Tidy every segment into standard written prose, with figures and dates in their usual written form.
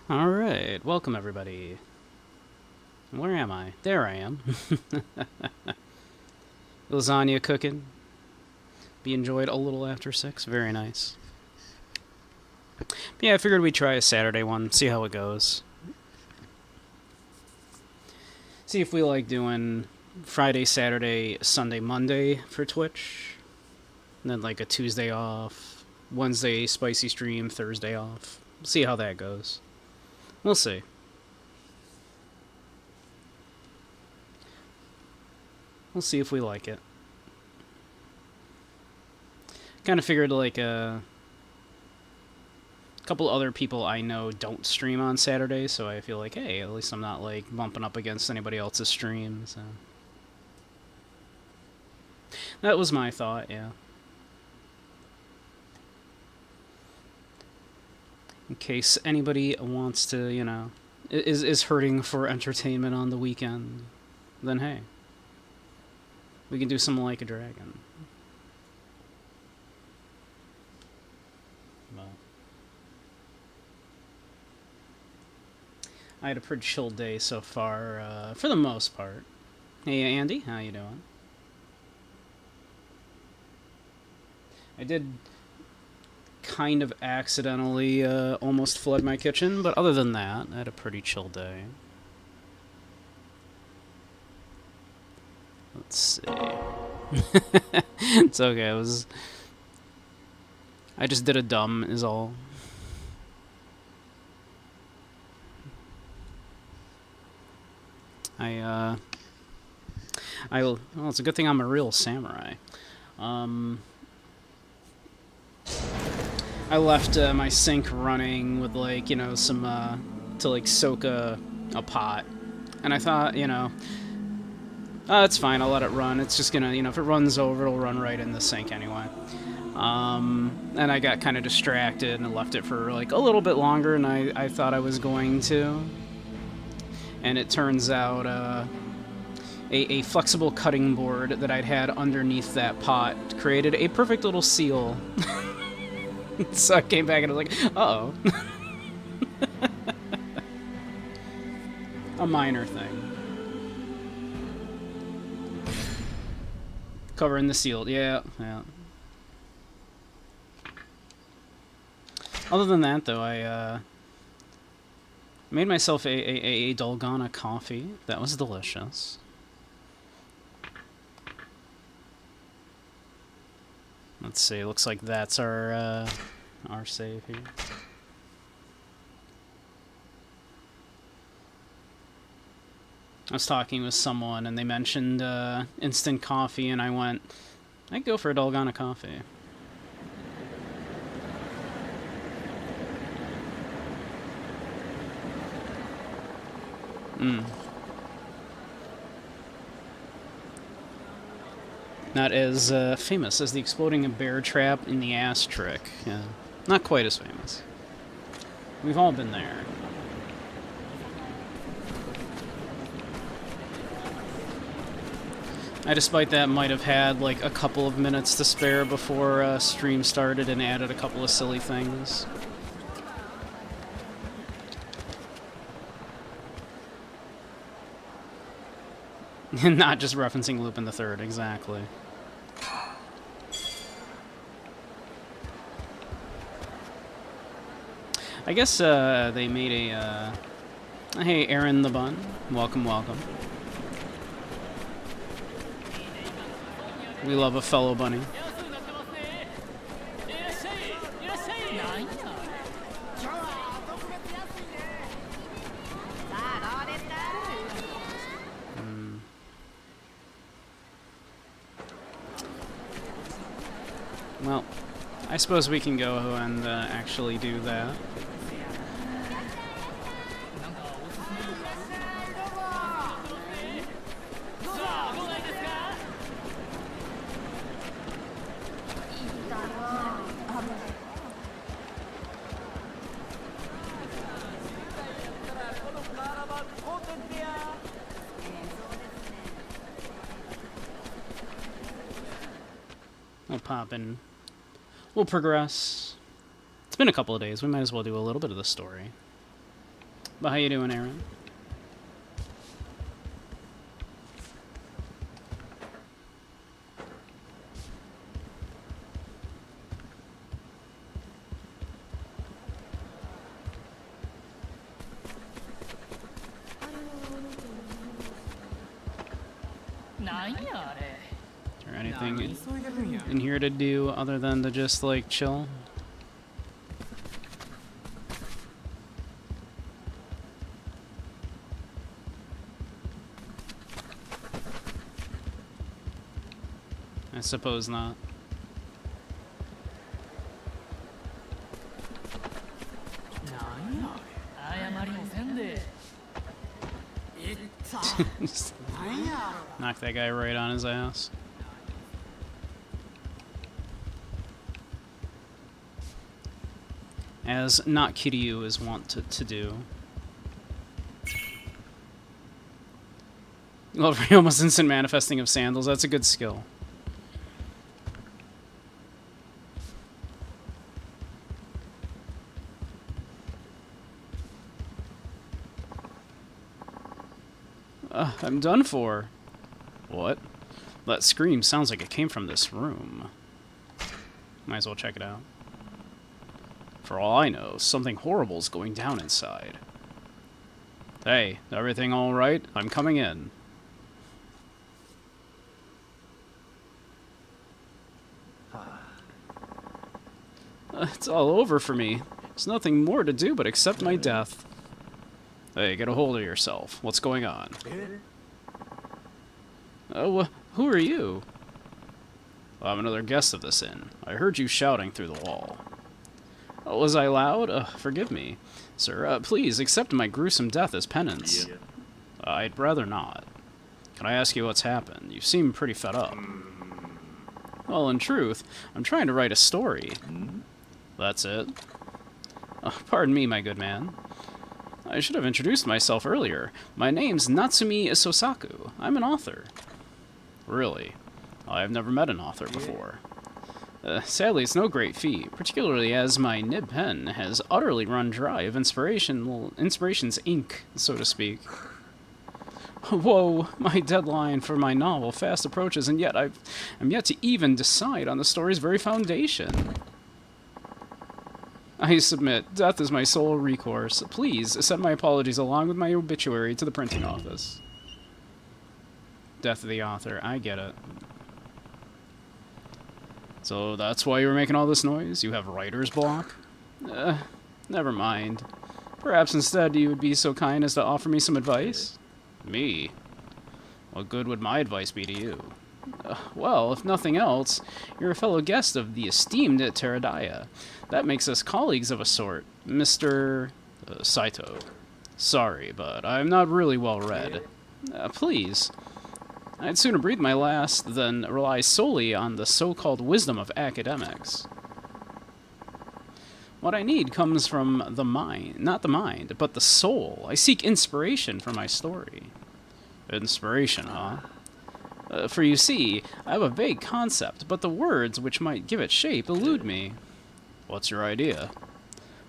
Alright, welcome everybody. Where am I? There I am. Lasagna cooking. Be enjoyed a little after 6. Very nice. But yeah, I figured we'd try a Saturday one, see how it goes. See if we like doing Friday, Saturday, Sunday, Monday for Twitch. And then like a Tuesday off. Wednesday, spicy stream, Thursday off. See how that goes. We'll see. We'll see if we like it. Kind of figured like a couple other people I know don't stream on Saturday, so I feel like, hey, at least I'm not like bumping up against anybody else's stream. So that was my thought. Yeah. In case anybody wants to, is hurting for entertainment on the weekend, then hey, we can do some Like a Dragon. But I had a pretty chill day so far, for the most part. Hey, Andy, how you doing? I did kind of accidentally almost flood my kitchen, but other than that, I had a pretty chill day. Let's see. It's okay. I just did a dumb, is all. Well, it's a good thing I'm a real samurai. I left my sink running with some to like soak a pot, and I thought, it's fine, I'll let it run. It's just gonna, if it runs over, it'll run right in the sink anyway. And I got kind of distracted and left it for like a little bit longer than I thought I was going to. And it turns out a flexible cutting board that I'd had underneath that pot created a perfect little seal. So I came back and I was like, uh-oh. A minor thing. Covering the seal, yeah. Other than that, though, I made myself a Dalgona coffee. That was delicious. Let's see, looks like that's our save here. I was talking with someone and they mentioned instant coffee, and I went, I'd go for a Dalgona coffee. Not as famous as the exploding bear trap in the ass trick. Yeah, not quite as famous. We've all been there. I, despite that, might have had like a couple of minutes to spare before stream started and added a couple of silly things. Not just referencing Lupin the Third, exactly. I guess they made a... hey, Aaron the Bun. Welcome, welcome. We love a fellow bunny. Well, I suppose we can go and actually do that. We'll pop in. We'll progress. It's been a couple of days. We might as well do a little bit of the story. But how you doing, Aaron? Is there anything in here to do other than to just, like, chill? I suppose not. Just knock that guy right on his ass. As not Kiryu is wont to do. Love almost instant manifesting of sandals. That's a good skill. I'm done for. What? That scream sounds like it came from this room. Might as well check it out. For all I know, something horrible is going down inside. Hey, everything all right? I'm coming in. It's all over for me. There's nothing more to do but accept my death. Hey, get a hold of yourself. What's going on? Oh, who are you? I'm another guest of this inn. I heard you shouting through the wall. Oh, was I loud? Forgive me. Sir, please accept my gruesome death as penance. I'd rather not. Can I ask you what's happened? You seem pretty fed up. Well, in truth, I'm trying to write a story. That's it? Pardon me, my good man. I should have introduced myself earlier. My name's Natsumi Sosaku. I'm an author. Really? I've never met an author before. Sadly, it's no great feat, particularly as my nib pen has utterly run dry of inspiration's ink, so to speak. Whoa, my deadline for my novel fast approaches, and yet I'm yet to even decide on the story's very foundation. I submit, death is my sole recourse. Please send my apologies along with my obituary to the printing office. Death of the author, I get it. So that's why you were making all this noise? You have writer's block? Never mind. Perhaps instead you would be so kind as to offer me some advice? Me? What good would my advice be to you? Well, if nothing else, you're a fellow guest of the esteemed Teradaya. That makes us colleagues of a sort, Mr. Saito. Sorry, but I'm not really well read. Please. I'd sooner breathe my last than rely solely on the so-called wisdom of academics. What I need comes from the mind, not the mind, but the soul. I seek inspiration for my story. Inspiration, huh? For you see, I have a vague concept, but the words which might give it shape elude me. What's your idea?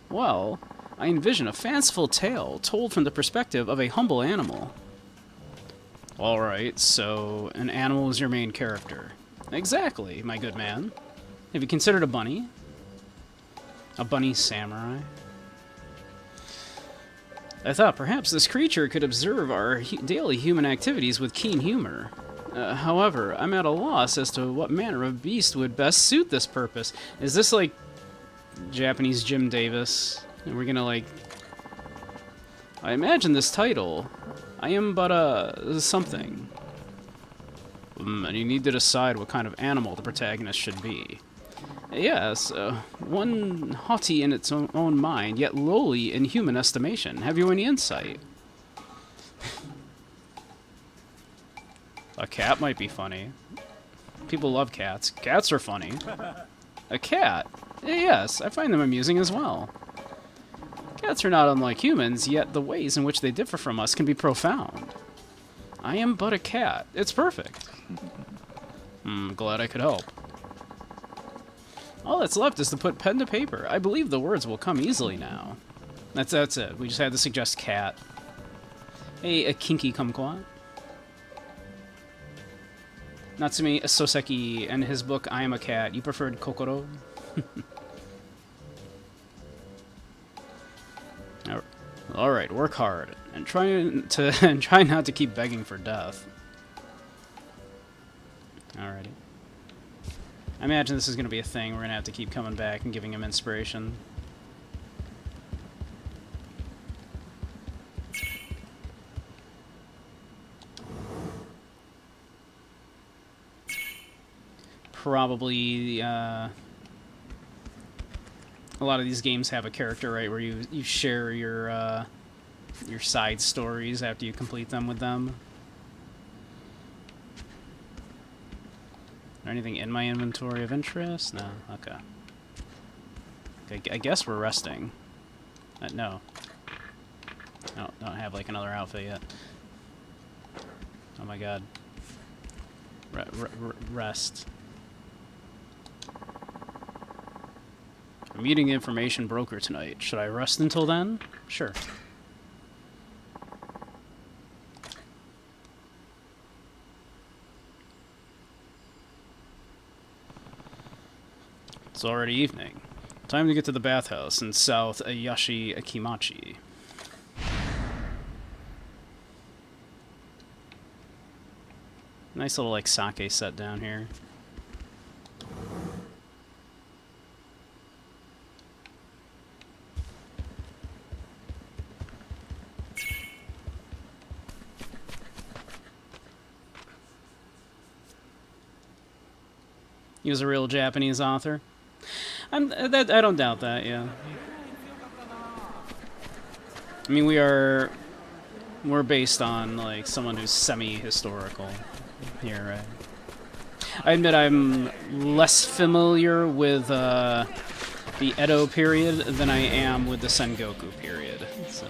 Well, I envision a fanciful tale told from the perspective of a humble animal. Alright, so an animal is your main character. Exactly, my good man. Have you considered a bunny? A bunny samurai? I thought perhaps this creature could observe our daily human activities with keen humor. However, I'm at a loss as to what manner of beast would best suit this purpose. Is this like Japanese Jim Davis? And we're gonna like... I imagine this title. I am but a something. And you need to decide what kind of animal the protagonist should be. Yes, one haughty in its own mind, yet lowly in human estimation. Have you any insight? A cat might be funny. People love cats. Cats are funny. A cat? Yes, I find them amusing as well. Cats are not unlike humans, yet the ways in which they differ from us can be profound. I am but a cat. It's perfect. Glad I could help. All that's left is to put pen to paper. I believe the words will come easily now. That's it. We just had to suggest cat. Hey, a kinky kumquat. Natsumi Soseki and his book I Am a Cat. You preferred Kokoro? All right, work hard and try not to keep begging for death. Alrighty. I imagine this is going to be a thing. We're going to have to keep coming back and giving him inspiration. Probably, a lot of these games have a character, right, where you share your side stories after you complete them with them. Is there anything in my inventory of interest? No? Okay. I guess we're resting. No. I don't have, like, another outfit yet. Oh my god. Rest. I'm meeting the information broker tonight. Should I rest until then? Sure. It's already evening. Time to get to the bathhouse in South Ayashi Akimachi. Nice little, like, sake set down here. He was a real Japanese author. I don't doubt that, yeah. I mean, we're based on, like, someone who's semi-historical here, right? I admit I'm less familiar with the Edo period than I am with the Sengoku period, so...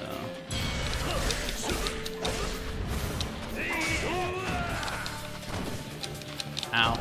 Ow.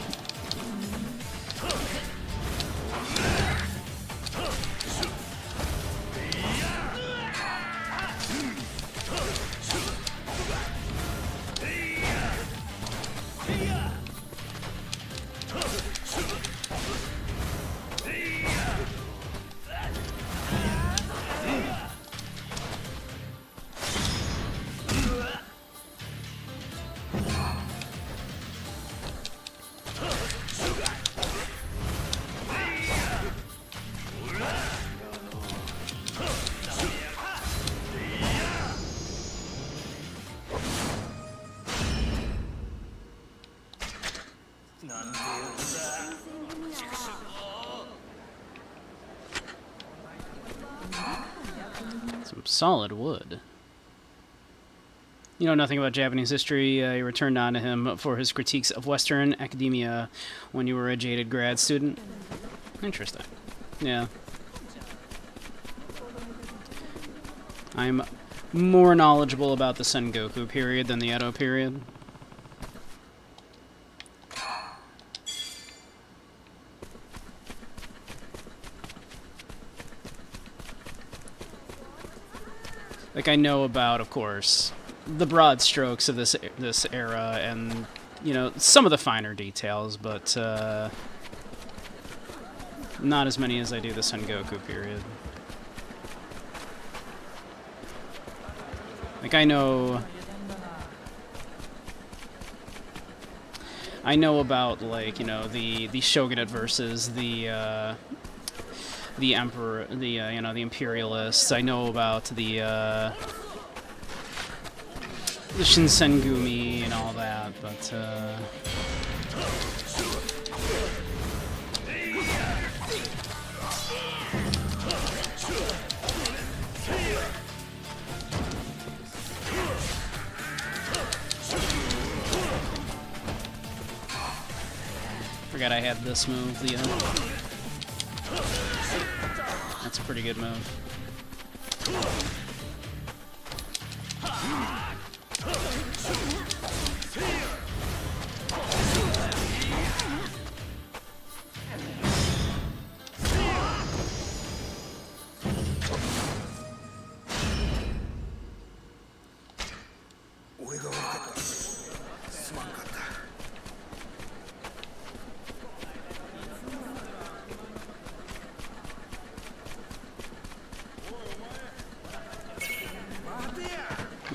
Some solid wood. You know nothing about Japanese history. You were turned on to him for his critiques of Western academia when you were a jaded grad student. Interesting. Yeah. I'm more knowledgeable about the Sengoku period than the Edo period. Like, I know about, of course, the broad strokes of this era and, you know, some of the finer details, but not as many as I do the Sengoku period. Like, I know about, like, you know, the shogunate versus the emperor, you know, the imperialists. I know about the Shinsengumi and all that, but forgot I had this move, That's a pretty good move.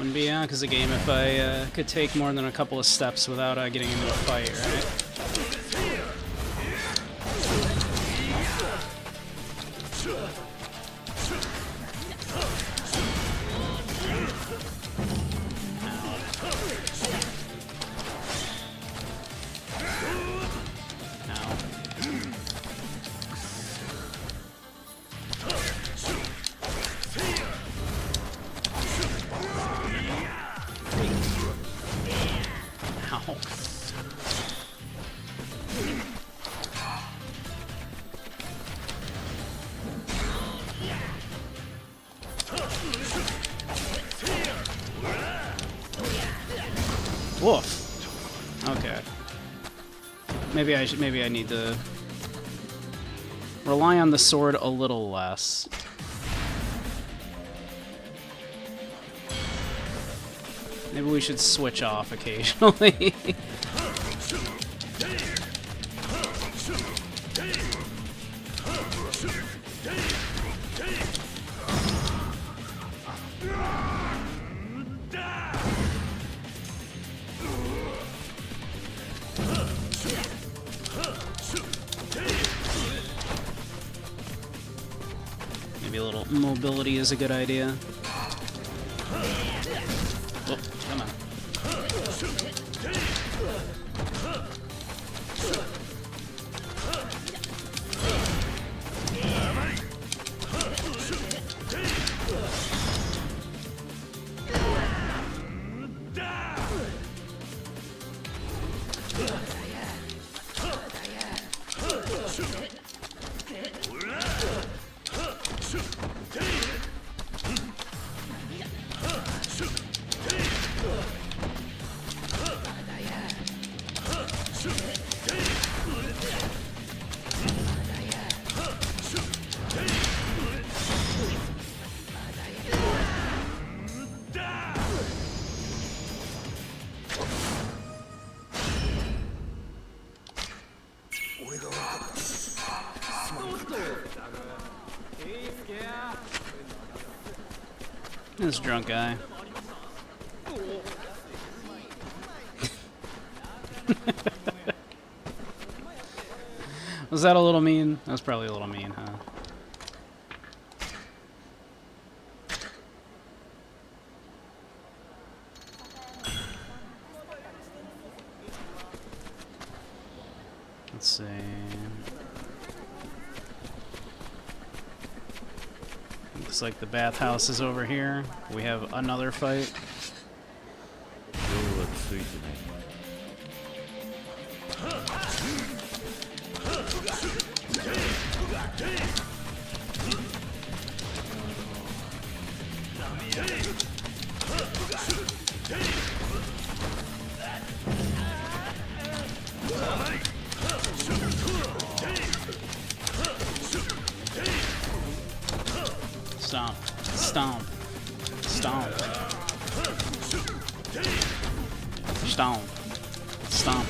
Wouldn't be out because the game if I could take more than a couple of steps without getting into a fight, right? Woof. Okay. Maybe I need to rely on the sword a little less. Maybe we should switch off occasionally. Maybe a little mobility is a good idea. Oh, come on. This drunk guy. Was that a little mean? That was probably a little mean, huh? Let's see. Looks like the bathhouse is over here. We have another fight. Stomp. Stomp. Stomp. Stomp. Stomp.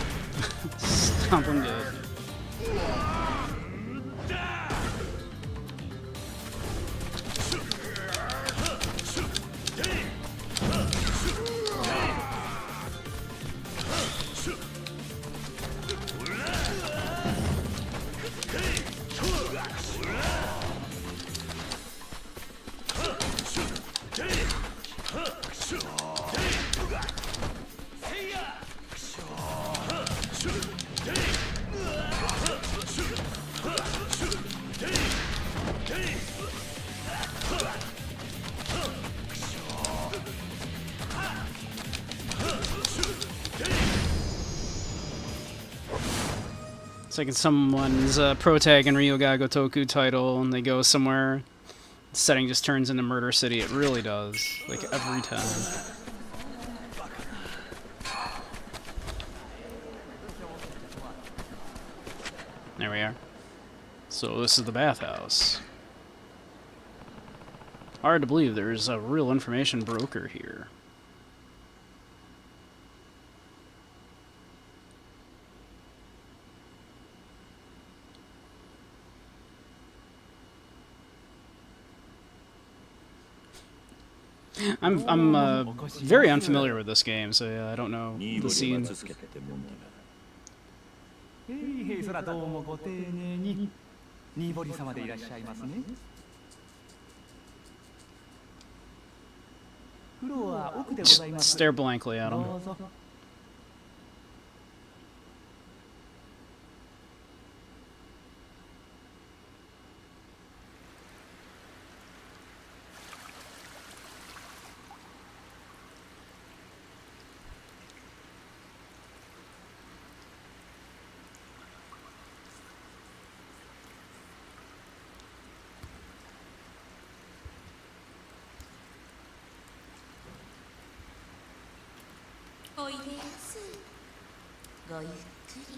Stomp him good. It's like in someone's protag in Ryuga Gotoku title, and they go somewhere, the setting just turns into Murder City. It really does, like every time. There we are. So this is the bathhouse. Hard to believe there's a real information broker here. I'm very unfamiliar with this game, so yeah, I don't know the scene. そらどうもご丁寧にニーボリ様でいらっしゃいますね。風呂は奥でございます。 Stare blankly at him. どうぞ。おいでやす。ごゆっくり。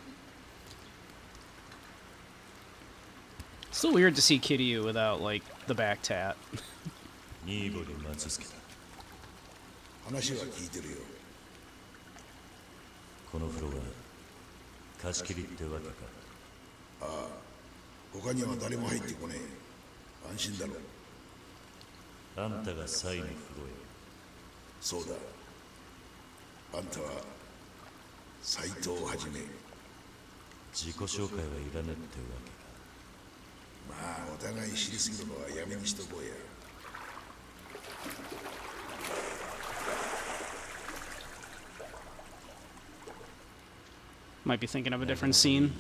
Still weird to see Kiryu without like the back tat. ニーボリ松助だ。話は聞いてるよ。このフロア貸し切りってわけか。ああ、他には誰も入ってこねえ。安心だろ。あんたがサイのフロそうだ。あんたは斎藤はじめ。自己紹介はいらねってわけか。まあお互い知りすぎるのはやめにしとこうや。Might be thinking of a different scene.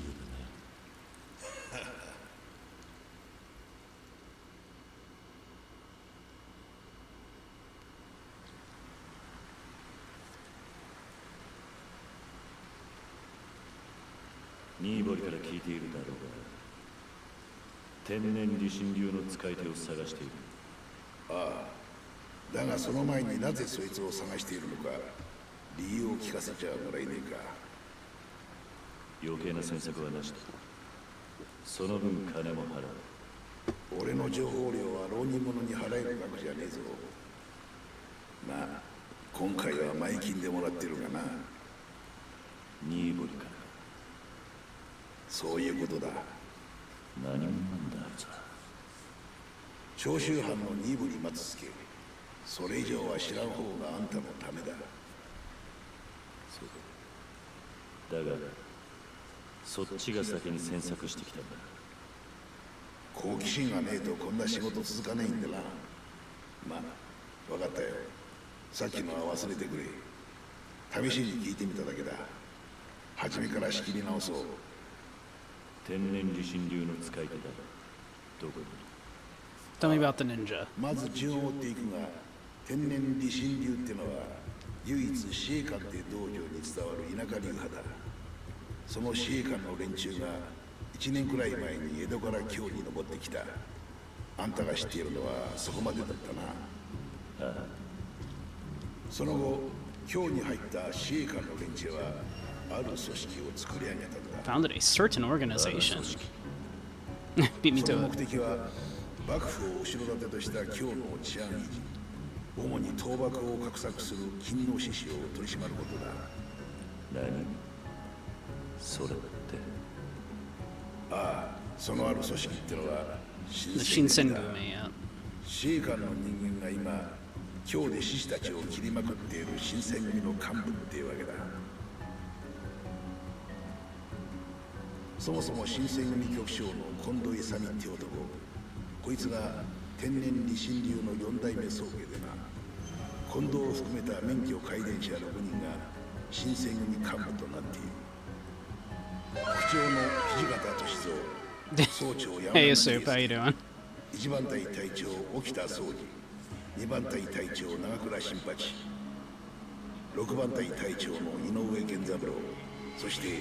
ニーボリから聞いているだろうが、天然理心流の使い手を探している。ああ、だがその前になぜそいつを探しているのか理由を聞かせちゃもらえねえか。余計な詮索はなしだ。その分金も払う。俺の情報料は浪人者に払える額じゃねえぞ。まあ今回は前金でもらってるがな。ニーボリか。そういうことだ。何者なんだあいつは。長州藩の新振松助。それ以上は知らん方があんたのためだ。そうだ。だがそっちが先に詮索してきたんだ。好奇心がねえとこんな仕事続かないんだな。まあ分かったよ。さっきのは忘れてくれ。試しに聞いてみただけだ。初めから仕切り直そう。天然理心流の使い手だ。どこに。 Tell me about the ninja. まず順を追っていくが、天然理心流ってのは唯一司令官って道場に伝わる田舎流派だ。その司令官の連中が1年くらい前に江戸から京に登ってきた。あんたが知っているのはそこまでだったな。ああ。その後京に入った司令官の連中はある組織を作り上げたんだ。 Founded a certain organization. Beat me その to 目 it. 的は幕府を後ろ盾とした京の治安維持、主に倒幕を画策する勤王志士を取り締まることだ。何それって。ああ、そのある組織ってのは The Shinsengu, man. 司令官の人間が今京で志士たちを切りまくっている新選組の幹部っていうわけだ。そもそも新選組局長の近藤勇って男、こいつが天然理心流の4代目宗家でな。近藤を含めた免許改伝者6人が新選組幹部となっている。副長の土方歳三、総長山 Hey, 中 Soup, how you doing? 1番隊隊長沖田総司、2番隊隊長長倉新八、6番隊隊長の井上源三郎、そして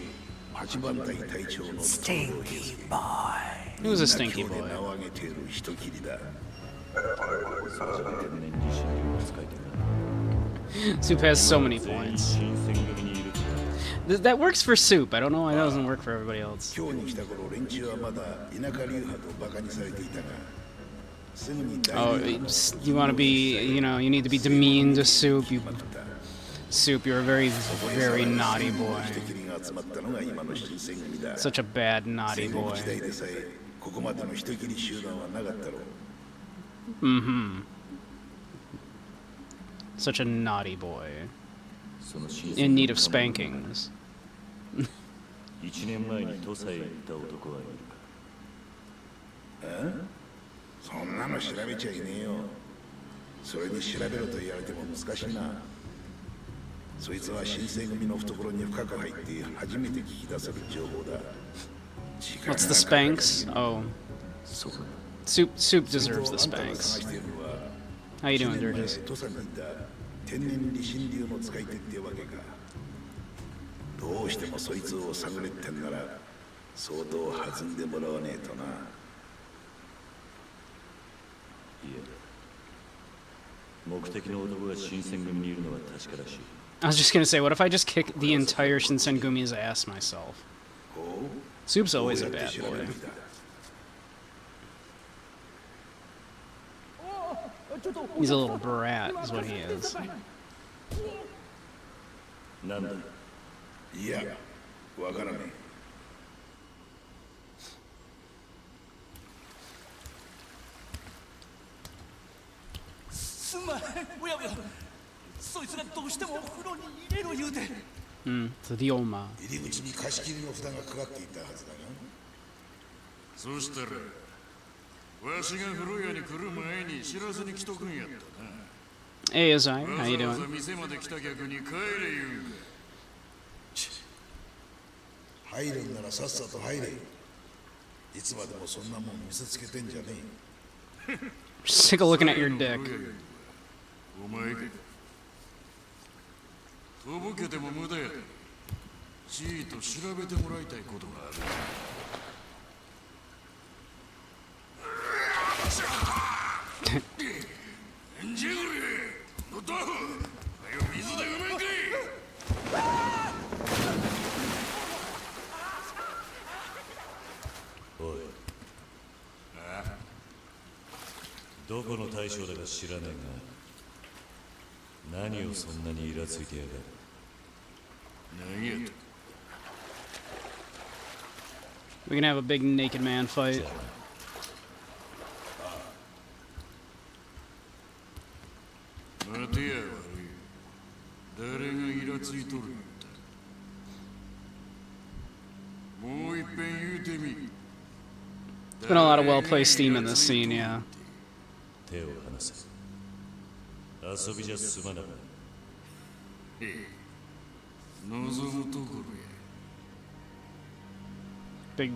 8番隊隊長の Stinky boy. Who's a stinky みんな boy? 今日で名を挙げている人斬りだ。それじゃ天然理心流の使い手か。 Soup has so many points. 新選組にいる。 That works for Soup. I don't know why that doesn't work for everybody else. 今日に来た頃連中はまだ田舎流派とバカにされていたが、すぐに Oh, 大流派の you want to be, you know, you need to be demean to Soup. You, Soup, you're a very, very naughty boy. 人斬りが集まったのが今の新選組だ。 Such a bad, naughty 戦国 boy. 時代でさえここまでの人斬り集団はなかったろう。 Mm-hmm. Such a naughty boy. その新 In 鮮 need な of 刃物 spankings. 1年前に土佐へ行った男はいるか？そんなの調べちゃいねえよ。それに調べろと言われても難しいな。そいつは新選組の懐に深く入って初めて聞き出せる情報だ。 What's the Spanx? Oh, そうか。 Soup deserves the Spanx. How you doing, Dirges? 土佐にいた天然理心流の使い手ってわけか。どうしてもそいつを探れってんなら相当弾んでもらわねえとな。いや、目的の男が新選組にいるのは確からしい。 I was just gonna say, what if I just kick the entire Shinsengumi's ass myself? ほう、 Soup's どう always や a って bad 調べ boy. るんだ。 He's a little brat, is what he is. なんだ？いや、わからねえ。すんまへん、おやおや。そいつがどうしてもお風呂に入れろ言うて。 So the Oma. 入り口に貸し切りの札がかかっていたはずだが。そしたらわしが風呂屋に来る前に知らせに来とくんやったな。 Hey, Azai, how you わざわざ doing? 店まで来た客に帰れ言うんか。入るんならさっさと入れ。いつまでもそんなもん見せつけてんじゃねえ。 Just take a looking at your dick. お前か。とぼけても無駄や。ちーと調べてもらいたいことがある。なんじゃこれ。のと、はよ水でうまいかい。 おい。どこの大将だか知らねえが、何をそんなにイラついてやがる。なんやと。 We can have a big naked man fight. 待てや悪い。誰がイラついとるんだ。もう一遍言うてみ。 There's been a lot of well-placed steam in this scene, yeah. 手を離せ。遊びじゃ済まなかった。ええ。望むところや。 Big.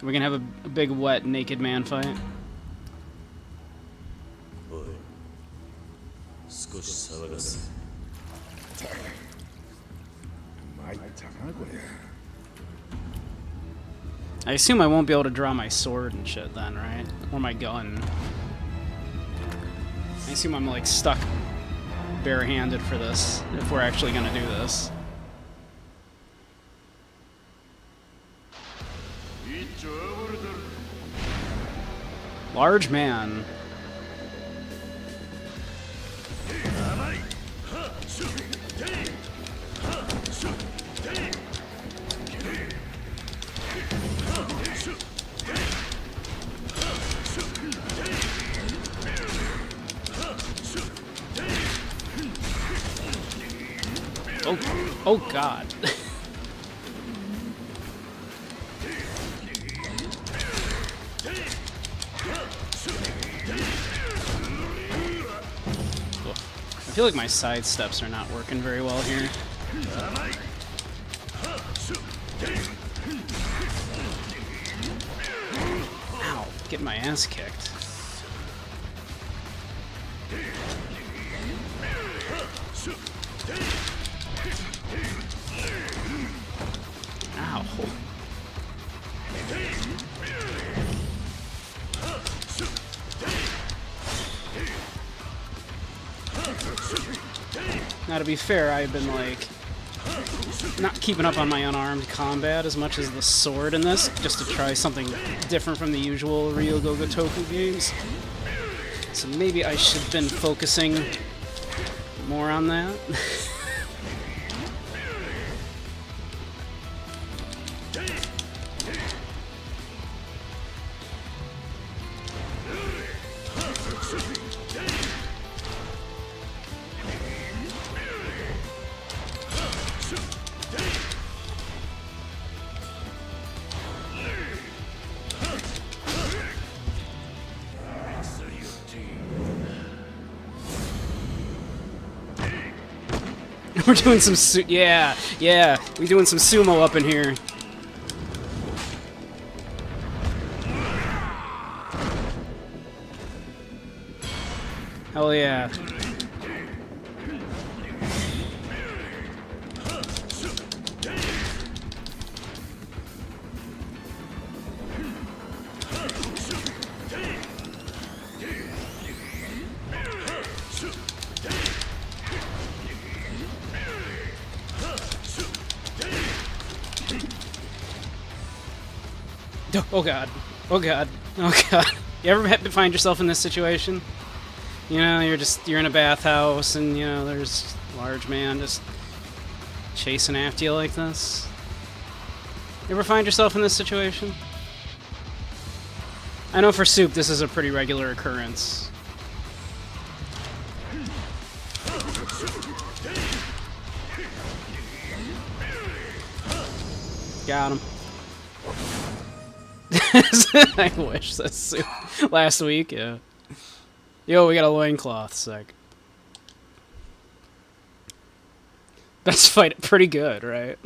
We're gonna have a big, wet, naked man fight. おい。少し騒がせ。参ったなこれ。 I assume I won't be able to draw my sword and shit then, right? Or my gun. I assume I'm like stuck barehanded for this, if we're actually gonna do this. Large man. Oh God. I feel like my side steps are not working very well here. Ow, getting my ass kicked. Ow. Now, to be fair, I've been like not keeping up on my unarmed combat as much as the sword in this, just to try something different from the usual Ryogo Gotoku games. So maybe I should have been focusing more on that. We're doing some yeah, we doing some sumo up in here. Hell yeah. Oh god. Oh god. Oh god. You ever find yourself in this situation? You know, you're in a bathhouse and, you know, there's a large man just chasing after you like this? You ever find yourself in this situation? I know for Soup this is a pretty regular occurrence. Got him. I wish that's Soup. Last week, yeah. Yo, we got a loincloth, sick. Best fight, pretty good, right?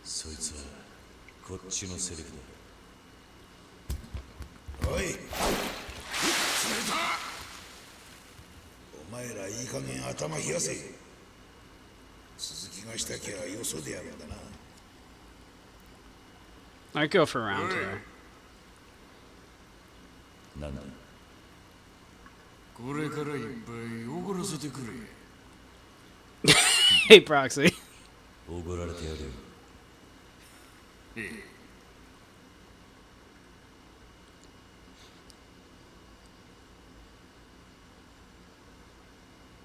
そいつはこっちのセリフだ。おい、お前らいい加減頭冷やせ。続きがしたきゃよそでやるんだな。 I'd go for a round here. なんだ。これからいっぱいおごらせてくれ。Hey, Proxy. おごられてやるよ。ええ。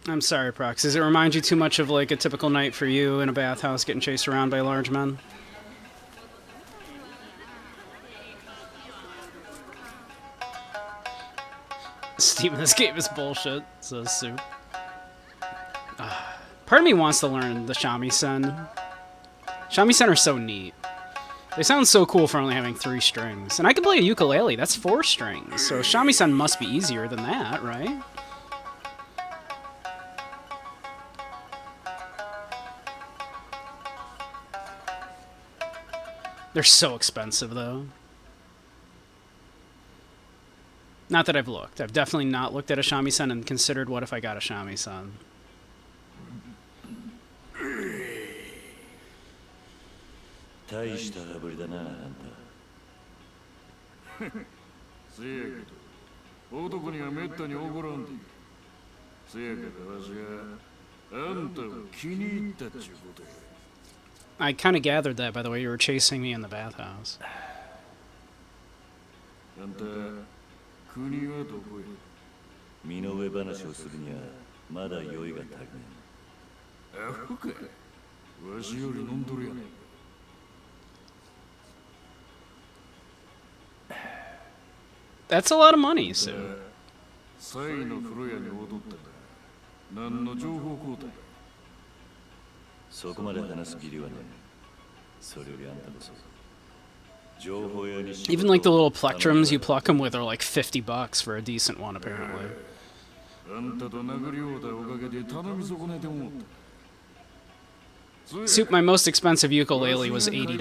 I'm sorry, Prox. Does it remind you too much of like a typical night for you in a bathhouse getting chased around by large men? Steven, this game is bullshit, says Soup. Part of me wants to learn the shamisen. Shamisen are so neat. They sound so cool for only having 3 strings. And I can play a ukulele, that's 4 strings. So shamisen must be easier than that, right? They're so expensive, though. Not that I've looked. I've definitely not looked at a shamisen and considered what if I got a shamisen. 大した羽振りだな、あんた。せやけど、男にはめったにおごらんで。せやからわしがあんたを気に入ったっちゅうことや。 I kind of gathered that by the way you were chasing me in the bathhouse. あんた、国はどこや？身の上話をするにはまだ酔いが足りない。アホか。わしより飲んどるやないか。 That's a lot of money, so. サイの風呂屋に踊ったか。何の情報交代？そこまで話す義理はね。それよりあんたこそ。情報屋に Even like the little plectrums you pluck them with are like $50 for a decent one, apparently. あんたと殴り合うたおかげで頼み損ねて思った。 Soup, my most expensive ukulele was $80.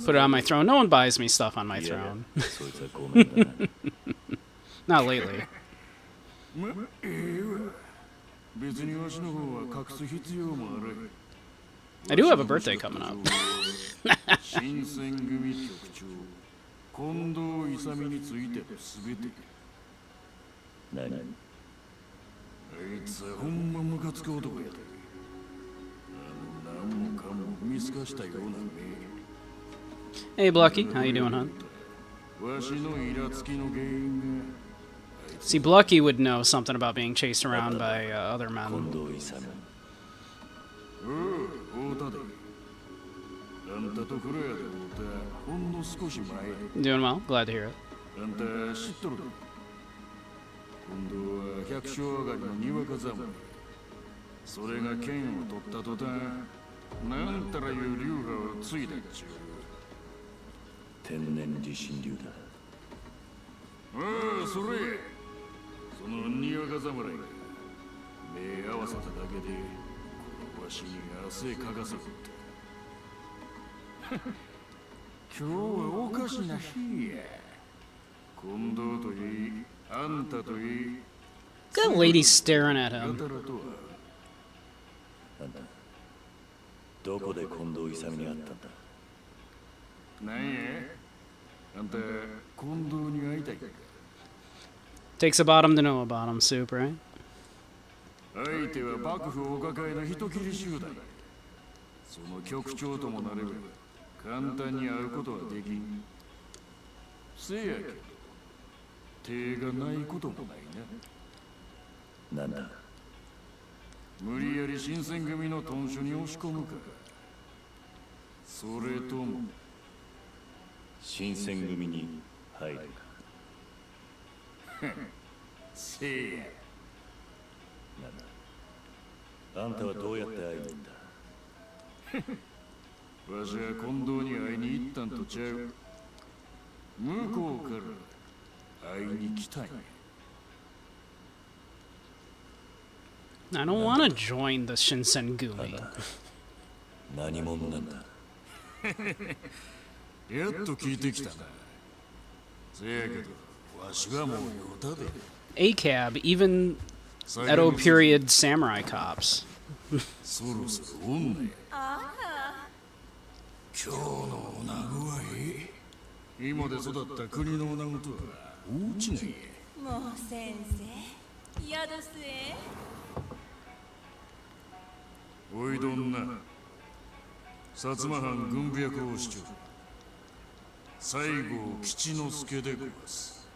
Put it on my throne. No one buys me stuff on my throne. Not lately. I do have a birthday coming up. 新選組局長近藤勇についての全て。何？あいつはほんまムカつく男やで。何もかも見透かしたような目。 Hey, Blucky. How you doing, hon? わしのイラつきの原因が。 See, Blucky would know something about being chased around by other men. おう、会うたで。あんたと風呂屋で会うたほんの少し前。 Doing well. Glad to hear it. あんた知っとるか？今度は百姓上がりのにわか侍。それが剣を取った途端、なんたらいう流派を継いだっちゅう。天然理心流だ。ああ、それそのにわか侍が目合わせただけでわしに汗かかせるって今日はおかしな日や。近藤といいあんたといい That lady's staring at や him. たらとはあんたどこで近藤勇に会ったんだ。なんやあんた近藤に会いたいか。 Takes about him to know about him, Soup, right? 相手は幕府お抱えの人斬り集団。その局長ともなれば簡単に会うことはできん。せやけど手がないこともないな。なんだ。無理やり新選組の屯所に押し込むか、それとも新選組に入るか。せや。なんだ。あんたはどうやって会いに行った。わしは近藤に会いに行ったんとちゃう。向こうから会いに来たんや。 I don't want to join the Shinsengumi. 何者なんだ。やっと聞いてきたな。せやけどわしはもう用だで。 ACAB, even Edo period samurai cops. そろそろ女や。今日の女子はええ。今で育った国の女子とは大違いや。もう先生嫌ですえ。おいどんな薩摩藩軍部役をしちょる西郷吉之助でごわす。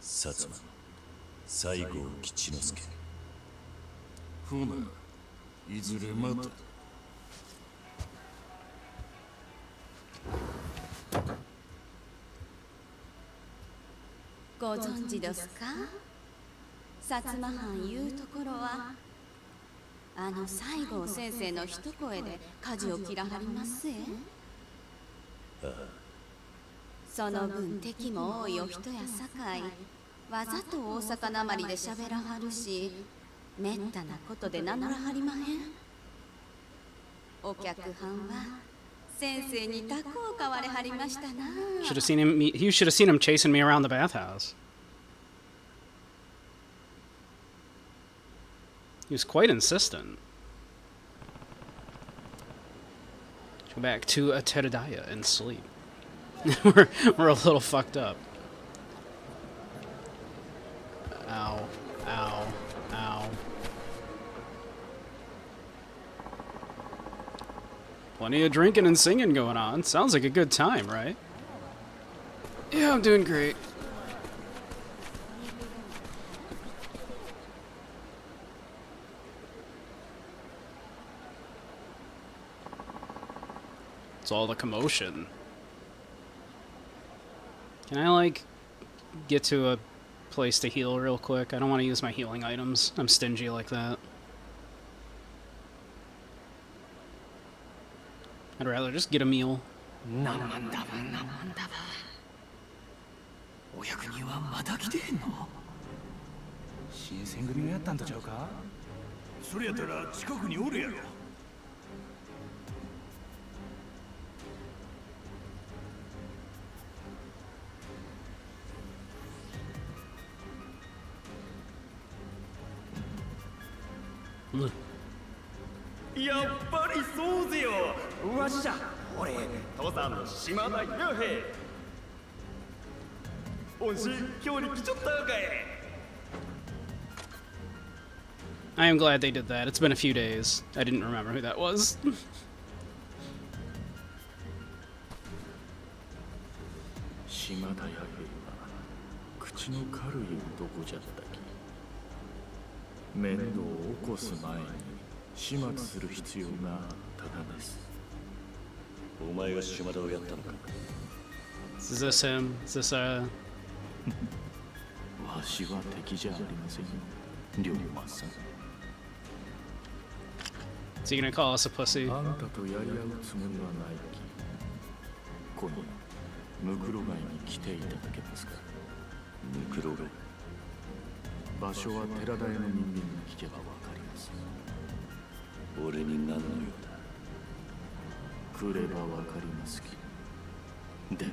薩摩西郷吉之助。ほないずれまた。ご存知ですか？薩摩藩いうところはあの西郷先生の一声で舵を切らはりますえ。その分敵も多いお人やさかいわざと大阪なまりで喋らはるしめったなことで名乗らはりまへん。お客はんは先生にタコを買われはりましたな。 Should have seen him. You should have seen him chasing me around the bathhouse. He was quite insistent. Go back to Ateradaya and sleep. we're a little fucked up. Ow, ow, ow. Plenty of drinking and singing going on. Sounds like a good time, right? Yeah, I'm doing great. It's all the commotion. Can I, like, get to a place to heal real quick? I don't want to use my healing items. I'm stingy like that. I'd rather just get a meal. 何万だお役人はまだ来てへんの？新選組がやったんとちゃうか？それやったら近くにおるやろ。やっぱりそうぜよ。わしじゃ。俺、父さんの島田雄平。恩師、今日に来ちょったかい。I am glad they did that. It's been a few days. I didn't remember who that was. 島田弥平は口の軽い男じゃったき。面倒を起こす前に始末する必要がただです。お前が島田をやったのか。 Is this him? Is this, わしは敵じゃありませんよ、龍馬さん。Is he gonna call us a pussy? あんたとやり合うつもりはないき、今夜ムクロ街に来ていただけますか。ムクロが場所は寺田屋の人間に聞けばわかります。俺に何の用だ。来ればわかりますき。では。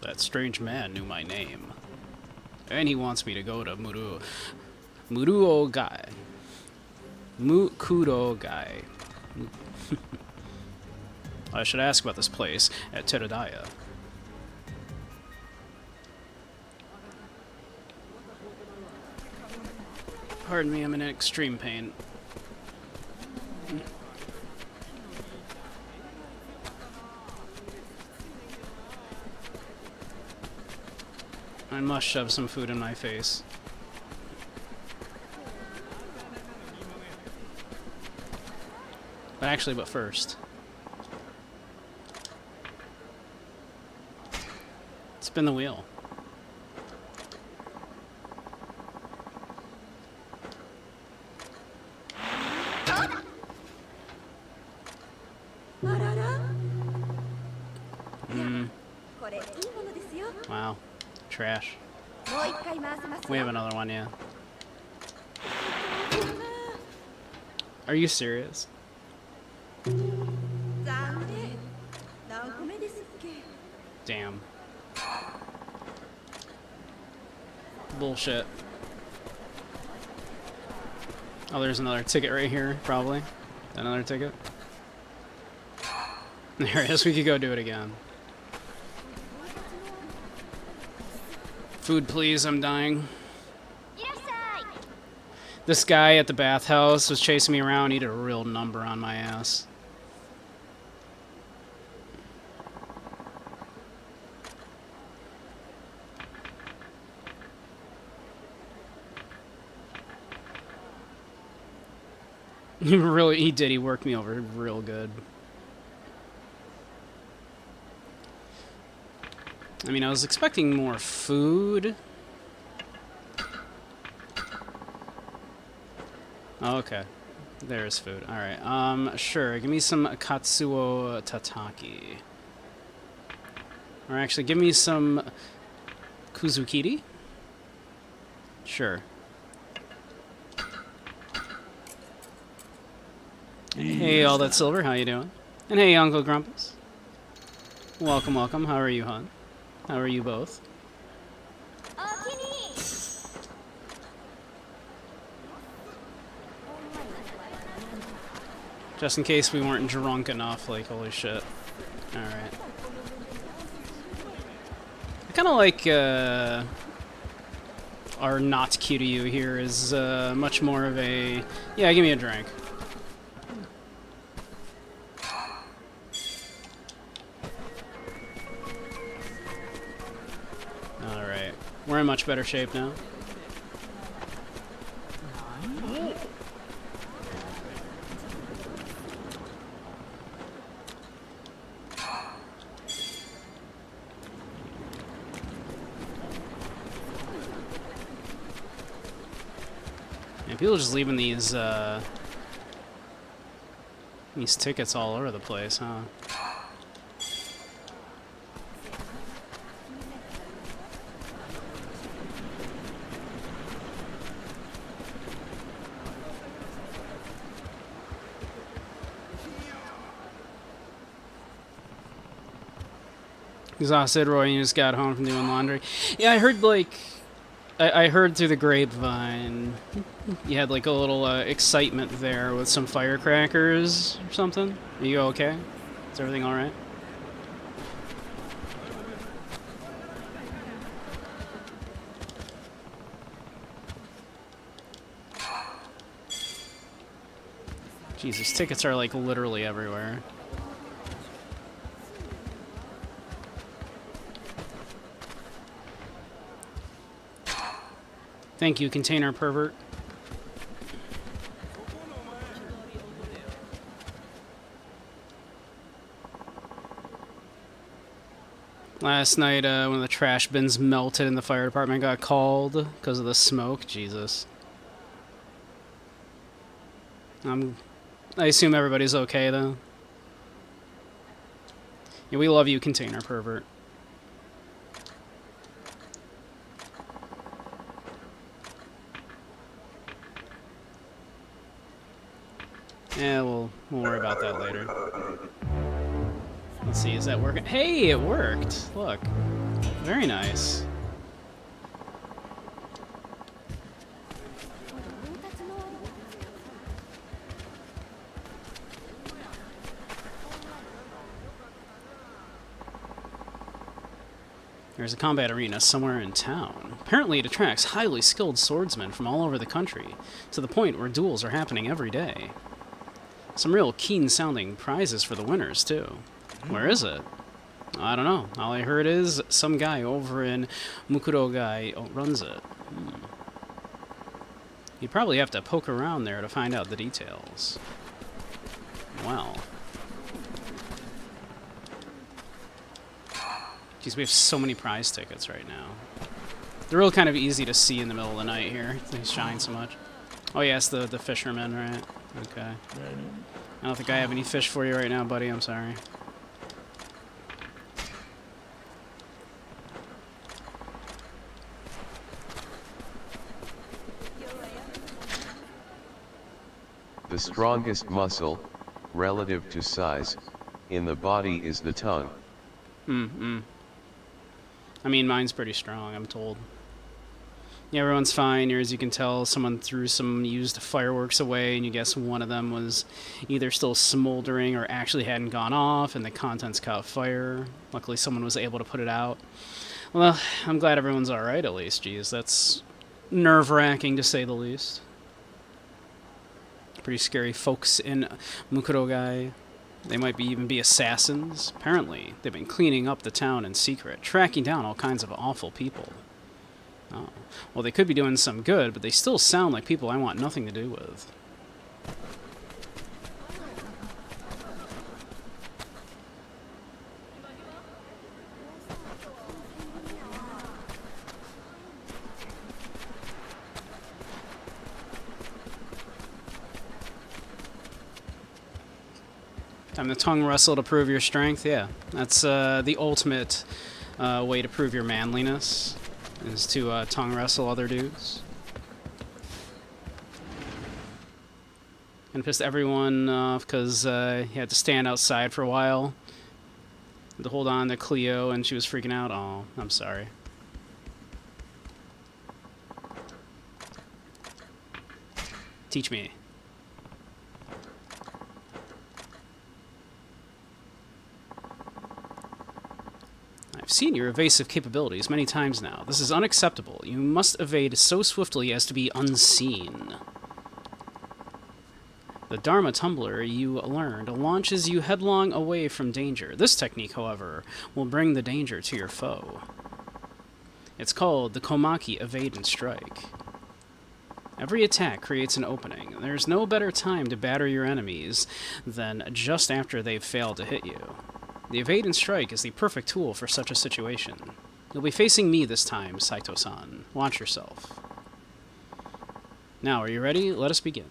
That strange man knew my name. And he wants me to go to Muruo Gai. Mukuro Gai. I should ask about this place at Teradaya. Pardon me, I'm in extreme pain. I must shove some food in my face. But first. Spin the wheel. Wow. Trash. We have another one, yeah. Are you serious? Damn. Bullshit. Oh, there's another ticket right here, probably. Another ticket. There it is, we could go do it again. Food, please, I'm dying. This guy at the bathhouse was chasing me around. He did a real number on my ass. He did. He worked me over real good. I mean, I was expecting more food. Oh, okay. There's food. Alright, sure. Give me some Katsuo Tataki. Or actually, give me some Kuzukiri? Sure. Hey, all that silver, how you doing? And hey, Uncle Grumpus. Welcome, welcome. How are you, hon? How are you both? Just in case we weren't drunk enough, like, holy shit. Alright. I kinda like, our not Kiryu here is, much more of a... Yeah, give me a drink. Alright. We're in much better shape now. And people are just leaving these tickets all over the place, huh? Exhausted, Roy, you just got home from doing laundry. Yeah, I heard, like... I heard through the grapevine you had, like, a little excitement there with some firecrackers or something. Are you okay? Is everything alright? Jesus, tickets are, like, literally everywhere. Thank you, container pervert. Last night, one of the trash bins melted and the fire department got called because of the smoke. Jesus. I assume everybody's okay, though. Yeah, we love you, container pervert. Yeah, we'll worry about that later. Let's see, is that working? Hey, it worked! Look. Very nice. There's a combat arena somewhere in town. Apparently it attracts highly skilled swordsmen from all over the country, to the point where duels are happening every day. Some real keen-sounding prizes for the winners, too. Where is it? I don't know. All I heard is some guy over in Mukurogai runs it. You'd probably have to poke around there to find out the details. Wow. Jeez, we have so many prize tickets right now. They're real kind of easy to see in the middle of the night here. They shine so much. Oh, yes, the fisherman, right? Okay. I don't think I have any fish for you right now, buddy. I'm sorry. The strongest muscle, relative to size, in the body is the tongue. I mean, mine's pretty strong, I'm told. Yeah, everyone's fine here. As you can tell, someone threw some used fireworks away, and you guess one of them was either still smoldering or actually hadn't gone off, and the contents caught fire. Luckily, someone was able to put it out. Well, I'm glad everyone's alright, at least. Jeez, that's nerve-wracking, to say the least. Pretty scary folks in Mukurogai. They might even be assassins. Apparently, they've been cleaning up the town in secret, tracking down all kinds of awful people. Oh. Well, they could be doing some good, but they still sound like people I want nothing to do with. Time to tongue wrestle to prove your strength. Yeah, that's the ultimate way to prove your manliness, is to tongue wrestle other dudes. And pissed everyone off because he had to stand outside for a while to hold on to Cleo, and she was freaking out. Oh, I'm sorry. Teach me. I've seen your evasive capabilities many times now. This is unacceptable. You must evade so swiftly as to be unseen. The Dharma Tumbler you learned launches you headlong away from danger. This technique, however, will bring the danger to your foe. It's called the Komaki Evade and Strike. Every attack creates an opening. There's no better time to batter your enemies than just after they've failed to hit you. The Evade and Strike is the perfect tool for such a situation. You'll be facing me this time, Saito-san. Watch yourself. Now, are you ready? Let us begin.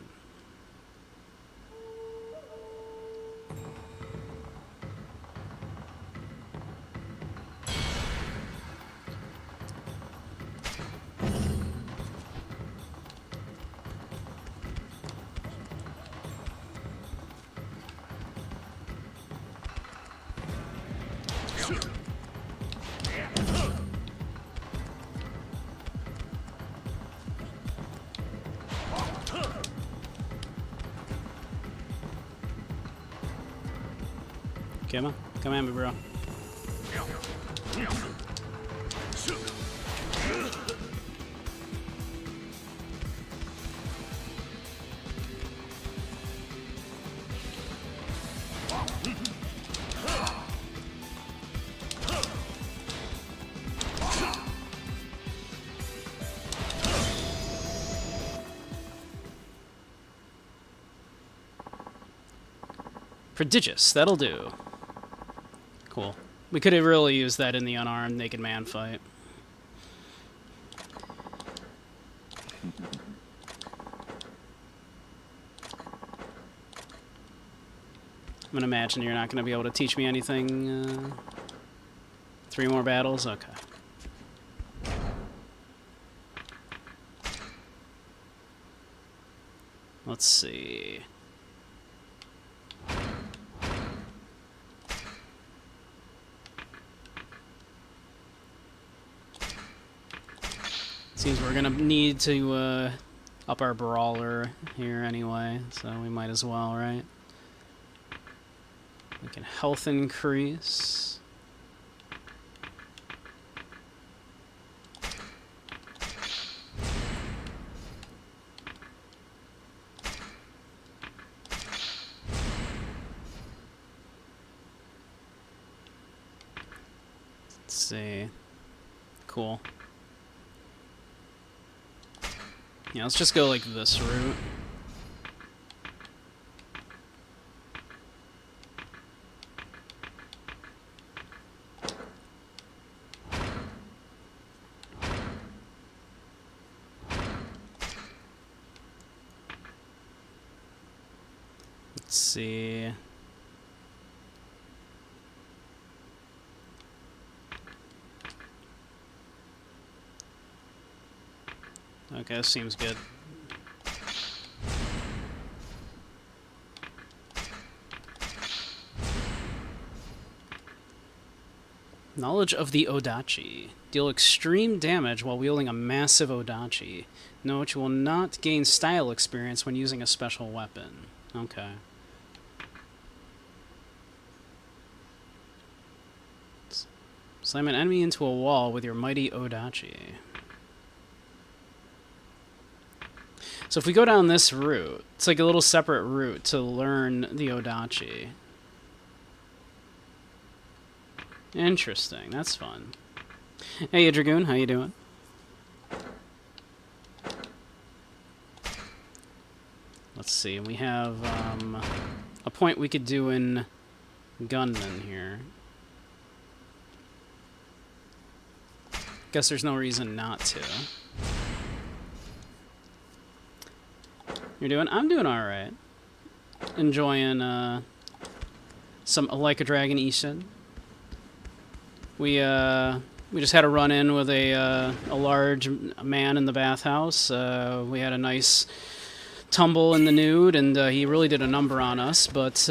Come on. Come at me, bro. Prodigious. That'll do. Cool. We could have really used that in the unarmed naked man fight. I'm gonna imagine you're not gonna be able to teach me anything. 3 more battles? Okay. Let's see. Seems we're gonna need to up our brawler here anyway, so we might as well, right? We can health increase. Let's see. Cool. Yeah, let's just go like this route. Let's see. Okay, this seems good. Knowledge of the Odachi. Deal extreme damage while wielding a massive Odachi. Note you will not gain style experience when using a special weapon. Okay. Slam an enemy into a wall with your mighty Odachi. So if we go down this route, it's like a little separate route to learn the Odachi. Interesting, that's fun. Hey Dragoon, how you doing? Let's see, we have a point we could do in Gunman here. Guess there's no reason not to. You're doing? I'm doing alright. Enjoying some Like a Dragon Ishin. We just had a run-in with a large man in the bathhouse. We had a nice tumble in the nude, and he really did a number on us. But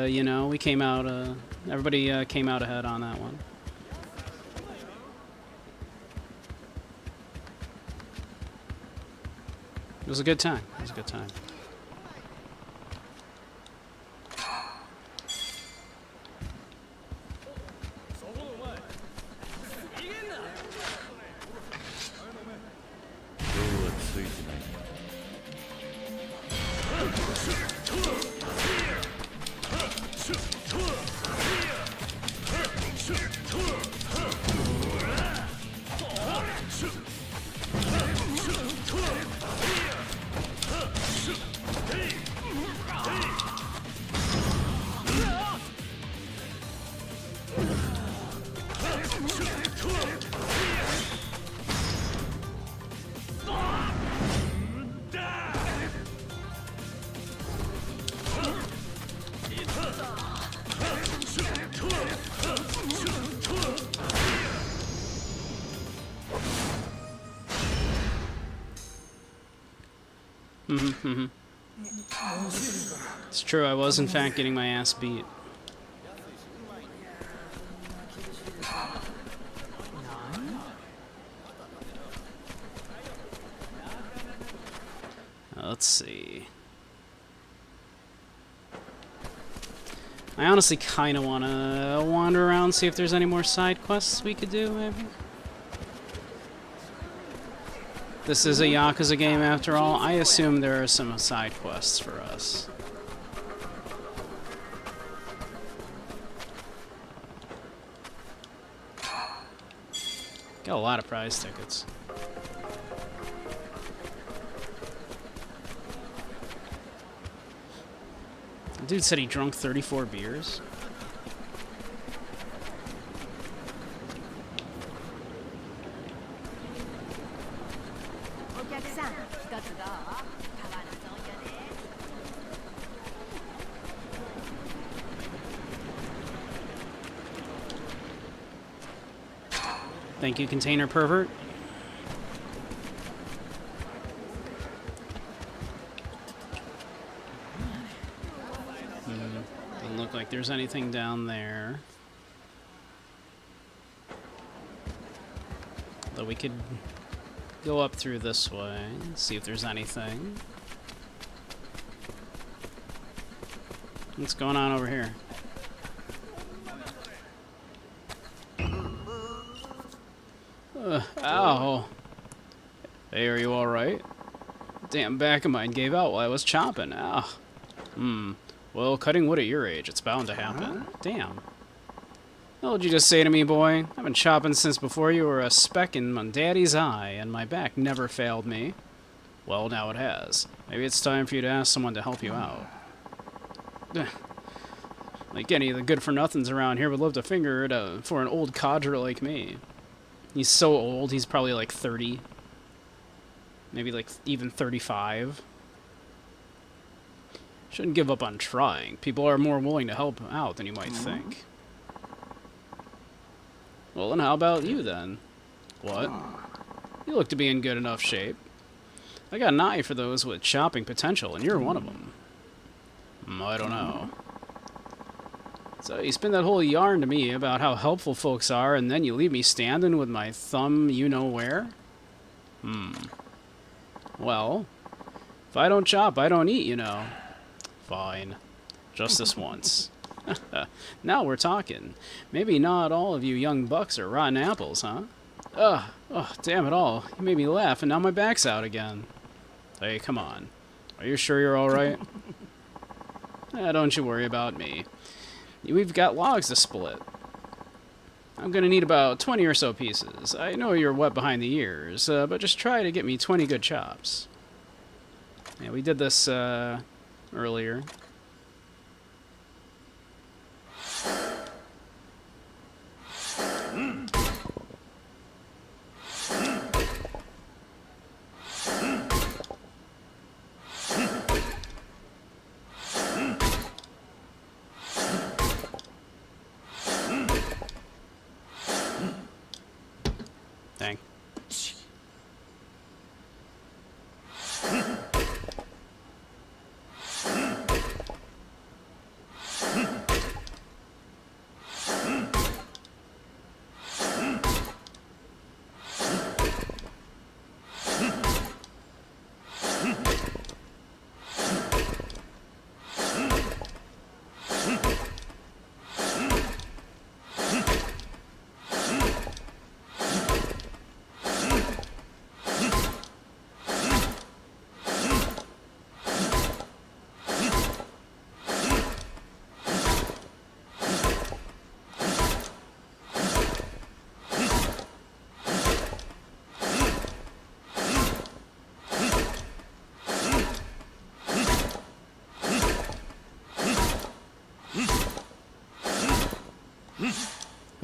you know, we came out. Everybody came out ahead on that one. It was a good time. It was a good time. It's true, I was in fact getting my ass beat. Let's see. I honestly kind of want to wander around, see if there's any more side quests we could do, maybe. This is a Yakuza game after all. I assume there are some side quests for us. Got a lot of prize tickets. The dude said he drunk 34 beers. Thank you, container pervert. Doesn't look like there's anything down there. Though we could go up through this way and see if there's anything. What's going on over here? Ow. Hey, are you alright? Damn back of mine gave out while I was chopping. Ow. Well, cutting wood at your age, it's bound to happen. Damn. What would you just say to me, boy? I've been chopping since before you were a speck in my daddy's eye, and my back never failed me. Well, now it has. Maybe it's time for you to ask someone to help you out. Like any of the good-for-nothings around here would love to finger it for an old codger like me. He's so old, he's probably like 30. Maybe like even 35. Shouldn't give up on trying. People are more willing to help out than you might think. Well, then how about you, then? What? You look to be in good enough shape. I got an eye for those with chopping potential, and you're one of them. I don't know. So you spin that whole yarn to me about how helpful folks are, and then you leave me standing with my thumb you-know-where? Well, if I don't chop, I don't eat, you know. Fine. Just this once. Now we're talking. Maybe not all of you young bucks are rotten apples, huh? Ugh, damn it all. You made me laugh, and now my back's out again. Hey, come on. Are you sure you're alright? Don't you worry about me. We've got logs to split. I'm gonna need about 20 or so pieces. I know you're wet behind the ears, but just try to get me 20 good chops. Yeah, we did this, earlier. Dang.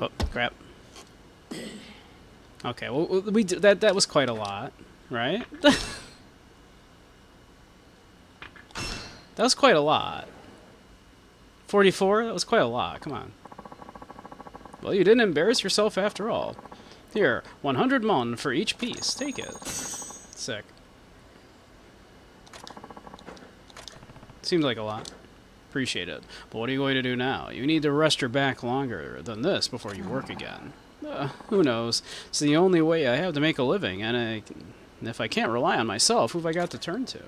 Oh, crap. Okay, well, that was quite a lot, right? That was quite a lot. 44? That was quite a lot, come on. Well, you didn't embarrass yourself after all. Here, 100 mon for each piece. Take it. Sick. Seems like a lot. Appreciate it. But what are you going to do now? You need to rest your back longer than this before you work again. Who knows? It's the only way I have to make a living, and if I can't rely on myself, who have I got to turn to?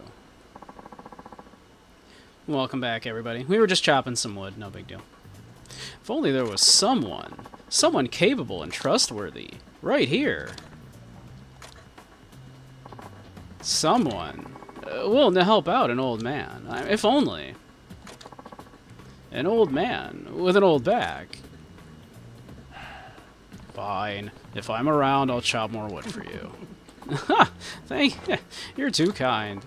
Welcome back, everybody. We were just chopping some wood. No big deal. If only there was someone capable and trustworthy, right here. Someone willing to help out an old man. If only. An old man with an old back. Fine. If I'm around, I'll chop more wood for you. Ha! You're too kind.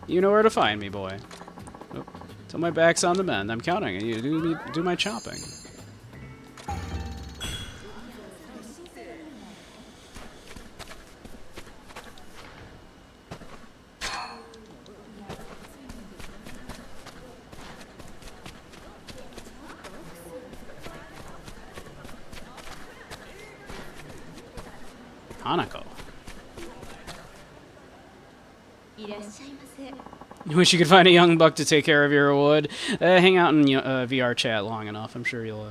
You know where to find me, boy. Oh, till my back's on the mend, I'm counting on you to do my chopping. Hanako. いらっしゃいませ。 Wish you could find a young buck to take care of your wood. Hang out in VR chat long enough. I'm sure you'll.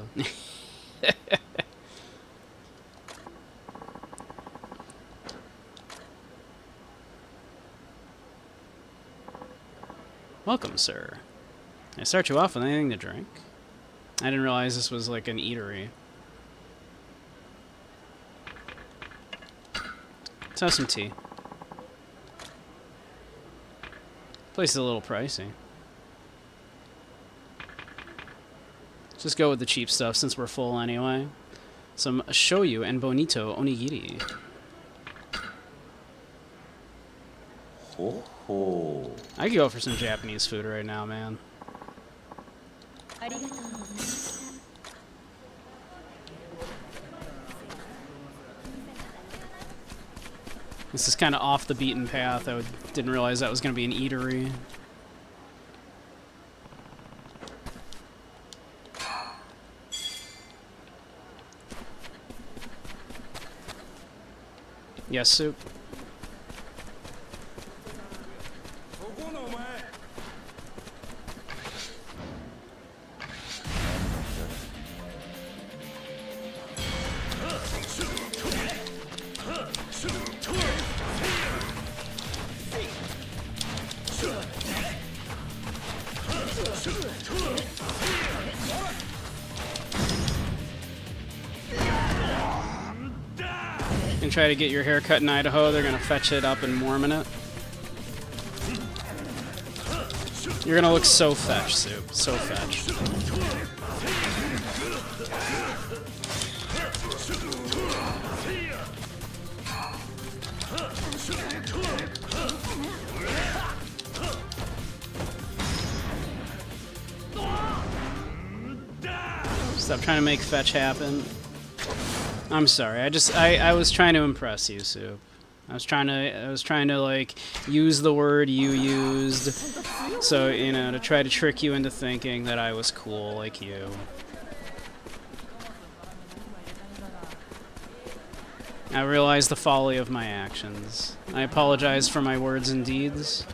Welcome, sir. Can I start you off with anything to drink? I didn't realize this was like an eatery. Let's have some tea. Place is a little pricey. Let's just go with the cheap stuff since we're full anyway. Some shoyu and bonito onigiri. Ho ho. I could go for some Japanese food right now, man. ありがとうございました。 This is kind of off the beaten path. Didn't realize that was going to be an eatery. Yes, soup. And try to get your hair cut in Idaho, they're gonna fetch it up and Mormon it. You're gonna look so fetch, Soup. So fetch. Stop trying to make fetch happen. I'm sorry. I was trying to impress you, Soup. I was trying to like use the word you used, so you know, to try to trick you into thinking that I was cool like you. I realize the folly of my actions. I apologize for my words and deeds.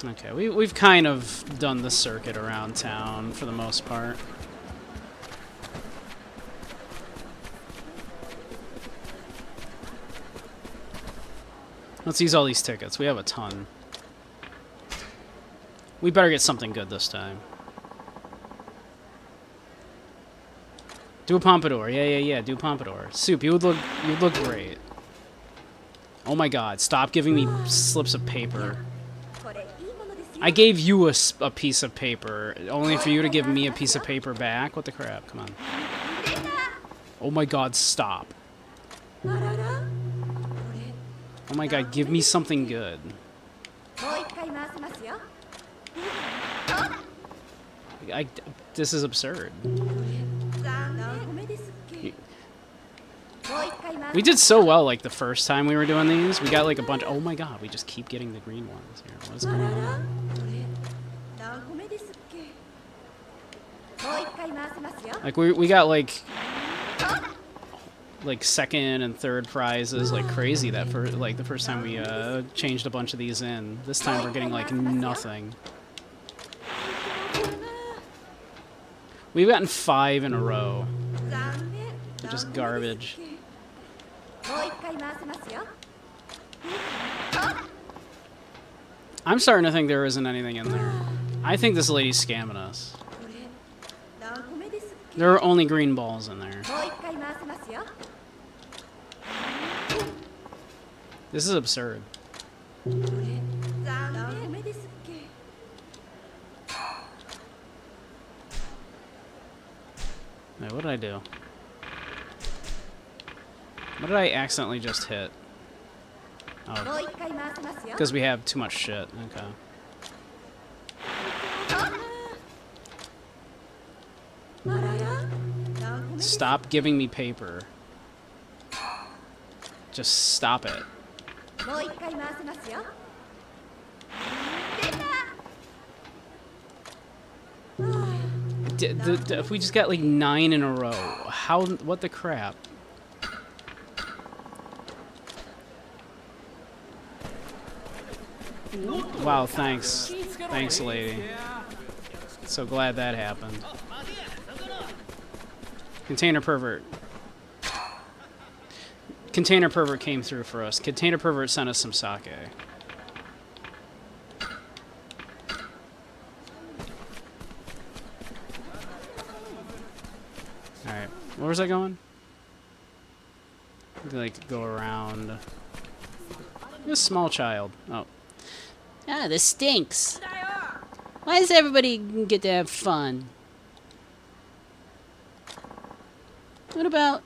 Okay, we've kind of done the circuit around town for the most part. Let's use all these tickets. We have a ton. We better get something good this time. Do a pompadour. Yeah. Do a pompadour. Soup, you'd look great. Oh my god, stop giving me slips of paper. I gave you a piece of paper, only for you to give me a piece of paper back? What the crap? Come on. Oh my god, stop. Oh my god, give me something good. This is absurd. We did so well, like, the first time we were doing these. We got, like, a bunch... Oh my god, we just keep getting the green ones here. What is going on? Like, we got, like, second and third prizes like crazy that for like the first time we changed a bunch of these in. This time we're getting like nothing. We've gotten 5 in a row. They're just garbage. I'm starting to think there isn't anything in there. I think this lady's scamming us. There are only green balls in there. This is absurd. Wait, what did I do? What did I accidentally just hit? Oh. Because we have too much shit. Okay. Stop giving me paper. Just stop it. if we just got like 9 in a row, how? What the crap? Wow, thanks. Thanks, lady. So glad that happened. Container pervert. Container pervert came through for us. Container pervert sent us some sake. Alright, where was I going? Like, go around. This small child. Oh. Ah, this stinks. Why does everybody get to have fun? What about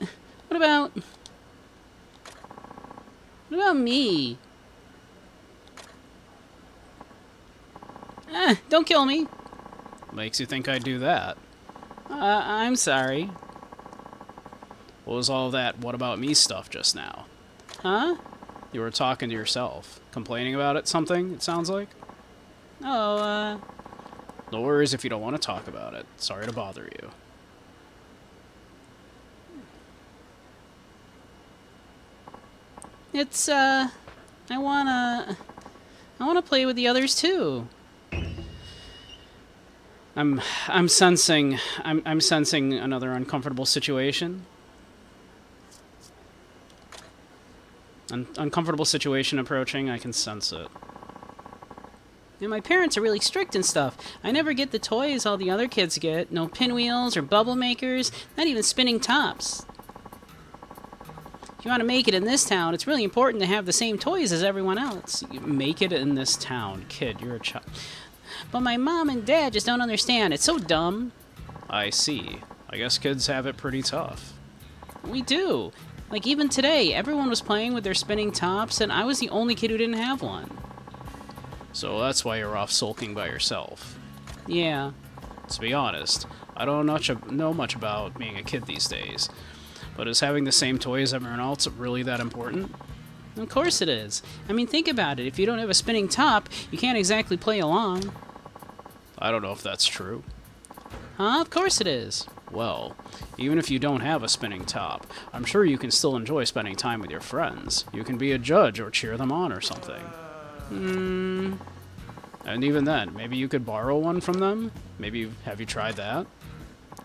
me? Don't kill me. Makes you think I'd do that. I'm sorry. What was all that what about me stuff just now? Huh? You were talking to yourself. Complaining about it something, it sounds like? Oh, no worries if you don't want to talk about it. Sorry to bother you. It's, I wanna play with the others too. I'm sensing another uncomfortable situation. An uncomfortable situation approaching, I can sense it. And my parents are really strict and stuff. I never get the toys all the other kids get. No pinwheels or bubble makers, not even spinning tops. If you want to make it in this town, it's really important to have the same toys as everyone else. You make it in this town. Kid, you're a child. But my mom and dad just don't understand. It's so dumb. I see. I guess kids have it pretty tough. We do. Like, even today, everyone was playing with their spinning tops, and I was the only kid who didn't have one. So that's why you're off sulking by yourself. Yeah. To be honest, I don't know much about being a kid these days. But is having the same toy as everyone else really that important? Of course it is. I mean, think about it. If you don't have a spinning top, you can't exactly play along. I don't know if that's true. Huh? Of course it is. Well, even if you don't have a spinning top, I'm sure you can still enjoy spending time with your friends. You can be a judge or cheer them on or something. And even then, maybe you could borrow one from them? Maybe, have you tried that?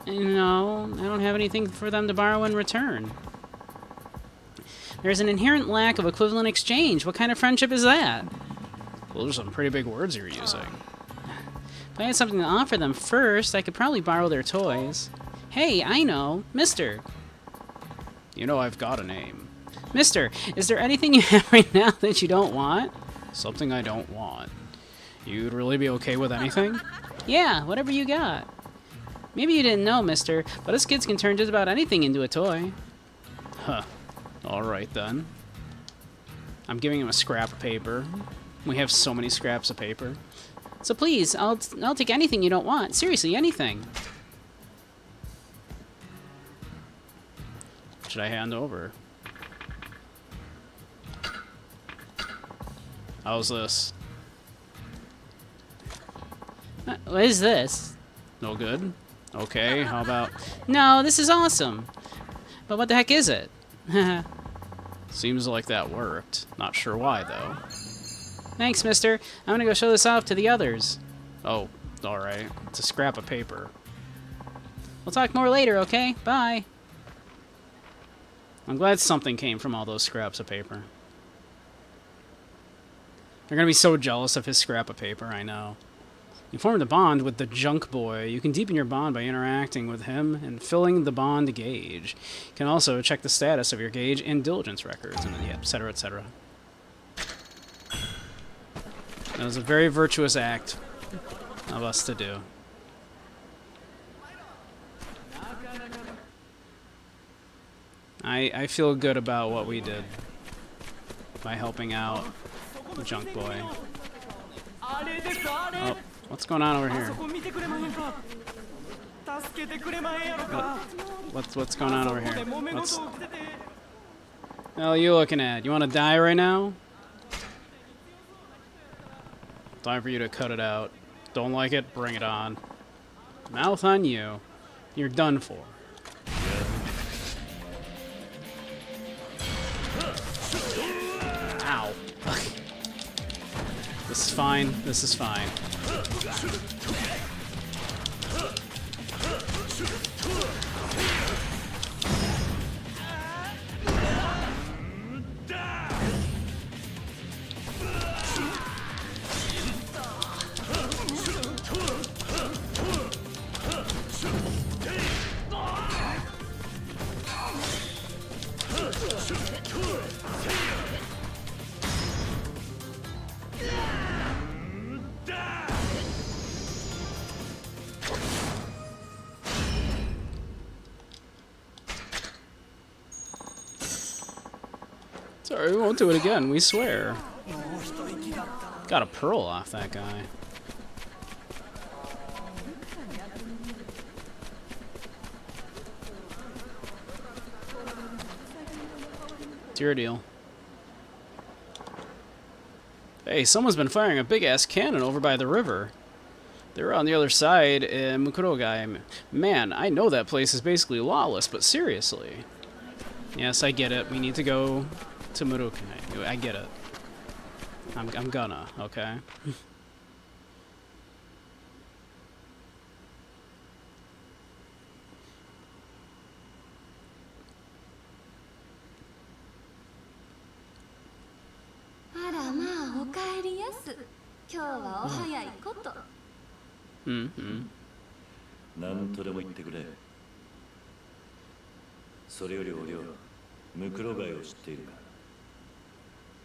No, I don't have anything for them to borrow in return. There's an inherent lack of equivalent exchange. What kind of friendship is that? Well, those are some pretty big words you're using. If I had something to offer them first, I could probably borrow their toys. Hey, I know. Mister. You know I've got a name. Mister, is there anything you have right now that you don't want? Something I don't want. You'd really be okay with anything? Yeah, whatever you got. Maybe you didn't know, mister, but us kids can turn just about anything into a toy. Huh. Alright then. I'm giving him a scrap of paper. We have so many scraps of paper. So please, I'll take anything you don't want. Seriously, anything. What should I hand over? How's this? What is this? No good? Okay, how about... No, this is awesome! But what the heck is it? Seems like that worked. Not sure why, though. Thanks, mister. I'm gonna go show this off to the others. Oh, alright. It's a scrap of paper. We'll talk more later, okay? Bye! I'm glad something came from all those scraps of paper. They're gonna be so jealous of his scrap of paper, I know. You formed a bond with the junk boy. You can deepen your bond by interacting with him and filling the bond gauge. You can also check the status of your gauge and diligence records, and yeah, etc., etc. That was a very virtuous act of us to do. I feel good about what we did by helping out the junk boy. Oh, what's going on over here? What's going on over here? What's the hell are you looking at? You want to die right now? Time for you to cut it out. Don't like it? Bring it on. Mouth on you. You're done for. Ow. This is fine. This is fine. Sorry, we won't do it again, we swear. Got a pearl off that guy. It's your deal. Hey, someone's been firing a big-ass cannon over by the river. They're on the other side in Mukurogai. Man, I know that place is basically lawless, but seriously. Yes, I get it. We need to go to Murokai. I get it. I'm gonna, okay? Mm-hmm. 何とでも言ってくれ。それより俺はムクロガイを知っているか。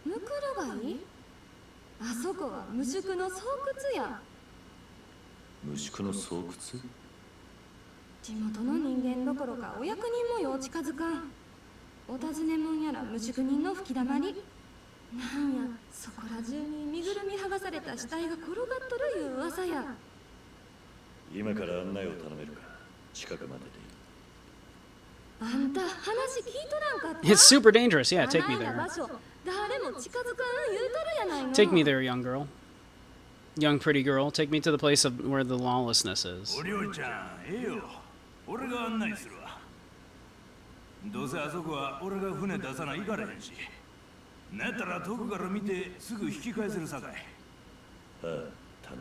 ムクロガイ？あそこは無宿の巣窟や。無宿の巣窟？地元の人間どころかお役人もよう近づかん。お尋ね者やら無宿人の吹きだまり。なんや、そこら中に身ぐるみ剥がされた死体が転がっとるいう噂や。今から案内を頼めるか。近くまででいい。あんた話聞いとらんかった？ It's super dangerous. Yeah, take me あないな there. 場所、誰も近づかん言うとるやないの。 Take me there, young girl. Young pretty girl. Take me to the place of where the lawlessness is. お嬢ちゃん、ええよ。俺が案内するわ。どうせあそこは俺が船出さないかれへんし。なんやったら遠くから見てすぐ引き返せるさかい。ああ、頼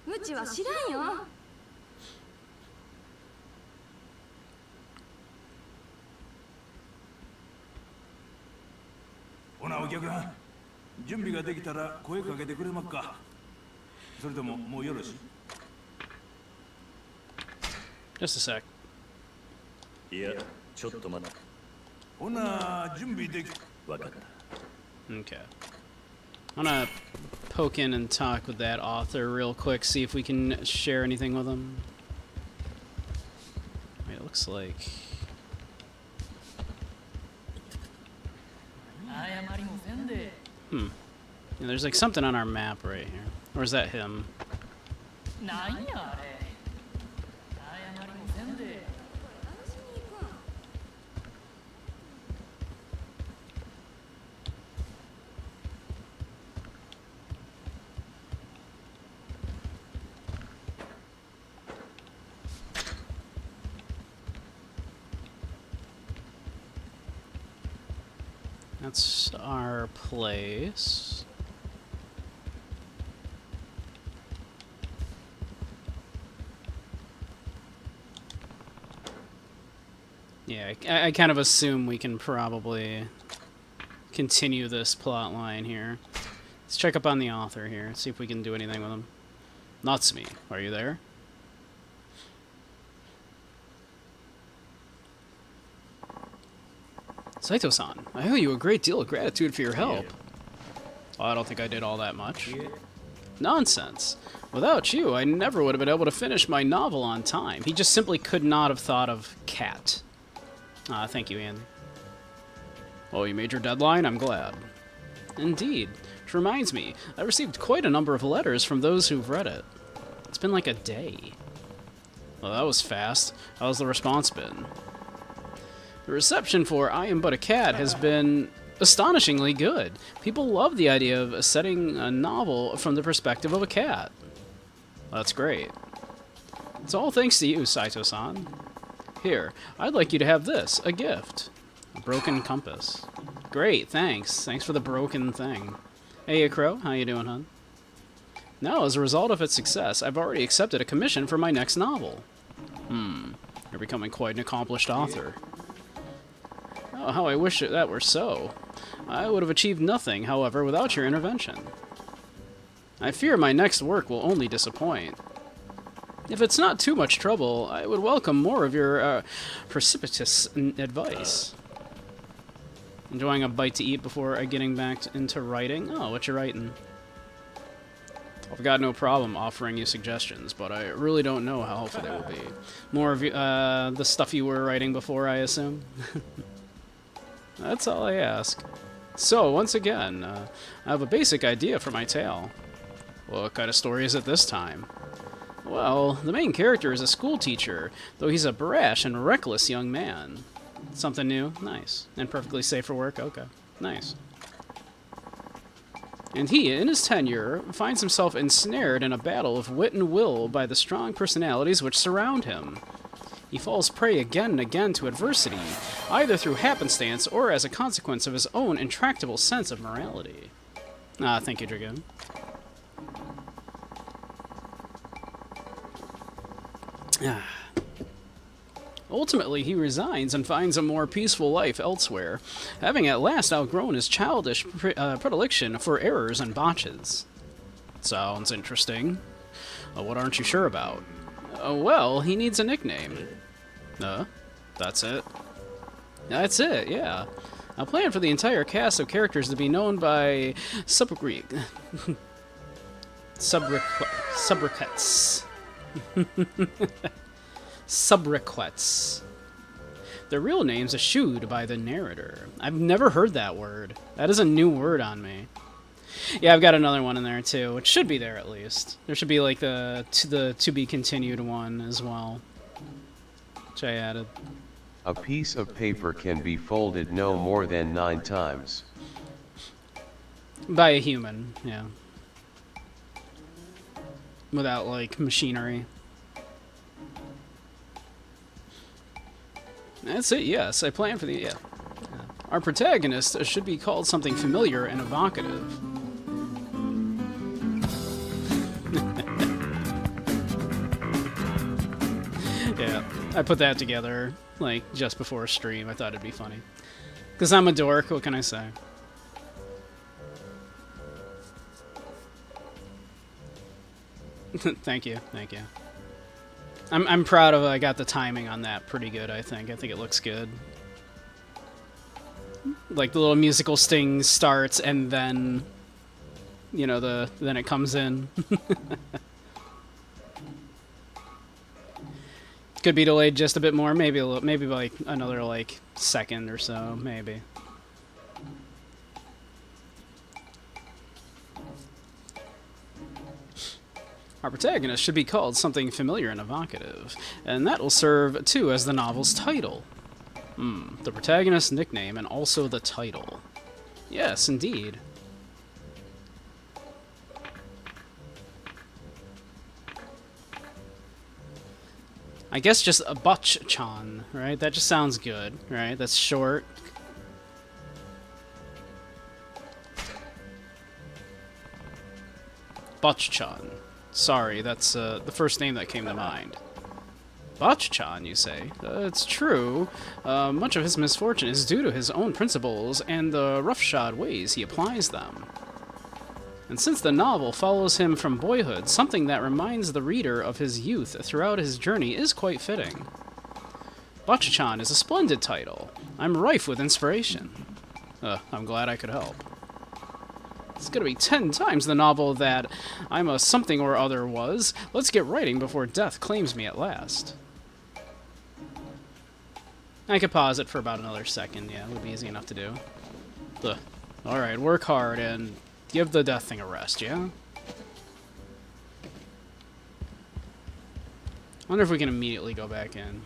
む。うちは知らんよ。ほなお客さん、準備ができたら声かけてくれまっか。それとももうよろしい？ Just a sec. いや、ちょっと待って。ほな準備でき。わかった。 Okay. I'm gonna poke in and talk with that author real quick, see if we can share anything with him. Wait, it looks like... Yeah, there's like something on our map right here. Or is that him? That's our place. Yeah, I kind of assume we can probably continue this plot line here. Let's check up on the author here, see if we can do anything with him. Natsume, are you there? Saito-san, I owe you a great deal of gratitude for your help. Well, I don't think I did all that much. Nonsense. Without you, I never would have been able to finish my novel on time. He just simply could not have thought of cat. Thank you, Andy. Oh, you made your deadline? I'm glad. Indeed. Which reminds me, I received quite a number of letters from those who've read it. It's been like a day. Well, that was fast. How's the response been? The reception for I Am But a Cat has been astonishingly good. People love the idea of setting a novel from the perspective of a cat. That's great. It's all thanks to you, Saito-san. Here, I'd like you to have this, a gift. A broken compass. Great, thanks. Thanks for the broken thing. Hey, Crow, how you doing, hon? Now, as a result of its success, I've already accepted a commission for my next novel. You're becoming quite an accomplished author. Oh, how I wish that were so. I would have achieved nothing, however, without your intervention. I fear my next work will only disappoint. If it's not too much trouble, I would welcome more of your precipitous advice. Enjoying a bite to eat before getting back into writing? Oh, what you writing? I've got no problem offering you suggestions, but I really don't know how helpful they will be. More of the stuff you were writing before, I assume? That's all I ask. So, once again, I have a basic idea for my tale. What kind of story is it this time? Well, the main character is a school teacher, though he's a brash and reckless young man. Something new? Nice. And perfectly safe for work? Okay. Nice. And he, in his tenure, finds himself ensnared in a battle of wit and will by the strong personalities which surround him. He falls prey again and again to adversity, either through happenstance or as a consequence of his own intractable sense of morality. Thank you, Dragoon. Ultimately, he resigns and finds a more peaceful life elsewhere, having at last outgrown his childish predilection for errors and botches. Sounds interesting. What aren't you sure about? Well, he needs a nickname. That's it. That's it, yeah. I plan for the entire cast of characters to be known by sobriquets. Sobriquets. Their real names eschewed by the narrator. I've never heard that word. That is a new word on me. Yeah, I've got another one in there too. It should be there at least. There should be like the to be continued one as well, which I added. A piece of paper can be folded no more than 9 times. By a human, yeah. Without like machinery. That's it, yes. I plan for the... yeah. Our protagonist should be called something familiar and evocative. Yeah, I put that together, like, just before a stream. I thought it'd be funny. Because I'm a dork, what can I say? Thank you, thank you. I'm proud of I got the timing on that pretty good, I think. I think it looks good. Like the little musical sting starts and then, you know, then it comes in. Could be delayed just a bit more, maybe a little, maybe like another like second or so, maybe. Our protagonist should be called something familiar and evocative, and that will serve, too, as the novel's title. The protagonist's nickname and also the title. Yes, indeed. I guess just a Butch-chan, right? That just sounds good, right? That's short. Butch-chan. Sorry, that's the first name that came to mind. Butch-chan, you say? It's true. Much of his misfortune is due to his own principles and the roughshod ways he applies them. And since the novel follows him from boyhood, something that reminds the reader of his youth throughout his journey is quite fitting. Butch-chan is a splendid title. I'm rife with inspiration. I'm glad I could help. It's gonna be 10 times the novel that I'm a something or other was. Let's get writing before death claims me at last. I could pause it for about another second, yeah, it would be easy enough to do. Alright, work hard and give the death thing a rest, yeah? I wonder if we can immediately go back in.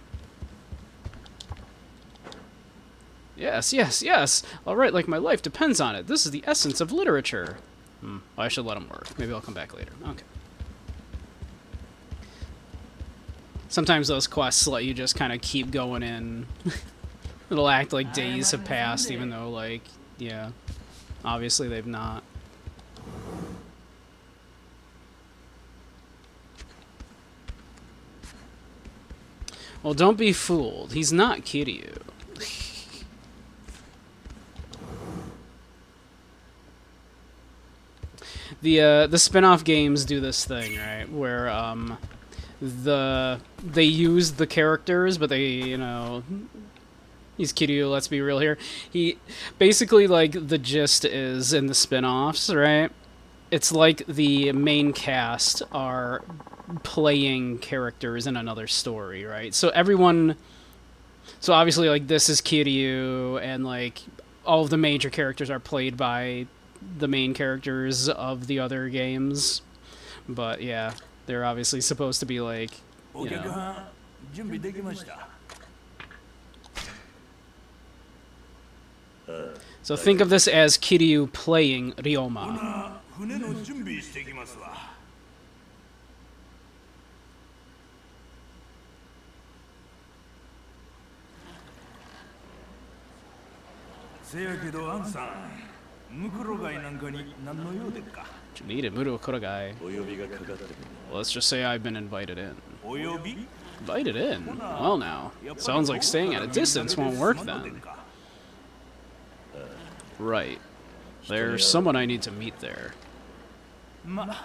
Yes, yes, yes! I'll write like my life depends on it. This is the essence of literature. I should let him work. Maybe I'll come back later. Okay. Sometimes those quests let you just kind of keep going in. It'll act like days have passed, even though, like, yeah, obviously they've not. Well, don't be fooled. He's not Kiryu. The spin-off games do this thing, right? Where they use the characters, but they, you know, he's Kiryu, let's be real here. He basically, like, the gist is in the spin-offs, right? It's like the main cast are playing characters in another story, right? So obviously, like, this is Kiryu, and, like, all of the major characters are played by the main characters of the other games. But yeah, they're obviously supposed to be, like, you know. So think of this as Kiryu playing Ryoma. 船の準備してきますわ。せやけどアンさん、ムクロガイなんかに何の用でっか。Need it, Muro Kurogai. お呼びがかかってる。 Let's just say I've been invited in. お呼び？ Invited in? Well now, sounds like staying at a distance won't work then. Right. There's someone I need to meet there. I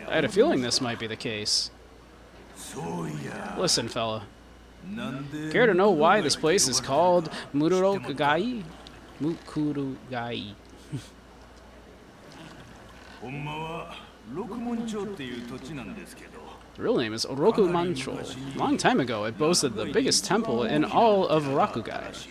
had a feeling this might be the case. Listen, fella. Care to know why this place is called Mururokugai? Mukurugai. The real name is Oroku Mancho. Long time ago, it boasted the biggest temple in all of Rakugai.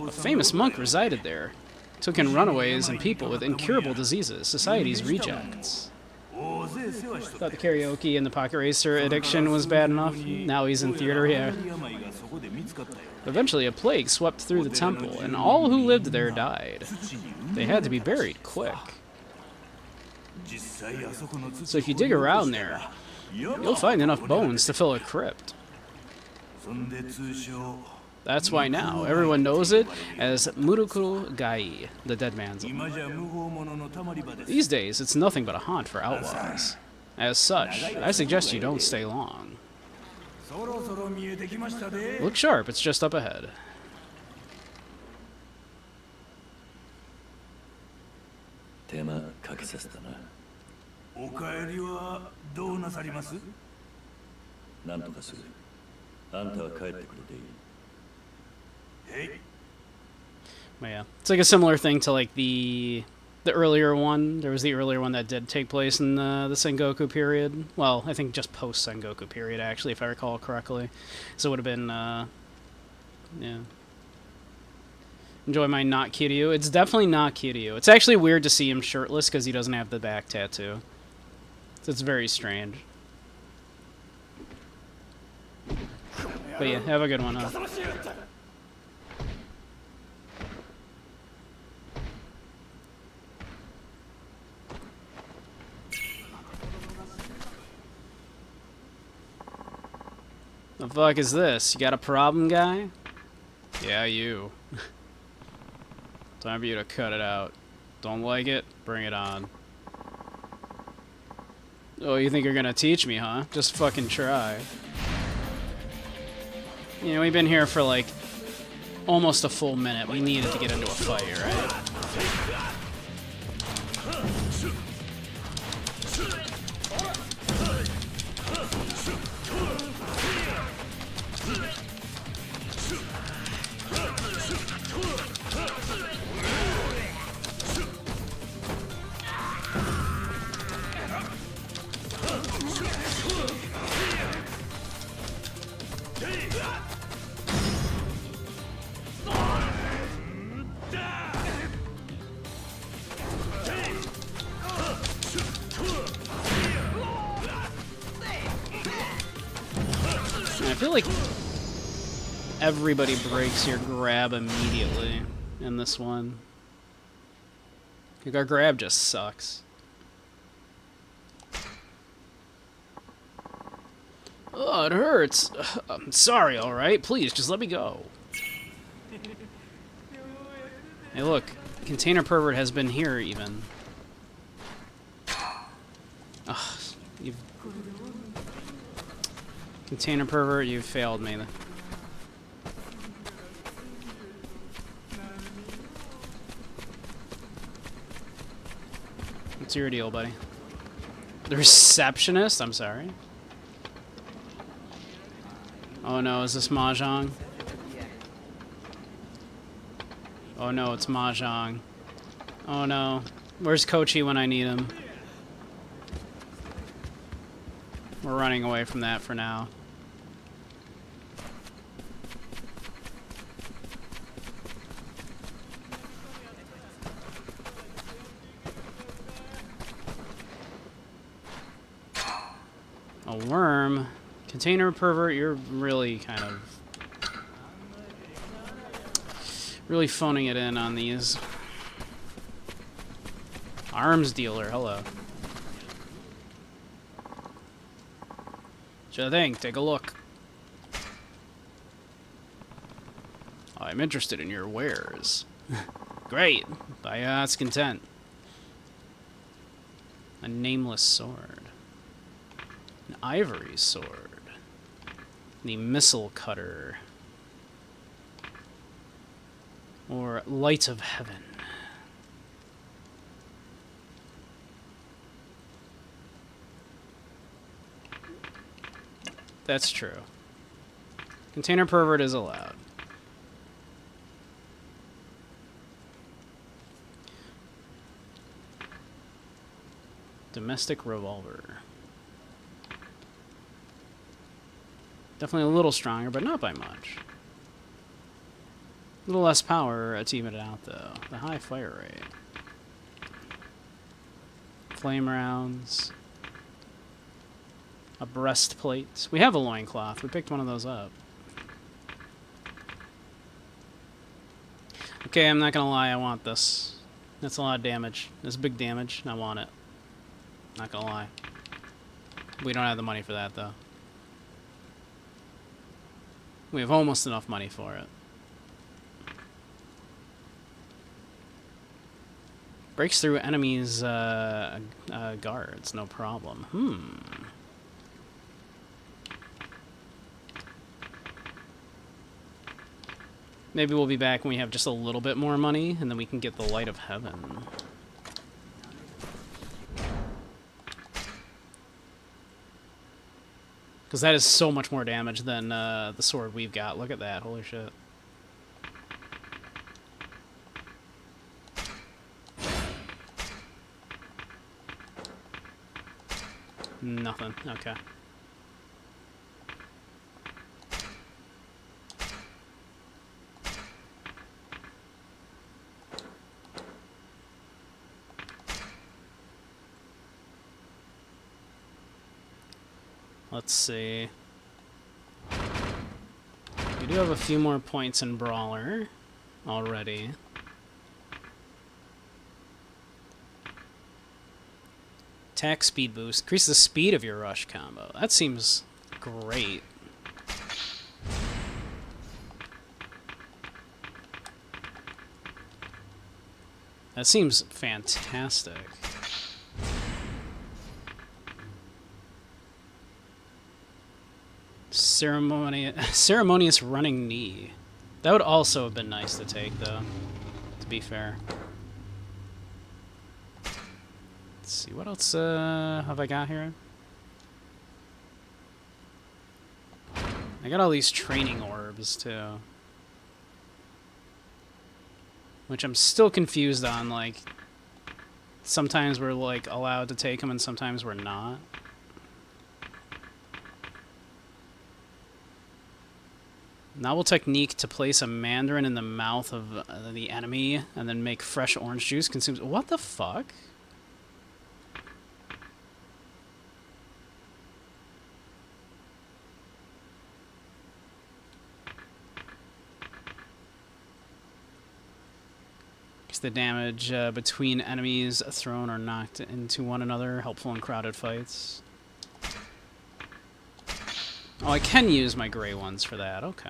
A famous monk resided there, took in runaways and people with incurable diseases, society's rejects. Thought the karaoke and the pocket racer addiction was bad enough. Now he's in theater, yeah. Eventually a plague swept through the temple, and all who lived there died. They had to be buried quick. So if you dig around there, you'll find enough bones to fill a crypt. That's why now everyone knows it as Murukuru Gai, the dead man's home. These days, it's nothing but a haunt for outlaws. As such, I suggest you don't stay long. Look sharp, it's just up ahead. But yeah, it's like a similar thing to like the earlier one. There was the earlier one that did take place in the Sengoku period. Well, I think just post Sengoku period actually, if I recall correctly. So it would have been yeah. Enjoy my not Kiryu. It's definitely not Kiryu. It's actually weird to see him shirtless because he doesn't have the back tattoo. So it's very strange. But yeah, have a good one, huh? The fuck is this? You got a problem, guy? Yeah, you. Time for you to cut it out. Don't like it? Bring it on. Oh, you think you're gonna teach me, huh? Just fucking try. You know, we've been here for like almost a full minute. We needed to get into a fight, right? I feel like everybody breaks your grab immediately in this one. Like our grab just sucks. Oh, it hurts. I'm sorry, alright? Please, just let me go. Hey, look. Container Pervert has been here, even. Ugh, you've... Container Pervert, you've failed me. What's your deal, buddy? The receptionist? I'm sorry. Oh no, is this Mahjong? Oh no, it's Mahjong. Oh no. Where's Kochi when I need him? We're running away from that for now. A worm? Container Pervert, you're really kind of... really phoning it in on these. Arms dealer, hello. Sure thing, take a look. I'm interested in your wares. Great, by God's content. A nameless sword. An ivory sword. The missile cutter. Or light of heaven. That's true. Container Pervert is allowed. Domestic revolver. Definitely a little stronger, but not by much. A little less power to even it out, though. The high fire rate. Flame rounds. A breastplate. We have a loincloth. We picked one of those up. Okay, I'm not gonna lie, I want this. That's a lot of damage. That's big damage, and I want it. Not gonna lie. We don't have the money for that, though. We have almost enough money for it. Breaks through enemies' guards, no problem. Maybe we'll be back when we have just a little bit more money, and then we can get the Light of Heaven. Because that is so much more damage than the sword we've got. Look at that. Holy shit. Nothing. Okay. Let's see. We do have a few more points in Brawler already. Attack speed boost. Increase the speed of your rush combo. That seems great. That seems fantastic. Ceremonious running knee. That would also have been nice to take, though, to be fair. Let's see, what else have I got here? I got all these training orbs, too. Which I'm still confused on, like, sometimes we're, like, allowed to take them and sometimes we're not. Novel technique to place a mandarin in the mouth of the enemy and then make fresh orange juice consumes... What the fuck? The damage between enemies thrown or knocked into one another, helpful in crowded fights. Oh, I can use my gray ones for that. Okay.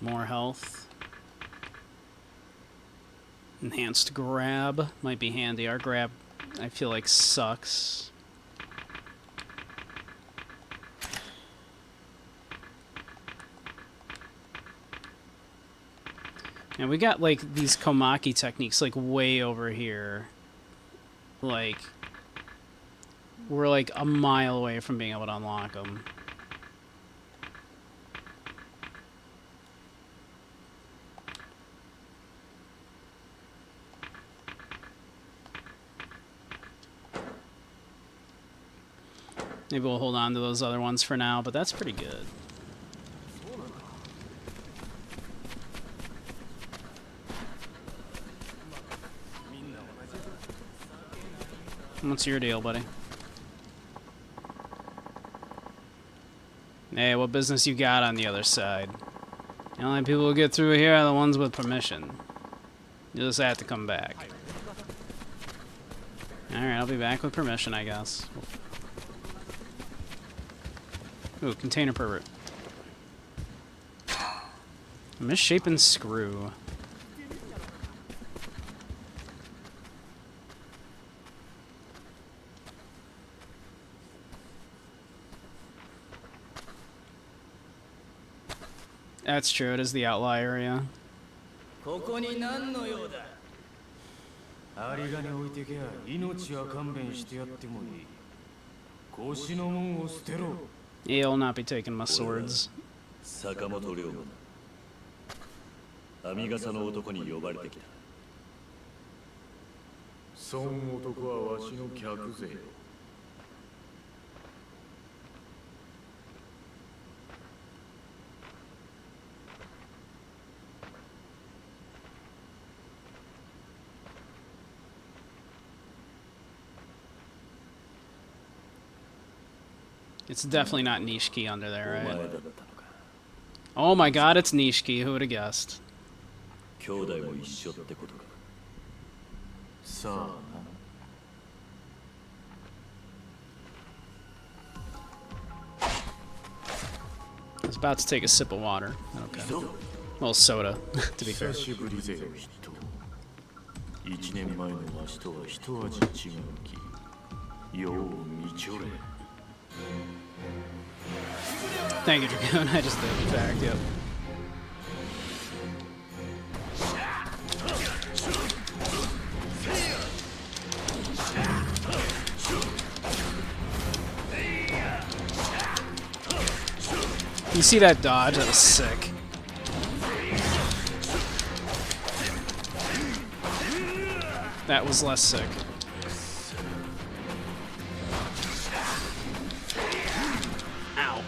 More health. Enhanced grab might be handy. Our grab, I feel like, sucks. And we got, like, these Komaki techniques, like, way over here. Like, we're, like, a mile away from being able to unlock them. Maybe we'll hold on to those other ones for now, but that's pretty good. What's your deal, buddy? Hey, what business you got on the other side? The only people who get through here are the ones with permission. You just have to come back. Alright, I'll be back with permission, I guess. Ooh, container pervert. A misshapen screw. That's true, it is the outlier area. ここに何の用だ。有り金置いてけや命は勘弁してやってもいい。腰の門を捨てろ。Yeah, I'll not be taking my swords. 坂本龍馬だ。編み笠の男に呼ばれてきた。そん男はわしの客ぜよ。It's definitely not Nishiki under there, お前 right? だったのか。 Oh my god, it's Nishiki. Who would have guessed? 兄弟も一緒ってことか。さあな。I was about to take a sip of water. Okay. Well, soda, to be fair. 久しぶりぜよ人。1年前のわしとは一味違うき。よう見ちょれ。 Thank you, Dragoon. I just did, in fact, yep. You see that dodge? That was sick. That was less sick. Ow.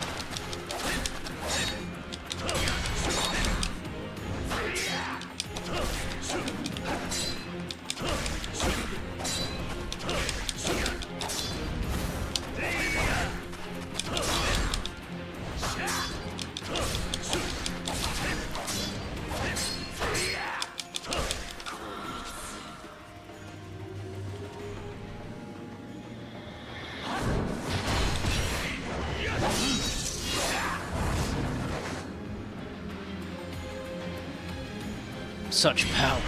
Such power.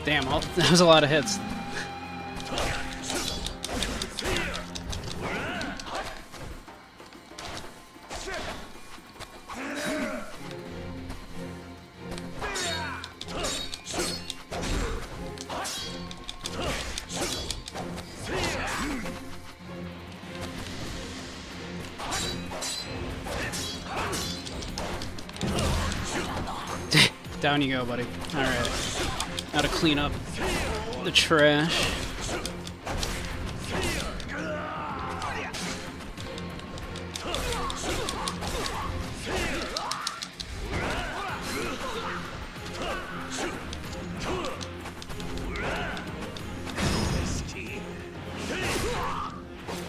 Damn, that was a lot of hits. Down you go, buddy. Alright. Gotta clean up the trash.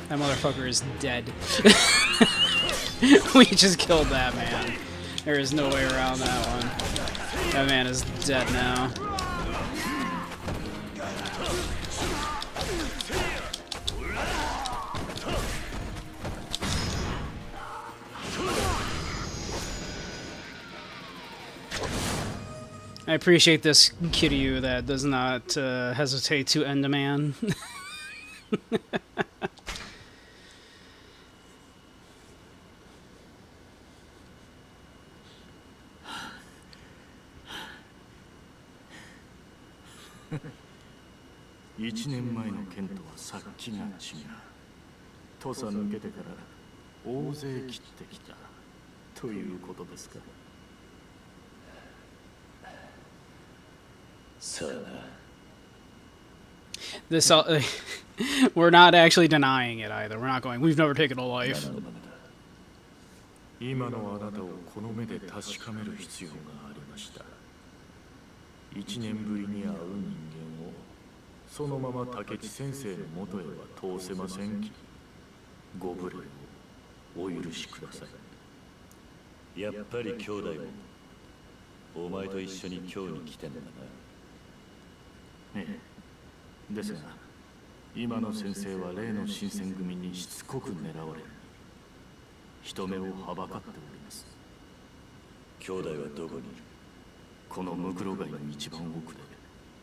That motherfucker is dead. We just killed that man. There is no way around that one. That man is dead now. I appreciate this Kiryu that does not hesitate to end a man.1年前の件とは殺気が違う。土佐抜けてから大勢切ってきたということですか。さあな。This, we're not actually denying it either. We're not going, we've never taken a life. 今のあなたをこの目で確かめる必要がありました。1年ぶりに会う人間をそのまま竹地先生の元へは通せませんき。ご無礼をお許しください。やっぱり兄弟もお前と一緒に今日に来てんだな。ええ。ですが、今の先生は例の新選組にしつこく狙われ、人目をはばかっております。兄弟はどこにいる？このムクロ街の一番奥で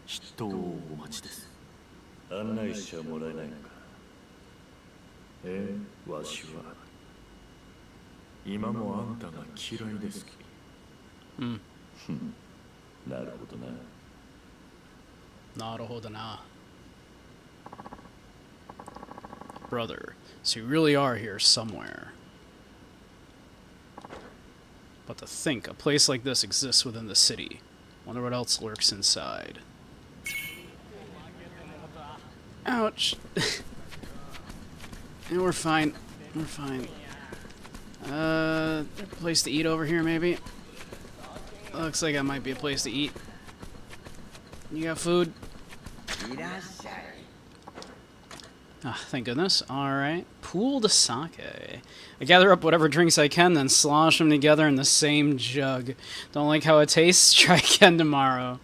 筆頭をお待ちです。案内してはもらえないのか？ええ、わしは今もあんたが嫌いですき。うん。なるほどな。なるほどな。Brother, so you really are here somewhere. But to think, a place like this exists within the city. Wonder what else lurks inside. Ouch. And we're fine. We're fine. Place to eat over here, maybe? Looks like that might be a place to eat. You got food? Ah, thank goodness. Alright. Pooled sake. I gather up whatever drinks I can, then slosh them together in the same jug. Don't like how it tastes? Try again tomorrow.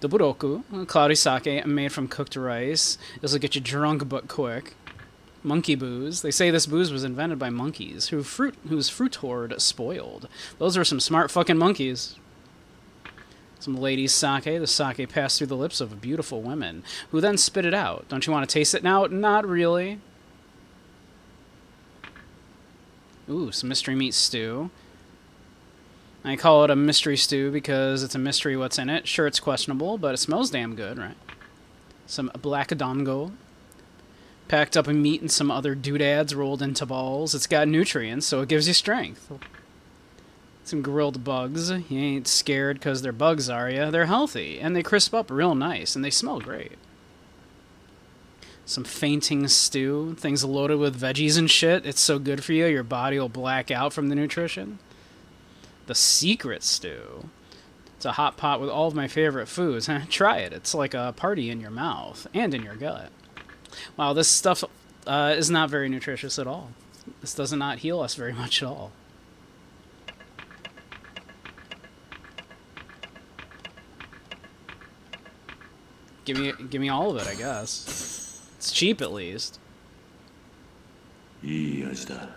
Doburoku, cloudy sake made from cooked rice. This will get you drunk but quick. Monkey booze. They say this booze was invented by monkeys whose fruit hoard spoiled. Those are some smart fucking monkeys. Some ladies' sake. The sake passed through the lips of beautiful women, who then spit it out. Don't you want to taste it now? Not really. Ooh, some mystery meat stew. I call it a mystery stew because it's a mystery what's in it. Sure, it's questionable, but it smells damn good, right? Some black dongo. Packed up in meat and some other doodads rolled into balls. It's got nutrients, so it gives you strength. Some grilled bugs. You ain't scared because they're bugs, are ya? They're healthy, and they crisp up real nice, and they smell great. Some fainting stew. Things loaded with veggies and shit. It's so good for you, your body will black out from the nutrition. The secret stew. It's a hot pot with all of my favorite foods. Try it. It's like a party in your mouth and in your gut. Wow, this stuff is not very nutritious at all. This does not heal us very much at all. Give me all of it, I guess. It's cheap at least. いい味だ。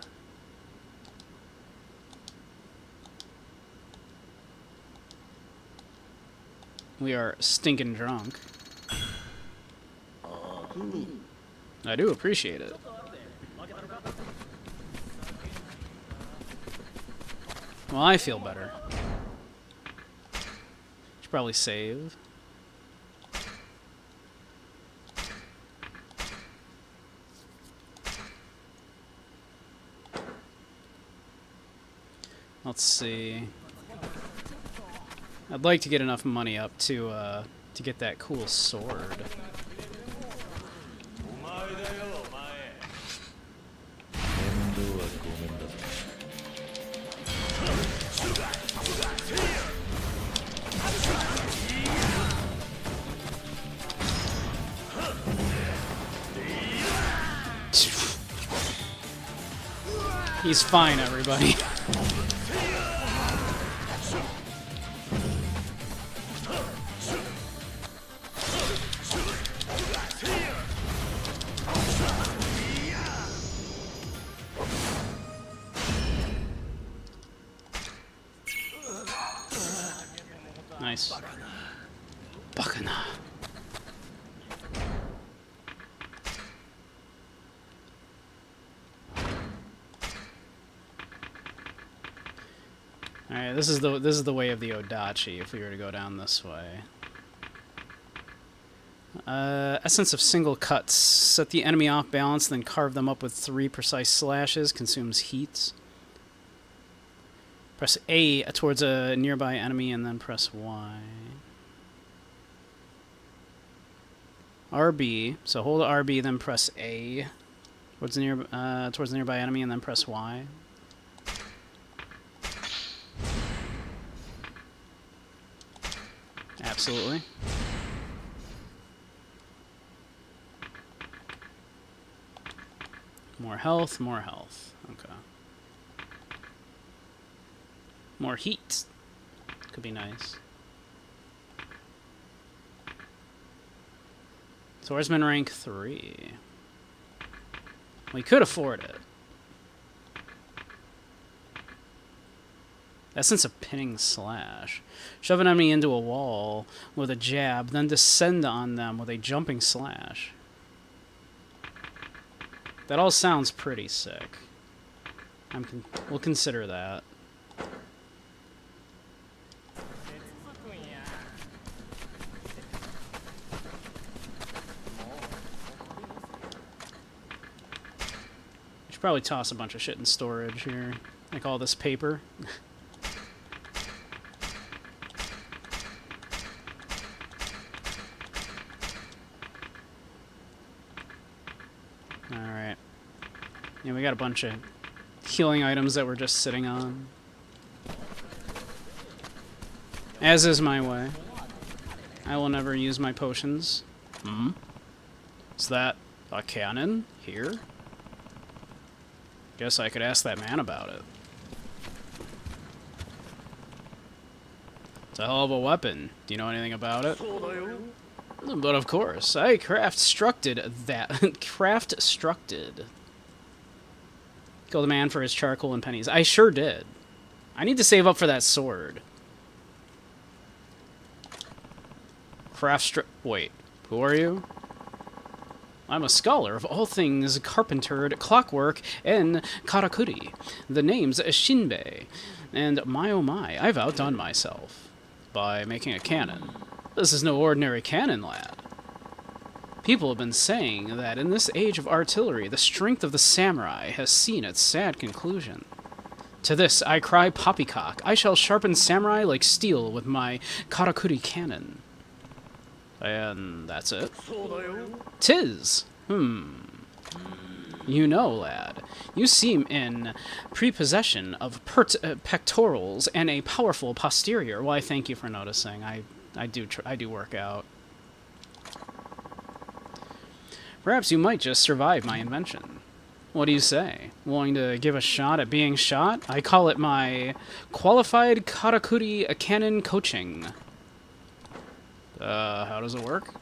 We are stinking drunk. I do appreciate it. Well, I feel better. Should probably save. Let's see. I'd like to get enough money up to get that cool sword. He's fine, everybody. Nice. Bakana. Alright, this is the way of the Odachi if we were to go down this way. Essence of single cuts. Set the enemy off balance, then carve them up with 3 precise slashes. Consumes heat. Press A towards a nearby enemy and then press Y. RB. So hold RB, then press A towards the nearby enemy and then press Y. Absolutely. More health, more health. Okay. More heat. Could be nice. Swordsman rank 3. We could afford it. Essence of pinning slash. Shove an enemy into a wall with a jab, then descend on them with a jumping slash. That all sounds pretty sick. We'll consider that. We should probably toss a bunch of shit in storage here. Like all this paper. Alright. Yeah, we got a bunch of healing items that we're just sitting on. As is my way. I will never use my potions. Hmm? Is that a cannon here? Guess I could ask that man about it. It's a hell of a weapon. Do you know anything about it? But of course, I craft-structed that. Craft-structed. Kill the man for his charcoal and pennies. I sure did. I need to save up for that sword. Wait, who are you? I'm a scholar of all things carpentered, clockwork, and karakuri. The name's Shinbei. And my oh my, I've outdone myself by making a cannon. This is no ordinary cannon, lad. People have been saying that in this age of artillery, the strength of the samurai has seen its sad conclusion. To this I cry poppycock. I shall sharpen samurai like steel with my karakuri cannon. And that's it. 'Tis. You know, lad, you seem in prepossession of pectorals and a powerful posterior. Why, thank you for noticing. I do work out. Perhaps you might just survive my invention. What do you say? Willing to give a shot at being shot? I call it my qualified karakuri cannon coaching. How does it work?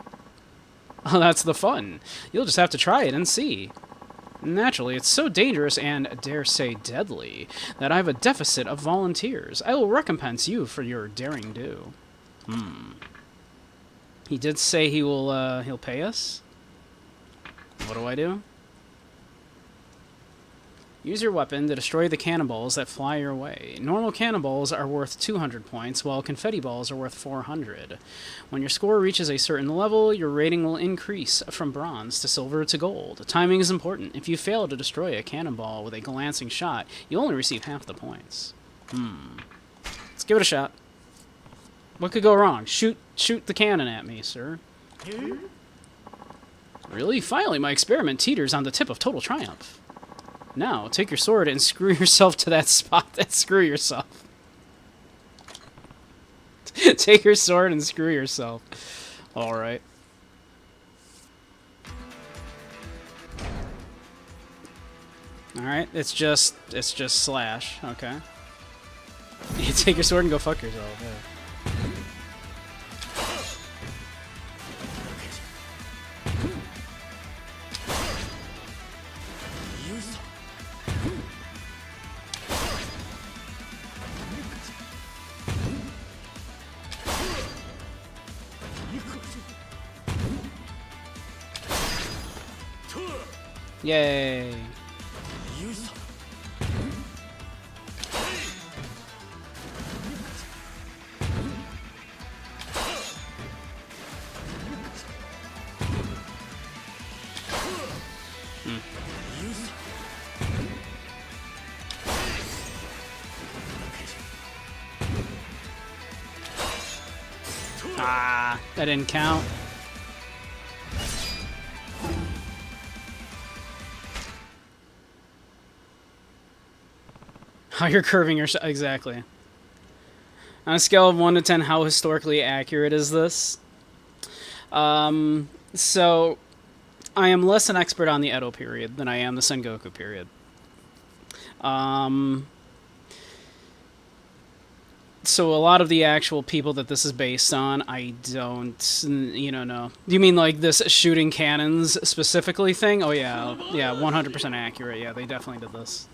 Oh, that's the fun. You'll just have to try it and see. Naturally, it's so dangerous and, dare say, deadly, that I have a deficit of volunteers. I will recompense you for your daring do. He did say he'll pay us? What do I do? Use your weapon to destroy the cannonballs that fly your way. Normal cannonballs are worth 200 points, while confetti balls are worth 400. When your score reaches a certain level, your rating will increase from bronze to silver to gold. Timing is important. If you fail to destroy a cannonball with a glancing shot, you only receive half the points. Let's give it a shot. What could go wrong? Shoot the cannon at me, sir. Really? Finally, my experiment teeters on the tip of total triumph. Now, take your sword and screw yourself to that spot. Screw yourself. Take your sword and screw yourself. Alright. Alright, it's just slash. Okay. You take your sword and go fuck yourself. Yeah. Yay. Ah, that didn't count. How you're curving yourself. Exactly. On a scale of 1 to 10, how historically accurate is this? So, I am less an expert on the Edo period than I am the Sengoku period. So a lot of the actual people that this is based on, I don't, know. Do you mean like this shooting cannons specifically thing? Oh yeah, 100% accurate. Yeah, they definitely did this.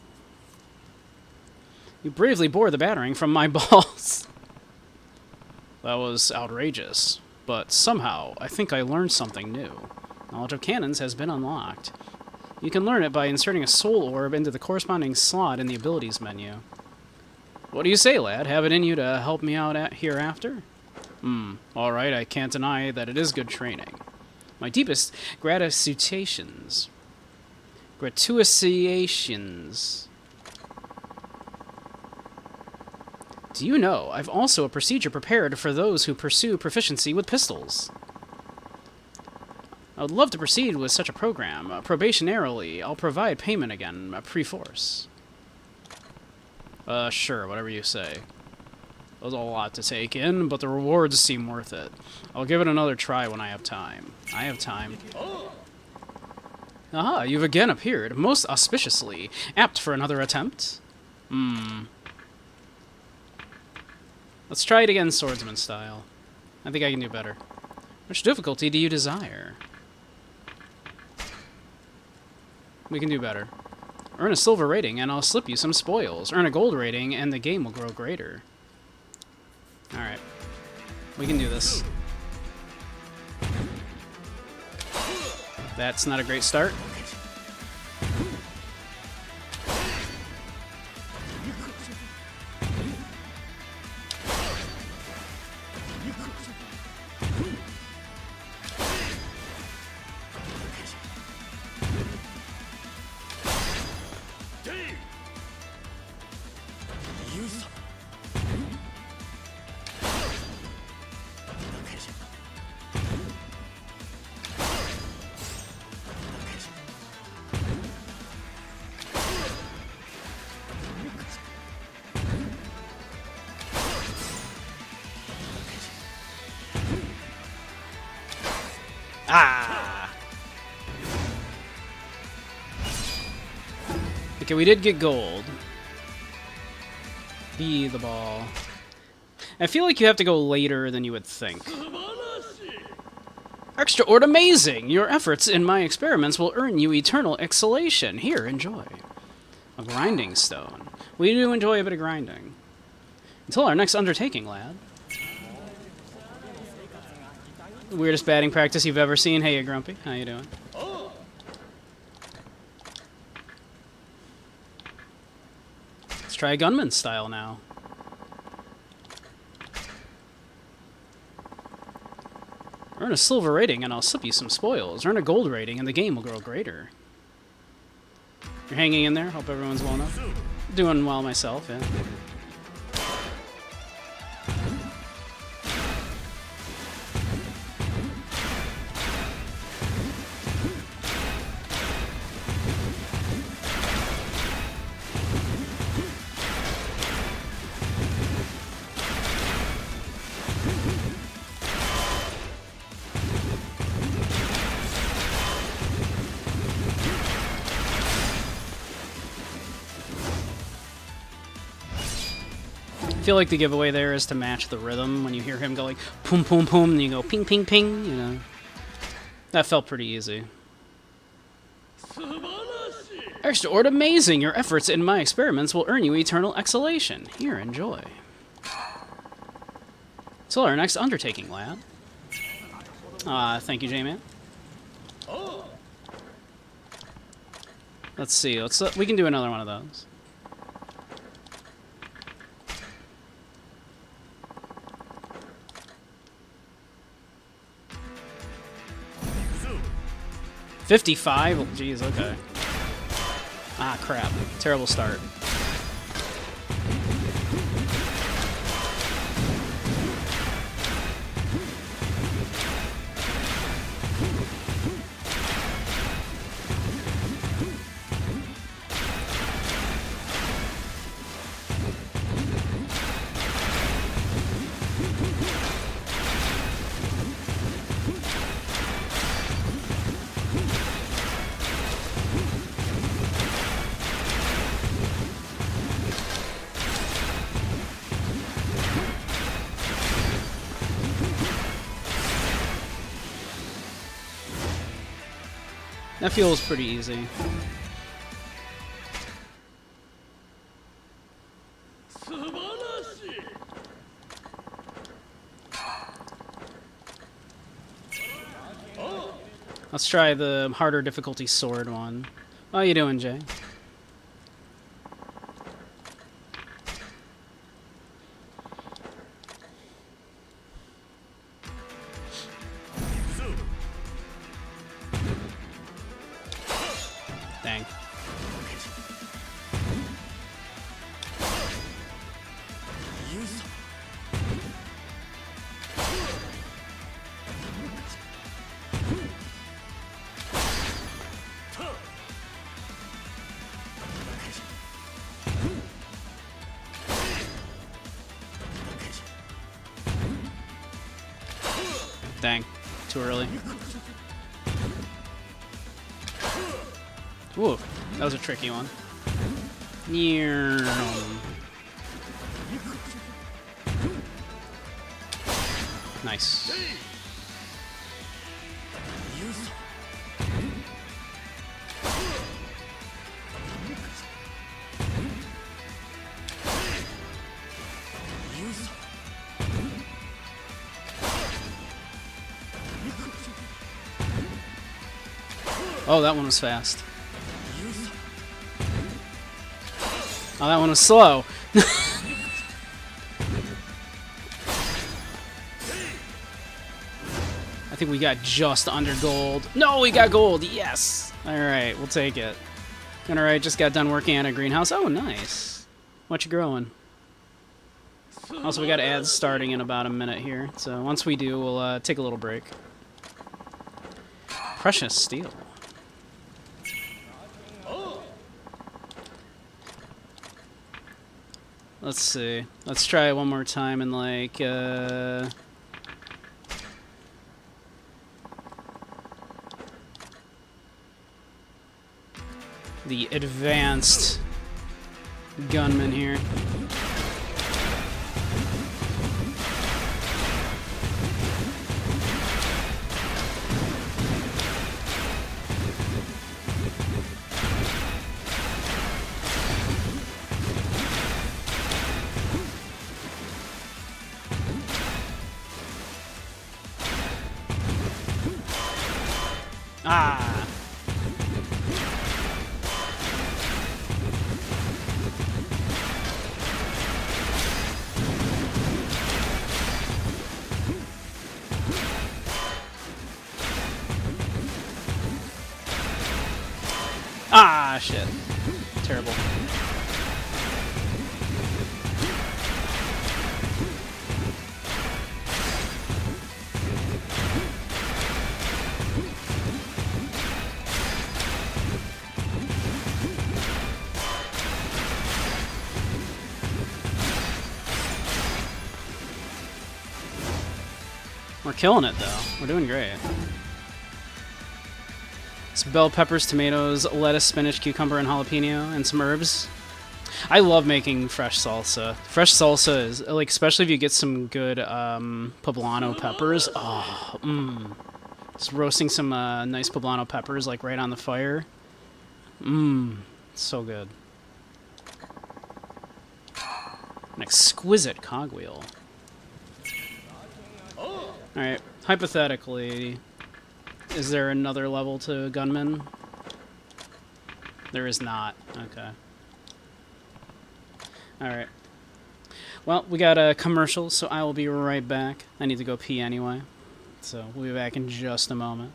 You bravely bore the battering from my balls. That was outrageous. But somehow, I think I learned something new. Knowledge of cannons has been unlocked. You can learn it by inserting a soul orb into the corresponding slot in the abilities menu. What do you say, lad? Have it in you to help me out hereafter? Alright, I can't deny that it is good training. My deepest gratifications. Do you know, I've also a procedure prepared for those who pursue proficiency with pistols. I would love to proceed with such a program. Probationarily, I'll provide payment again, pre-force. Sure, whatever you say. That was a lot to take in, but the rewards seem worth it. I'll give it another try when I have time. I have time. Aha, you've again appeared, most auspiciously. Apt for another attempt? Let's try it again swordsman style. I think I can do better. Which difficulty do you desire? We can do better. Earn a silver rating and I'll slip you some spoils. Earn a gold rating and the game will grow greater. Alright. We can do this. That's not a great start. Ah! Okay, we did get gold. Be the ball. I feel like you have to go later than you would think. Extraordinary amazing! Your efforts in my experiments will earn you eternal exhalation. Here, enjoy. A grinding stone. We do enjoy a bit of grinding. Until our next undertaking, lad. Weirdest batting practice you've ever seen. Hey, you Grumpy. How you doing? Let's try gunman style now. Earn a silver rating and I'll slip you some spoils. Earn a gold rating and the game will grow greater. You're hanging in there. Hope everyone's well enough. Doing well myself, yeah. feel like the giveaway there is to match the rhythm. When you hear him go like pum pum pum, and you go ping ping ping, you know. That felt pretty easy. Extraordinary amazing! Your efforts in my experiments will earn you eternal exhalation. Here, enjoy. Till our next undertaking, lad. Thank you, J-Man. Let's see. We can do another one of those. $55? Oh, jeez, okay. Ah, crap. Terrible start. That feels pretty easy. Let's try the harder difficulty sword one. How you doing, Jay? Dang. Dang. Too early. Ooh, that was a tricky one. Nice. Oh, that one was fast. Oh, that one was slow. I think we got just under gold. No, we got gold. Yes. All right, we'll take it. All right, just got done working on a greenhouse. Oh, nice. What you growing? Also, we got ads starting in about a minute here. So once we do, we'll take a little break. Precious steel. Let's see. Let's try it one more time and like the advanced gunman here. Ah. Ah, shit. Terrible. We're killing it, though. We're doing great. It's bell peppers, tomatoes, lettuce, spinach, cucumber, and jalapeno, and some herbs. I love making fresh salsa. Fresh salsa is like, especially if you get some good poblano peppers. Oh, just roasting some nice poblano peppers like right on the fire. So good. An exquisite cogwheel. Alright, hypothetically, is there another level to Gunman? There is not. Okay. Alright. Well, we got a commercial, so I will be right back. I need to go pee anyway. So we'll be back in just a moment.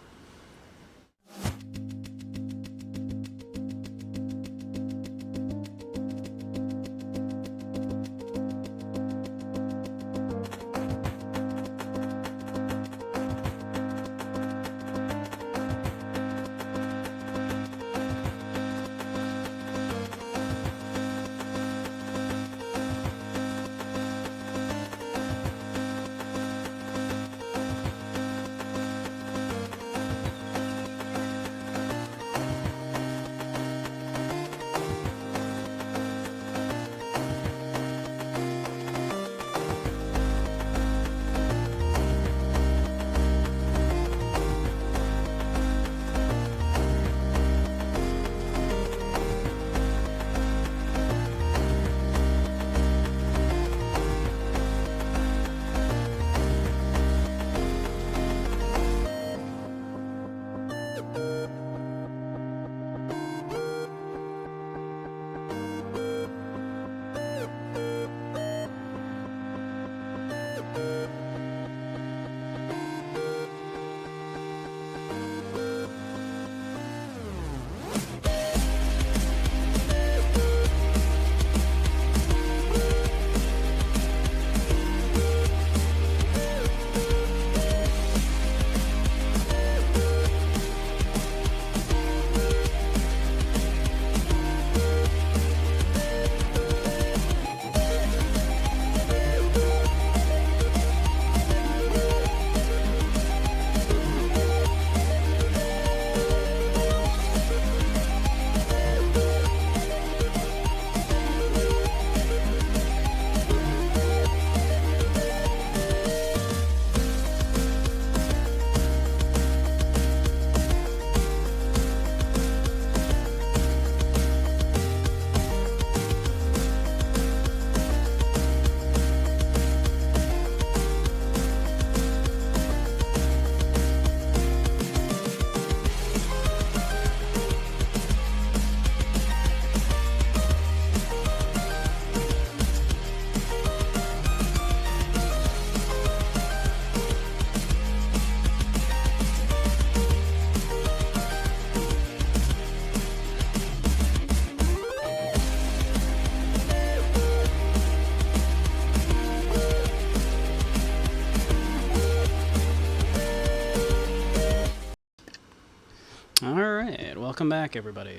Alright, welcome back everybody.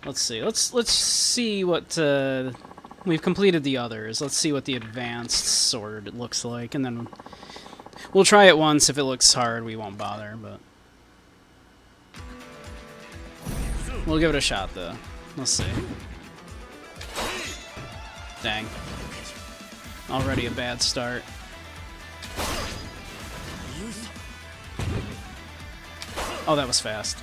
Let's see, let's see what, we've completed the others. Let's see what the advanced sword looks like, and then we'll try it once. If it looks hard, we won't bother, but we'll give it a shot though. Let's see. Dang. Already a bad start. Oh, that was fast.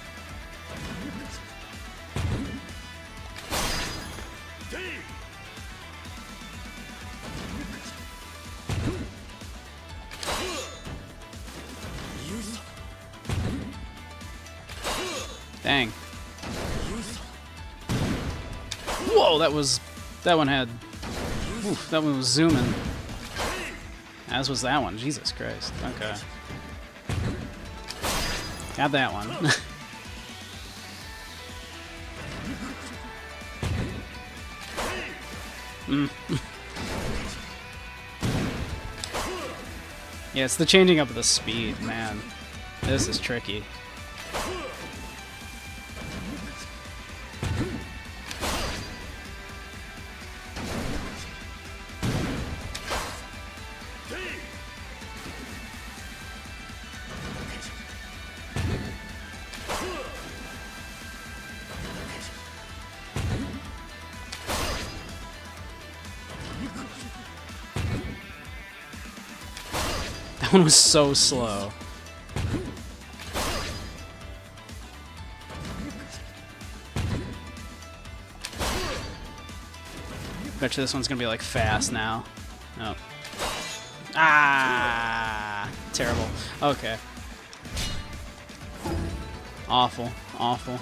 Dang. Whoa, that one had, oof, that one was zooming. As was that one, Jesus Christ. Okay. Got that one. Yeah, it's the changing up of the speed, man. This is tricky. one was so slow. Bet you this one's gonna be like fast now. Nope. Ah, terrible. Okay. Awful, awful.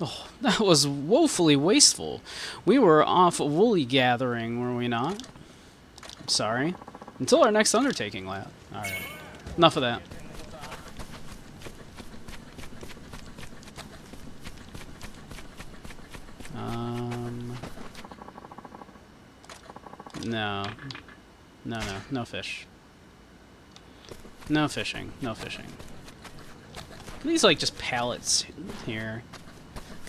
Oh, that was woefully wasteful. We were off woolly gathering, were we not? I'm sorry. Until our next undertaking lap. Alright. Enough of that. No. No, no. No fish. No fishing. No fishing. These like just pallets here.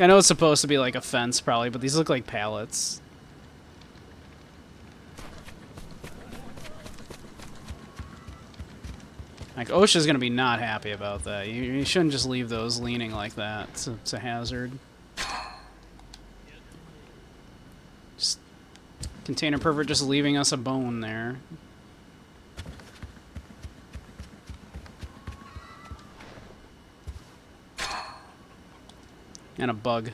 I know it's supposed to be like a fence probably, but these look like pallets. Like OSHA's gonna be not happy about that. You shouldn't just leave those leaning like that. It's a hazard. Just container pervert just leaving us a bone there. And a bug.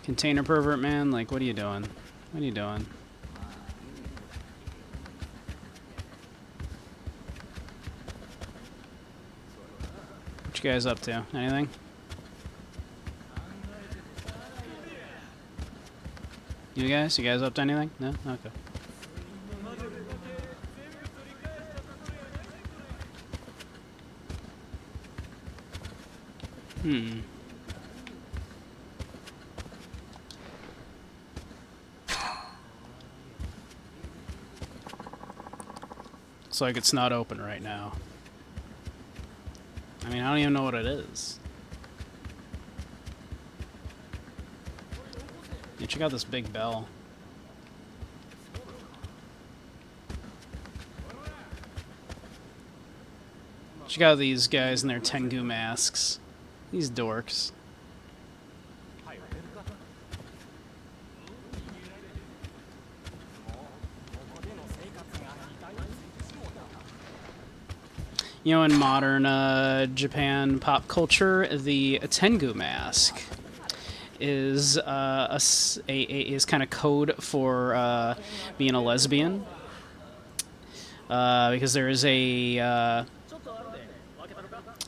Container pervert, man. Like, what are you doing? What are you doing? What you guys up to? Anything? You guys up to anything? No? Okay. Looks like it's not open right now. I mean, I don't even know what it is. Yeah, check out this big bell. Check out these guys in their Tengu masks. These dorks. You know, in modern Japan pop culture, the Tengu mask is is kind of code for being a lesbian, because there is a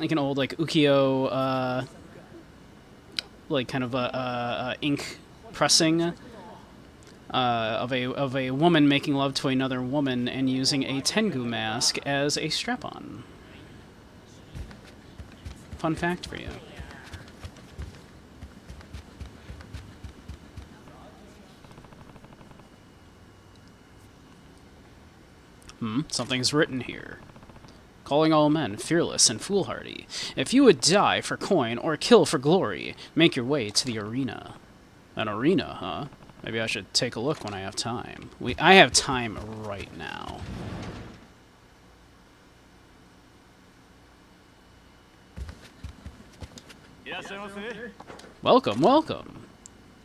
like an old like ukiyo like kind of a ink pressing of a woman making love to another woman and using a Tengu mask as a strap-on. Fun fact for you. Something's written here. Calling all men fearless and foolhardy. If you would die for coin or kill for glory, make your way to the arena. An arena, huh? Maybe I should take a look when I have time. I have time right now. Welcome, welcome.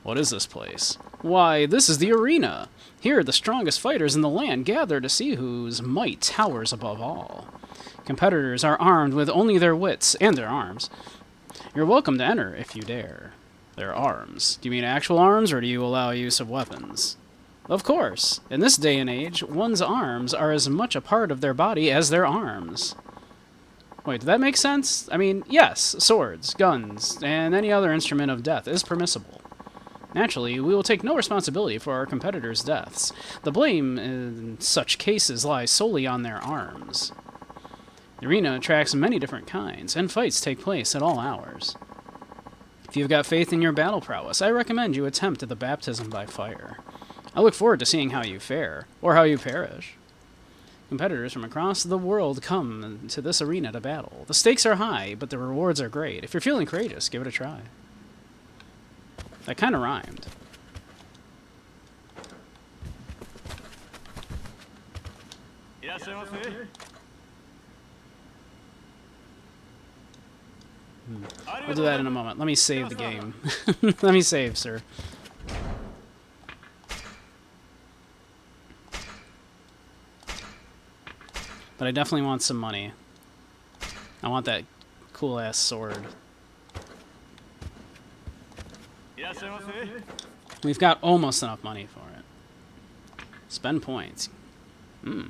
What is this place? Why, this is the arena. Here, the strongest fighters in the land gather to see whose might towers above all. Competitors are armed with only their wits and their arms. You're welcome to enter if you dare. Their arms. Do you mean actual arms, or do you allow use of weapons? Of course. In this day and age, one's arms are as much a part of their body as their arms. Wait, did that make sense? I mean, yes, swords, guns, and any other instrument of death is permissible. Naturally, we will take no responsibility for our competitors' deaths. The blame in such cases lies solely on their arms. The arena attracts many different kinds, and fights take place at all hours. If you've got faith in your battle prowess, I recommend you attempt the baptism by fire. I look forward to seeing how you fare, or how you perish. Competitors from across the world come to this arena to battle. The stakes are high, but the rewards are great. If you're feeling courageous, give it a try. That kind of rhymed. We'll do that in a moment. Let me save the game. Let me save, sir. But I definitely want some money. I want that cool-ass sword. We've got almost enough money for it. Spend points. The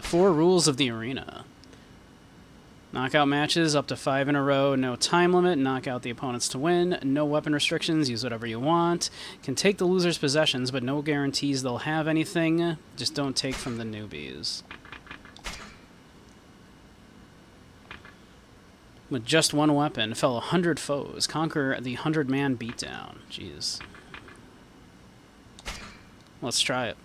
4 rules of the arena. Knockout matches up to 5 in a row, no time limit, knock out the opponents to win, no weapon restrictions, use whatever you want, can take the loser's possessions, but no guarantees they'll have anything, just don't take from the newbies. With just 1 weapon, fell 100 foes, conquer the 100-man beatdown. Jeez. Let's try it.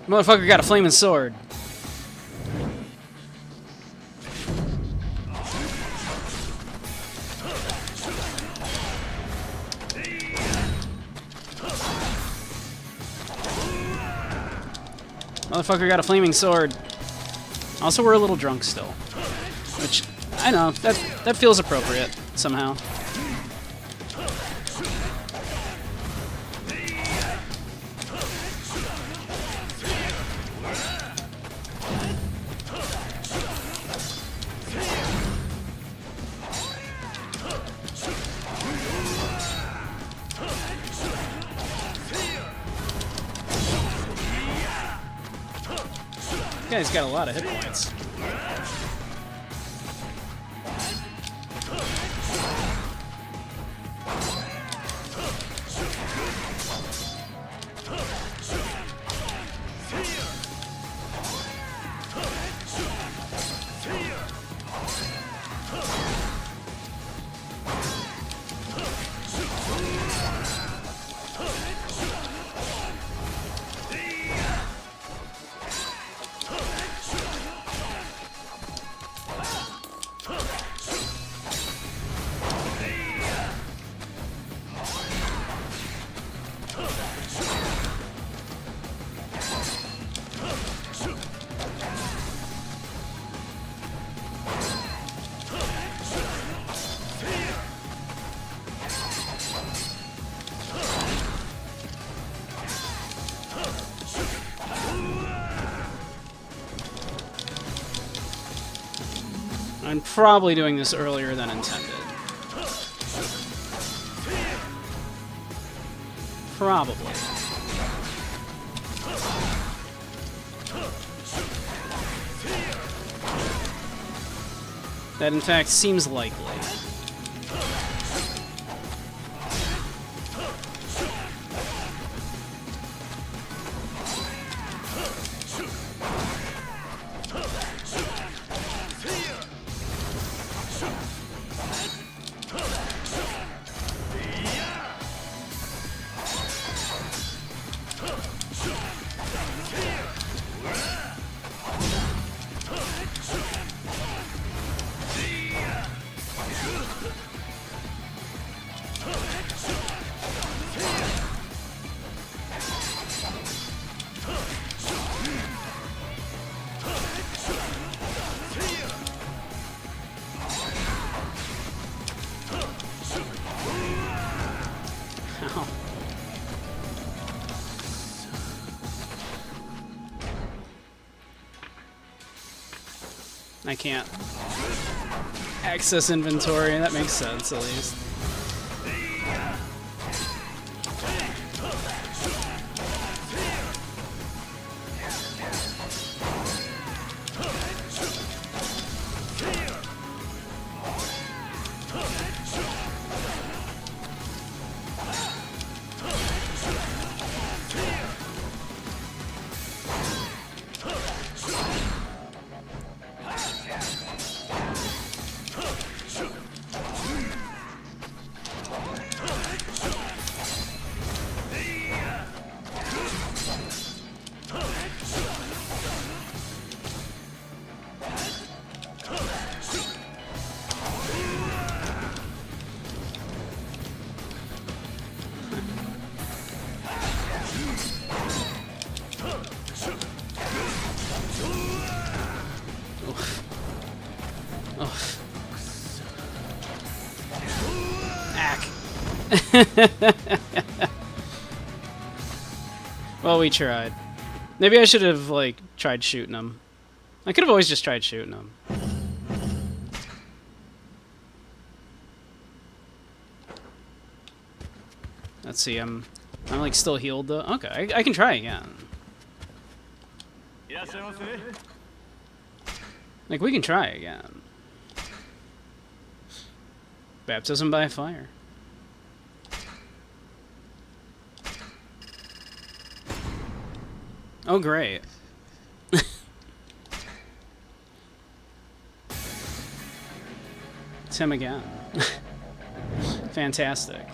Motherfucker got a flaming sword. Motherfucker got a flaming sword. Also, we're a little drunk still. Which, I know, that feels appropriate, somehow. This guy's got a lot of hit points. I'm probably doing this earlier than intended. Probably. That, in fact, seems likely. I can't access inventory, that makes sense at least. Well, we tried. Maybe I should have, like, tried shooting him. I could have always just tried shooting him. Let's see, I'm like still healed though. Okay, I can try again. Like, we can try again. Baptism by fire. Oh, great. It's him again. Fantastic.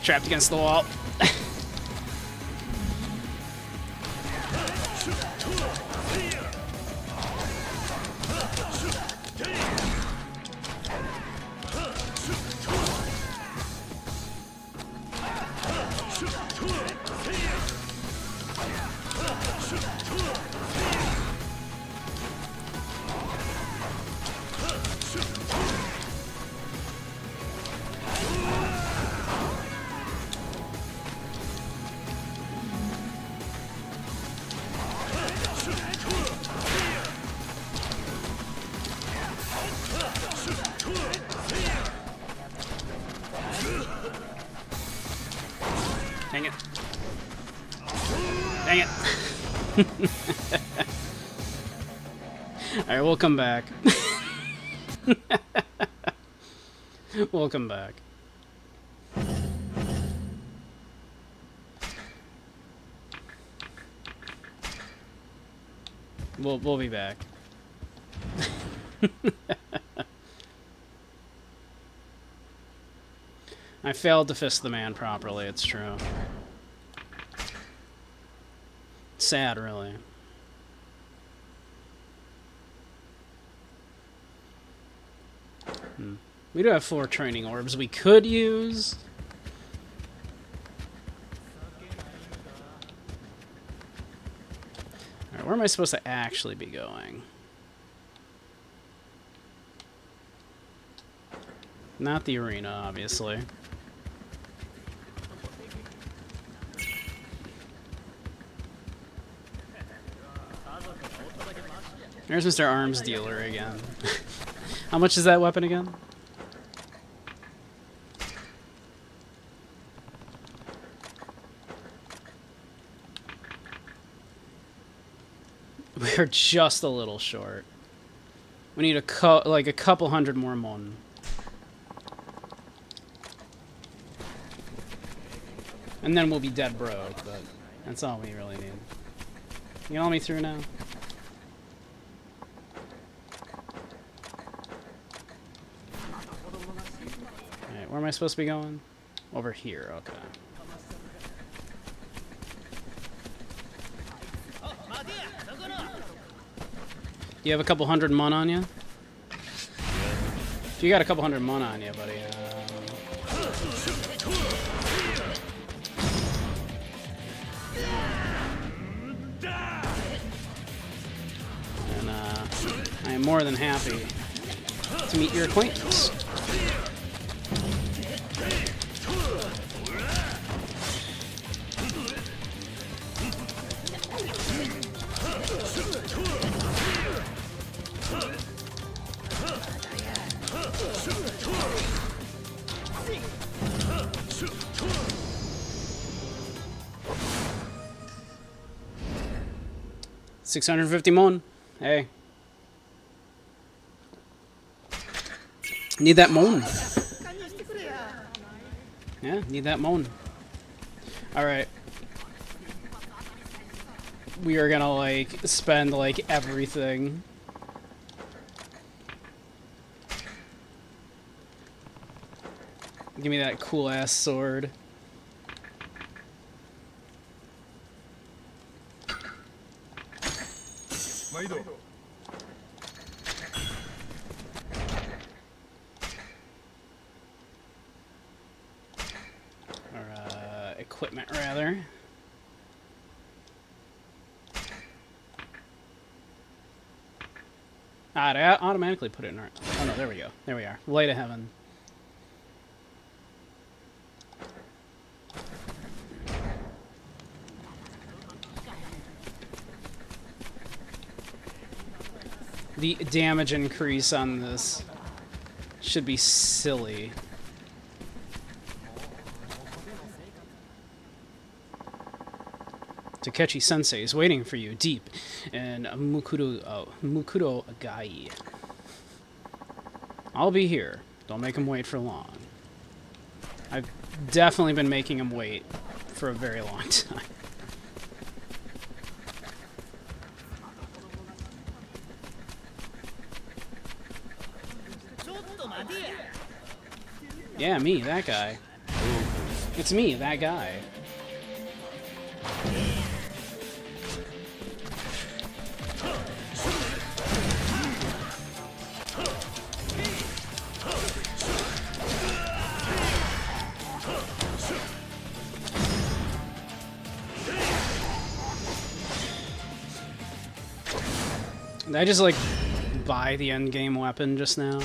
Trapped against the wall. Dang it. Dang it. Alright, we'll come back. We'll come back. We'll be back. I failed to fist the man properly, it's true. Sad, really. We do have 4 training orbs we could use. Alright, where am I supposed to actually be going? Not the arena, obviously. There's Mr. Arms Dealer again. How much is that weapon again? We're just a little short. We need a couple hundred more mon. And then we'll be dead broke, but that's all we really need. You know me through now? Alright, where am I supposed to be going? Over here, okay. You have a couple hundred mon on you? If you got a couple hundred mon on you, buddy, and I am more than happy to meet your acquaintance. $650 mon. Hey. Need that mon. Yeah, need that mon. Alright. We are gonna, like, spend, like, everything. Give me that cool-ass sword. Or, equipment, rather. Ah, did I automatically put it in our... Oh, no, there we go. There we are. Light of Heaven. The damage increase on this should be silly. Takechi Sensei is waiting for you deep in Mukuro Gai. I'll be here. Don't make him wait for long. I've definitely been making him wait for a very long time. Yeah, me, that guy. It's me, that guy. Did I just, like, buy the endgame weapon just now?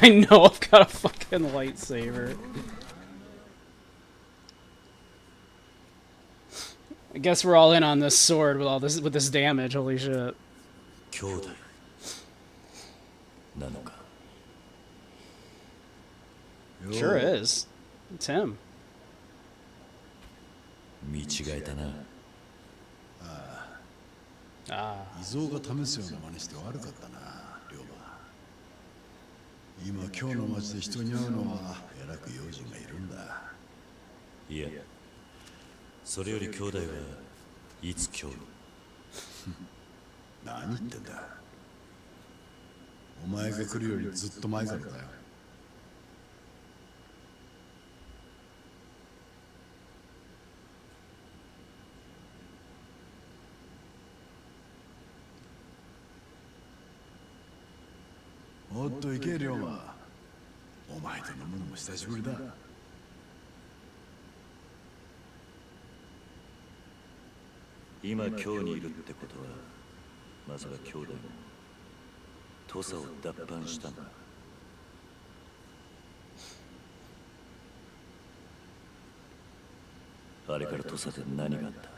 I know, I've got a fucking lightsaber. I guess we're all in on this sword with all this damage, holy shit. Sure is. It's him. 見違えたな。遺蔵が試すような真似して悪かったな、龍馬。今今日の街で人に会うのはえらく用心がいるんだ。いや、それより兄弟はいつ今日何言ってんだ。お前が来るよりずっと前からだよ。もっと行け龍馬。お前と飲むのも久しぶりだ。今京にいるってことはまさか兄弟も土佐を脱藩したんだ。あれから土佐で何があった？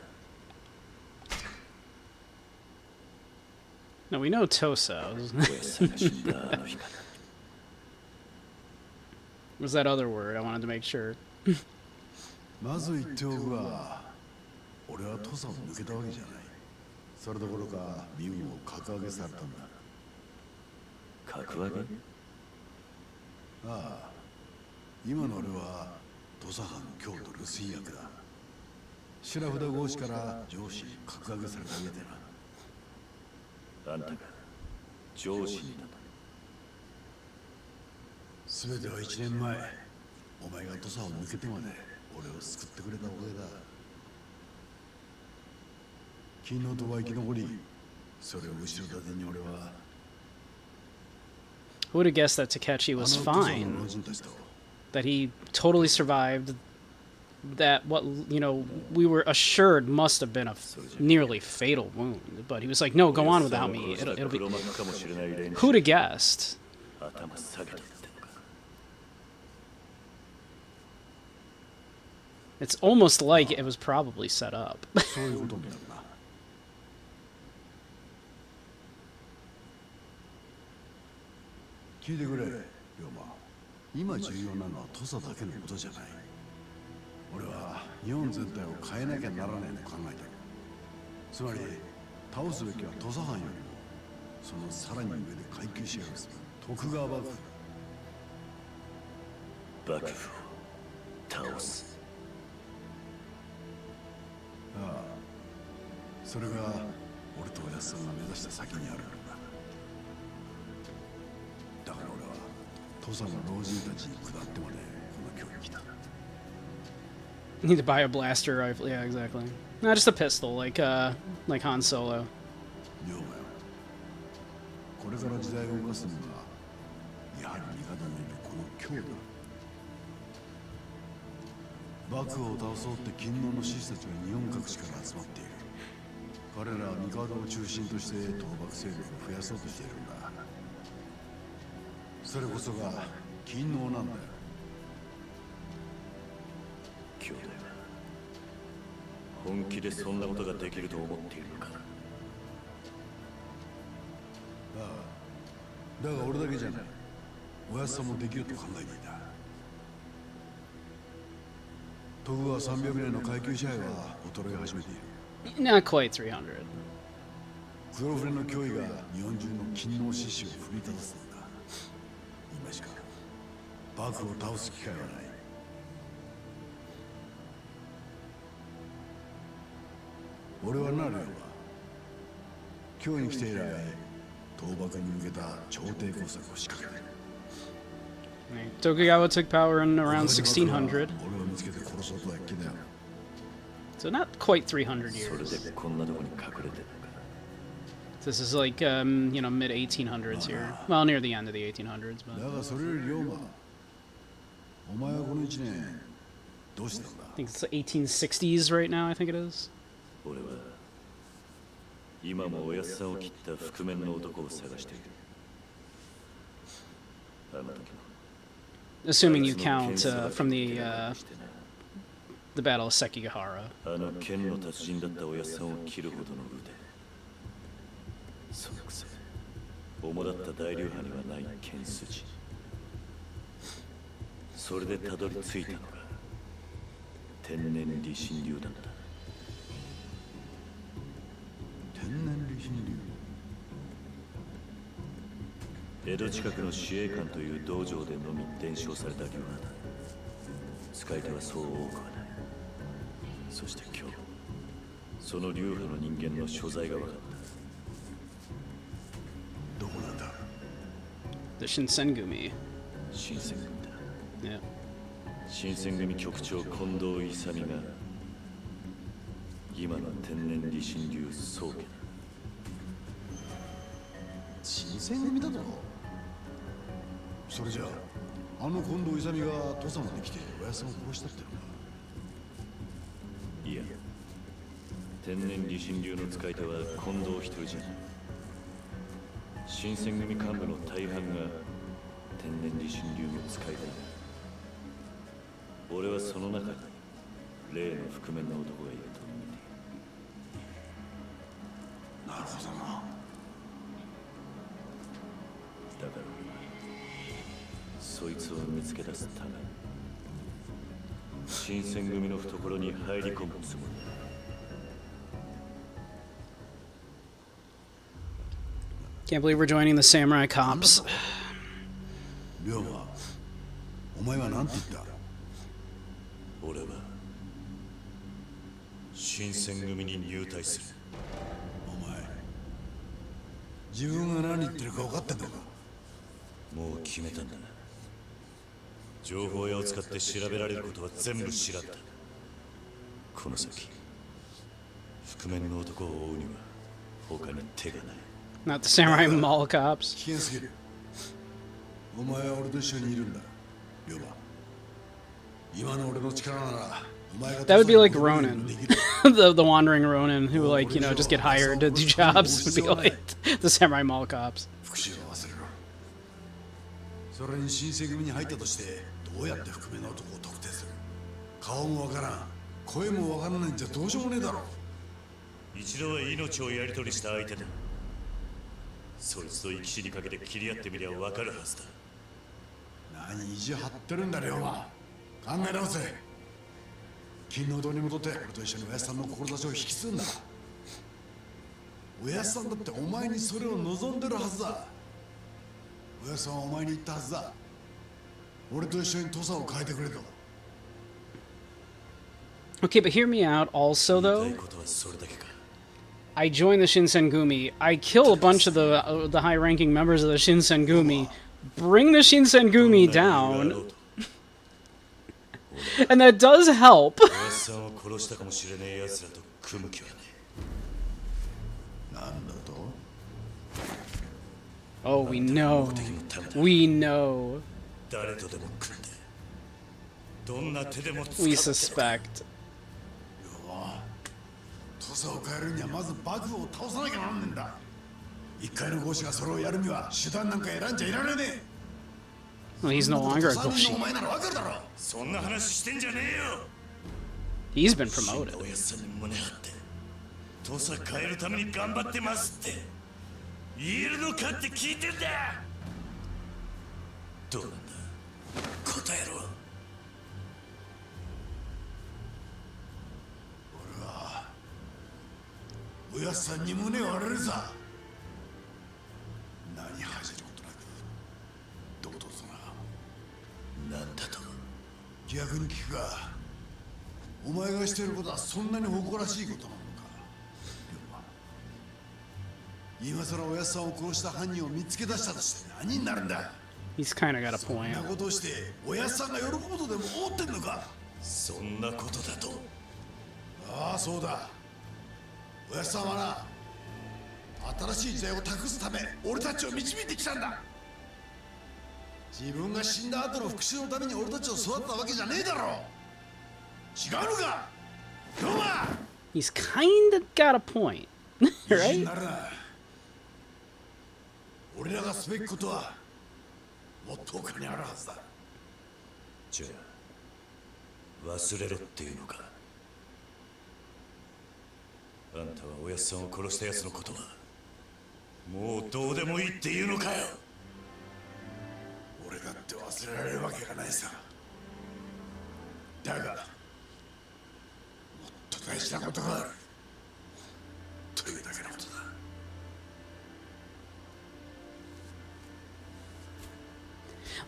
No, we know Tosa. 親さんが死んだあの日から。 Was that other word? I wanted to make sure. まず言っておくが、俺は土佐を抜けたわけじゃない。それどころか身分を格上げされたんだ。格上げ？ああ、今の俺は土佐藩京都留守居役だ。白札合司から上司に格上げされた上でな。あんたが上司になった。全ては1年前、お前が土佐を抜けてまで俺を救ってくれたおかげだ。昨日とは生き残り、それを後ろ盾に俺は Who would have guessed that Takechi was fine? That he totally survived that, what, you know, we were assured must have been a nearly fatal wound. But he was like, no, go on without me. It'll be... Who would have guessed? It's almost like it was probably set up. そういうことになるな。聞いてくれ、龍馬。今重要なのは土佐だけのことじゃない。俺は日本全体を変えなきゃならないと考えてる。つまり倒すべきは土佐藩よりもそのさらに上で階級支配をする徳川幕府。幕府を倒す。ああ、それが俺とおやっさんが目指した先にあるんだ。だから俺は土佐の老人たちに下ってまでこの京に来た。Need to buy a blaster rifle. Yeah, exactly. Not just a pistol, like Han Solo. 龍馬よ、これから時代を動かすにはやはり味方のいるこの京だ。幕府を倒そうって勤王の志士たちが日本各地から集まっている。彼らは帝を中心として倒幕勢力を増やそうとしているんだ。それこそが勤王なんだよ。兄弟は本気でそんなことができると思っているのか？ああ、だが俺だけじゃない。おやっさんもできると考えていた。徳川300年の階級支配は衰え始めている。Not quite 300. 黒船の脅威が日本中の勤王志士を奮い立たせたんだ。今しか幕府を倒す機会はない。俺はなるよ。今日に来て以来、倒幕に向けた朝廷工作を仕掛けてる。Tokugawa took power in around 1600. 俺を見つけて殺そうとは気だよ。So not quite 300 years. それでこんなとこに隠れてるのか。 This is like, you know, mid 1800s here. Well, near the end of the 1800s, だ but がそれより龍馬、お前はこの1年どうしてたんだ？ I think it's the 1860s right now, I think it is. 俺は今もおやっさんを切った覆面の男を探している。あの時も Assuming you count from the Battle of Sekigahara. あの剣の達人だったおやっさんを切るほどの腕。そのくせ主だった大流派にはない剣筋。それでたどり着いたのが天然理心流だった。天然理心江戸近くの司令官という道場でのみ伝承された流派だ。使い手はそう多くはない。そして今日その流派の人間の所在が分かった。どこなんだ？ The Shinsengumi. 新選組だ。 Yeah. 新選組局長近藤勇が今の天然理心流宗家だ。新選組だと？それじゃあの近藤勇が土佐まで来ておやさんを殺したってのか。いや、天然理心流の使い手は近藤一人じゃない。新選組幹部の大半が天然理心流の使い手だ。俺はその中に例の覆面の男がいると見ている。なるほどな。だからそいつを見つけ出すために新選組の懐に入り込むつもりだ。Can't believe we're joining the samurai cops. 龍馬、お前は何て言った？俺は新選組に入隊する。お前、自分が何言ってるか分かってんのか？もう決めたんだ。情報屋を使って調べられることは全部知らんだ。この先覆面の男を追うには他に手がない。Not the samurai mall cops. 危険すぎる。お前は俺と一緒にいるんだ、龍馬。今の俺の力ならお前が That would be like Ronin. the wandering Ronin who, like, you know, just get hired to do jobs would be like the samurai mall cops. 復讐を忘れろ。それに新選組に入ったとしてどうやって覆面の男を特定する？顔もわからん、声もわからないんじゃどうしようもねえだろ。一度は命をやり取りした相手だ。そいつと生き死にかけて切り合ってみりゃ分かるはずだ。何意地張ってるんだ龍馬。考え直せ。金の堂に戻って俺と一緒におやっさんの志を引き継ぐんだ。おやっさんだってお前にそれを望んでるはずだ。おやっさんはお前に言ったはずだ。俺と一緒に土佐を変えてくれと。 Okay, but hear me out also, 言い though. たいことはそれだけか。I join the Shinsengumi. I kill a bunch of the high-ranking members of the Shinsengumi, bring the Shinsengumi down, and that does help. おやっさんを殺したかもしれねえ奴らと組む気はねえ。なんだと？ Oh, we know. We know. 誰とでも組んでどんな手でも使 We って suspect. 土佐を変えるにはまず幕府を倒さなきゃなんねんだ。一回の合子がそれをやるには手段なんか選んじゃいられねえ。 Well, he's no longer a 土佐人 Goshi. のお前ならわかるだろ。そんな話してんじゃねえよ。 He's been 死ん promoted. だおやっさんに胸張って土佐変えるために頑張ってますって言えるのかって聞いてんだ。どうなんだ、答えろ。おやっさんに胸を割れるさ。何恥じることなく堂々とな。なんだと。逆に聞くが、お前がしていることはそんなに誇らしいことなのか。今さらおやっさんを殺した犯人を見つけ出したとして何になるんだ。 He's kind of got a そん point. なことをしておやっさんが喜ぶとでも思ってんのか。そんなことだと。ああそうだ。おやっさんはな、新しい時代を託すため俺たちを導いてきたんだ。自分が死んだ後の復讐のために俺たちを育ったわけじゃねえだろ。違うのか龍馬。 He's kind of got a point, 意地に right? なるな。俺らがすべきことはもっと他にあるはずだ。じゃあ忘れろっていうのか。あんたはおやっさんを殺した奴のことはもうどうでもいいっていうのかよ。俺だって忘れられるわけがないさ。だがもっと大事なことがあるというだけのことだ。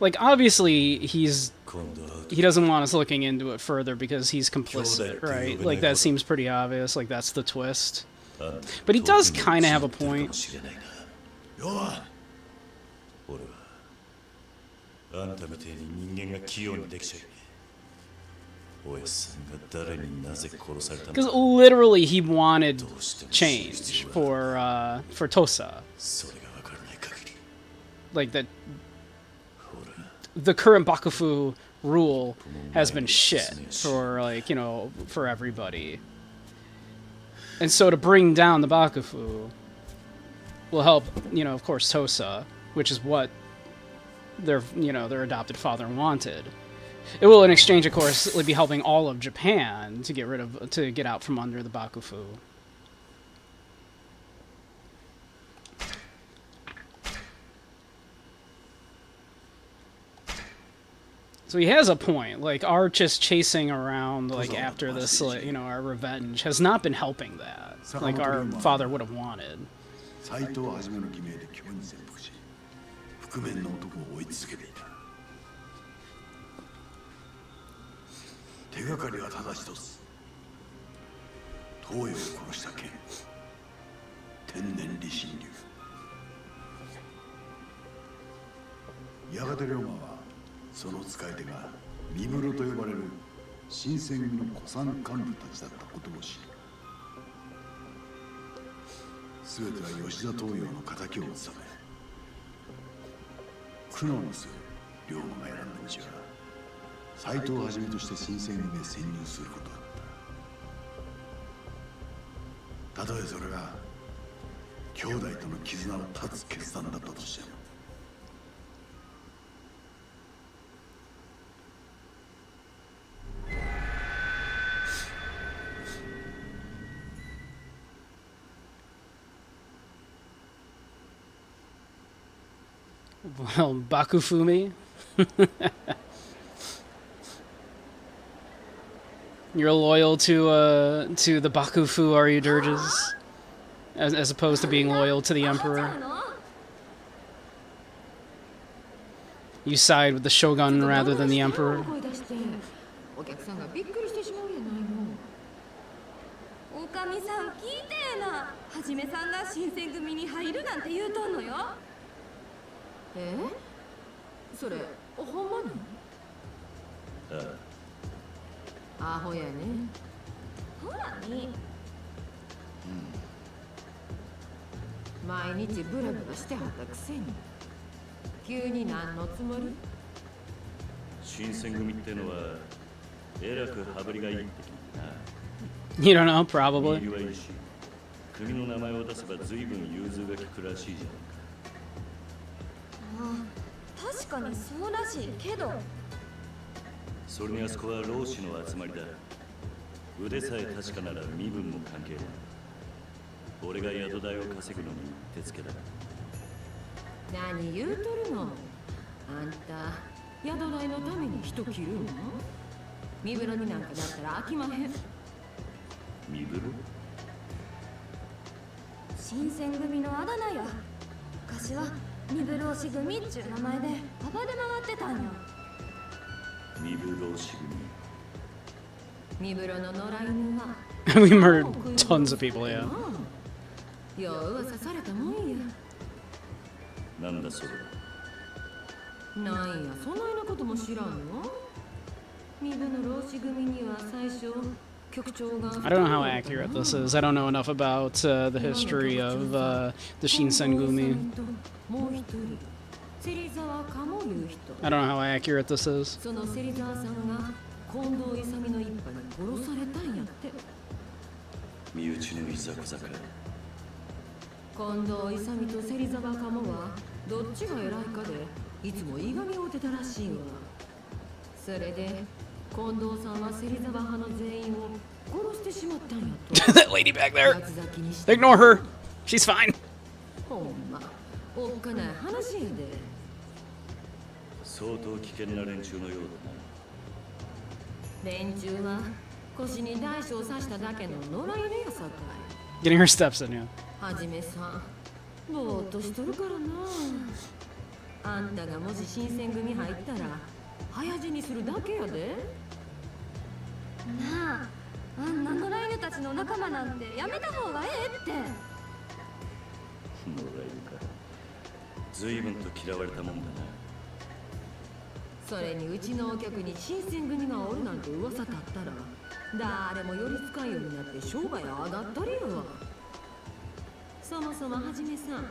Like, obviously, he 今度は doesn't want us looking into it further because he's complicit, right? Like, that seems pretty obvious. Like, that's the twist. あんた But he does 遠くに kind of have a 散ってるか point. もしれないな。龍馬、俺はあんたみてえに人間が器用にできちゃいねえ。おやっさんが誰になぜ殺されたの Because か literally, he wanted どうしても知る必 change 要がある。 for Tosa. それが分からない限り Like, that the current Bakufu rule has been shit for, like, you know, for everybody. And so to bring down the Bakufu will help, you know, of course, Tosa, which is what their adopted father wanted. It will, in exchange, of course, be helping all of Japan to get out from under the Bakufu. So he has a point. Like, our just chasing around, like, after this, like, you know, our revenge has not been helping that. Like our father would have wanted. 斎藤はじめの偽名で京に潜伏し、覆面の男を追い続けていた。手がかりはただ一つ。東洋を殺した剣、天然理心流。やがて龍馬はその使い手が身室と呼ばれる新選組の古参幹部たちだったことを知り、全ては吉田東洋の敵を討つため、苦悩の末龍馬が選んだ道は斎藤をはじめとして新選組へ潜入することだった。たとえそれが兄弟との絆を断つ決断だったとしても。Well, Bakufumi. You're loyal to the Bakufu, are you, Dirges? As opposed to being loyal to the Emperor. You side with the Shogun rather than the Emperor. お客さんがびっくりしてしまうやないの。おかみさん聞いてえな。はじめさんが新選組に入るなんて言うとんのよ。それほんまなの？アホやね。ほらに。毎日ブラブラしてはったくせに急に何のつもり？新選組ってのはえらく羽振りがいいって聞いたな。 You don't know, probably. 理由はIshin。組の名前を出せば随分融通が利くらしいじゃないか。確かにそうらしいけど、それにあそこは老子の集まりだ。腕さえ確かなら身分も関係ない。俺が宿代を稼ぐのに手付けだ。何言うとるの？あんた宿代のために人切るの？身風呂になんかなったら飽きまへん。身風呂？新選組のあだ名や。昔は身風呂し組っちゅう名前で暴れ回ってたんよ。身風呂し組。身風呂の野良犬はWe murdered tons of people, yeah. よう噂されたもんや。なんだそれ。なんや、そないなことも知らんの？身風呂し組には最初 I don't know how accurate this is. I don't know enough about the history of the Shinsengumi. I don't know how accurate this is. その芹沢さんが近藤勇の一派に殺されたんやって。身内のいざこざか。近藤勇と芹沢鴨はどっちが偉いかでいつもいがみ合うてたらしいわ。それで近藤さんは芹沢派の全員を殺してしまったんやと。That lady back there. Ignore her. She's fine. ほんま、おっかない話やで。相当危険な連中のようだな。連中は腰に大小刺しただけの野良犬やさかい。 Getting her steps in, yeah. はじめさん、ぼーっとしとるからな。あんたがもし新選組入ったら早死にするだけやで。なあ、あんな野良犬たちの仲間なんてやめた方がええって。野良犬か。随分と嫌われたもんだな。それにうちのお客に新選組がおるなんて噂立ったら誰も寄りつかんようになって商売上がったりやわ。そもそもはじめさん、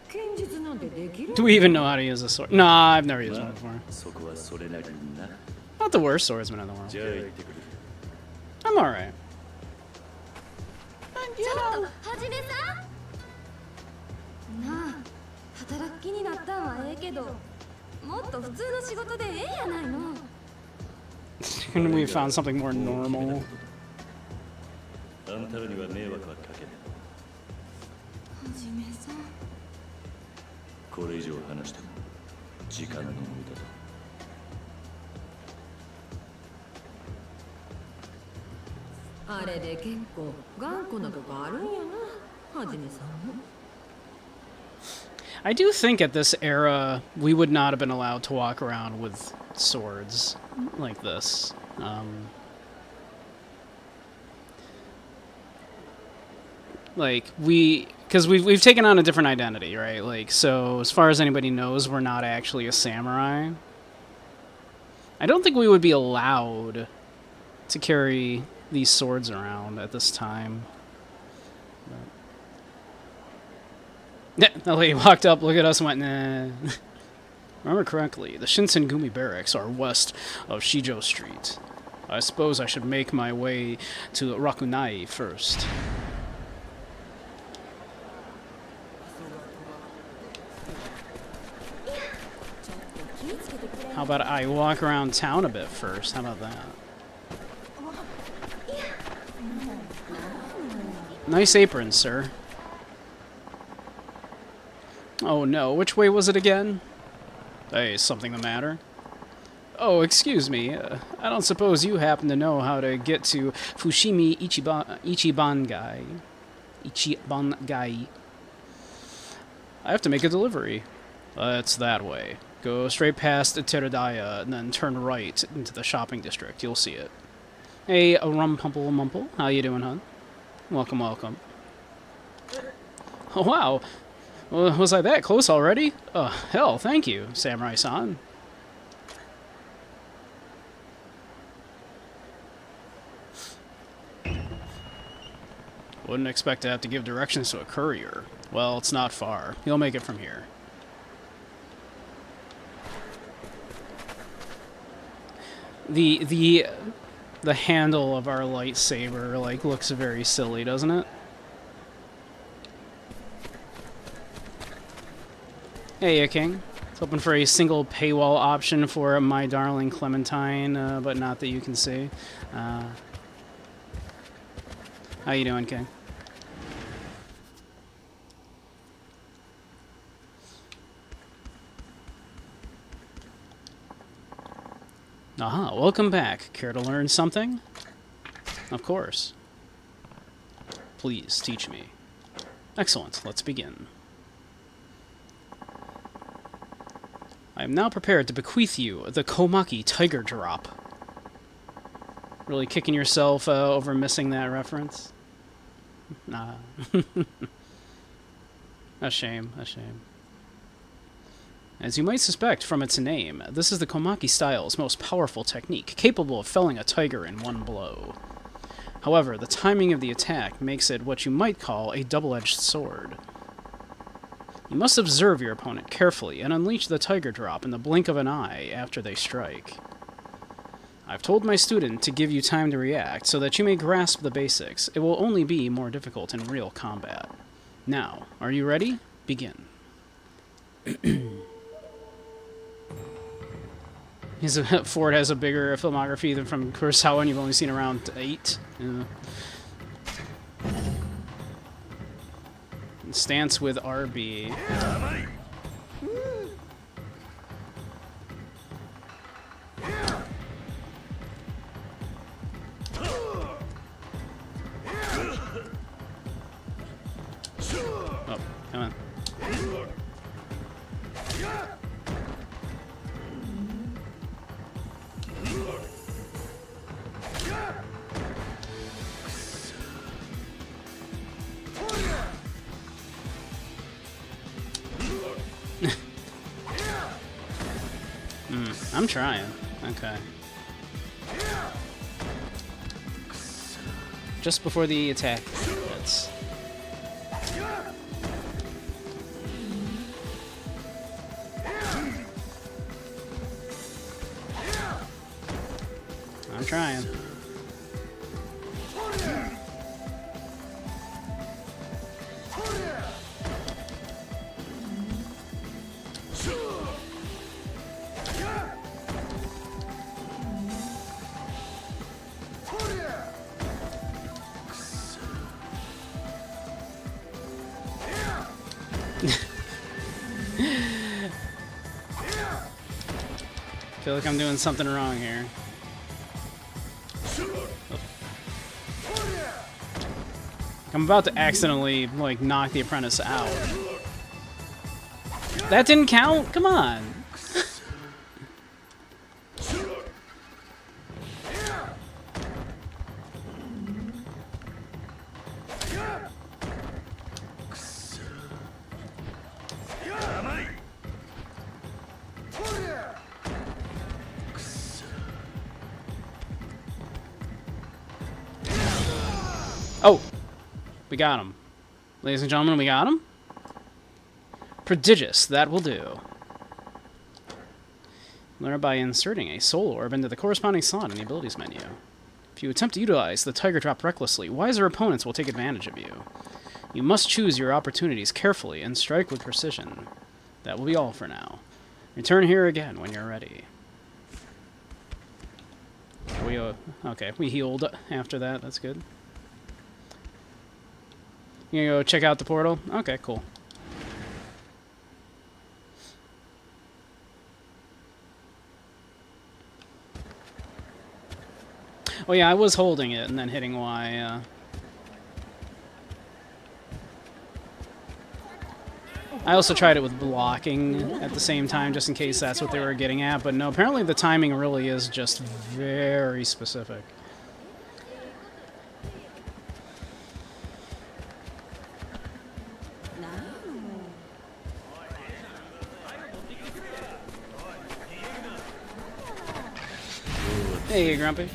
剣術なんてできる？ Do we even know how to use a sword? Nah, I've never used one before. そこはそれなりにな。 Not the worst swordsman in the world. じゃあ行ってくる。 I'm alright. ちょっとはじめさんなあ、働く気になったんはええけど、もっと普通の仕事でええやないの。 And we found something more normal. あんたらには迷惑はかけない。はじめさん、これ以上話しても時間の無駄だ。あれで結構頑固なとこあるんやな、はじめさんも。 I do think at this era we would not have been allowed to walk around with swords like this. Like because we've taken on a different identity, right? Like, so as far as anybody knows, we're not actually a samurai. I don't think we would be allowed to carry these swords around at this time. Yeah, the lady walked up, looked at us, and went, nah. Remember correctly, the Shinsengumi barracks are west of Shijo Street. I suppose I should make my way to Rakunai first. How about I walk around town a bit first? How about that? Nice apron, sir. Oh no, which way was it again? Hey, is something the matter? Oh, excuse me. I don't suppose you happen to know how to get to Fushimi Ichibangai. I have to make a delivery. It's that way. Go straight past Teradaya and then turn right into the shopping district. You'll see it. Hey, Rumpumple Mumple. How you doing, hon? Welcome, welcome. Oh, wow. Was I that close already? Hell, thank you, Samurai-san. Wouldn't expect to have to give directions to a courier. Well, it's not far. He'll make it from here. The handle of our lightsaber, like, looks very silly, doesn't it? Hey, King. It's hoping for a single paywall option for My Darling Clementine, but not that you can see. How you doing, King? Aha, welcome back. Care to learn something? Of course. Please, teach me. Excellent, let's begin. I am now prepared to bequeath you the Komaki Tiger Drop. Really kicking yourself over missing that reference? Nah. A shame, a shame. As you might suspect from its name, this is the Komaki style's most powerful technique, capable of felling a tiger in one blow. However, the timing of the attack makes it what you might call a double-edged sword. You must observe your opponent carefully and unleash the tiger drop in the blink of an eye after they strike. I've told my student to give you time to react so that you may grasp the basics. It will only be more difficult in real combat. Now, are you ready? Begin. Ford has a bigger filmography than from Kurosawa, and you've only seen around 8. Yeah. Stance with RB. Oh, come on. I'm trying. Okay. Just before the attack hits. trying. I feel like I'm doing something wrong here. I'm about to accidentally, like, knock the apprentice out. That didn't count? Come on. Oh! We got him. Ladies and gentlemen, we got him. Prodigious, that will do. Learn by inserting a soul orb into the corresponding slot in the abilities menu. If you attempt to utilize the Tiger Drop recklessly, wiser opponents will take advantage of you. You must choose your opportunities carefully and strike with precision. That will be all for now. Return here again when you're ready. Okay, we healed after that, that's good. You gonna go check out the portal? Okay, cool. Oh yeah, I was holding it and then hitting Y. I also tried it with blocking at the same time, just in case that's what they were getting at, but no, apparently the timing really is just very specific. Hey, Grumpy.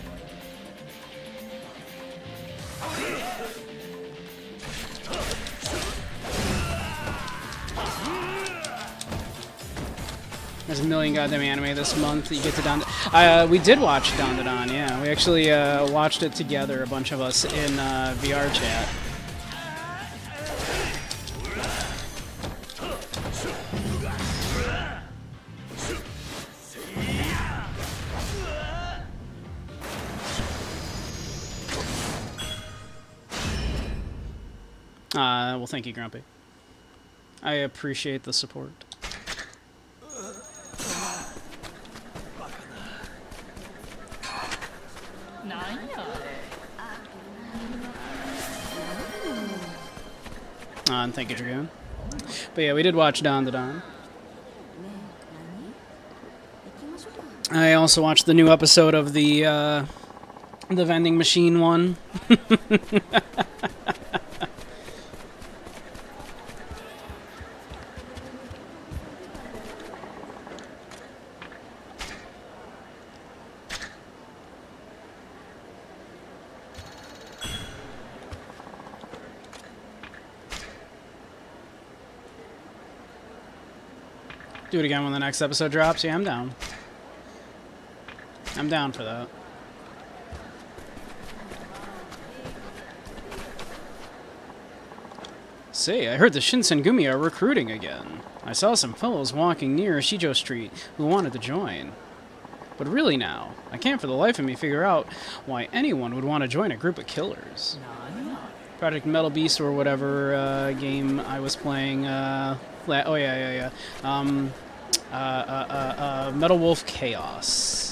There's a million goddamn anime this month that you get to down. We did watch Down to Dawn, yeah. We actually watched it together, a bunch of us, in VR chat. Well, thank you, Grumpy. I appreciate the support. And thank you, Dragoon. But yeah, we did watch Dawn to Dawn. I also watched the new episode of the vending machine one. Do it again when the next episode drops. Yeah, I'm down. I'm down for that. Say, I heard the Shinsengumi are recruiting again. I saw some fellows walking near Shijo Street who wanted to join. But really now, I can't for the life of me figure out why anyone would want to join a group of killers. Project Metal Beast or whatever game I was playing, oh yeah. Metal Wolf Chaos.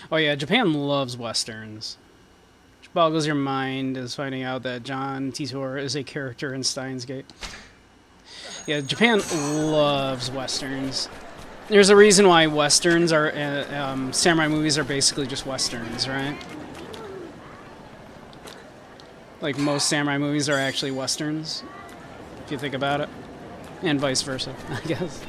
Oh yeah, Japan loves westerns. Which boggles your mind is finding out that John Titor is a character in Steins Gate. Yeah, Japan loves westerns. There's a reason why westerns are samurai movies are basically just westerns, right? Like most samurai movies are actually westerns, if you think about it, and vice versa, I guess.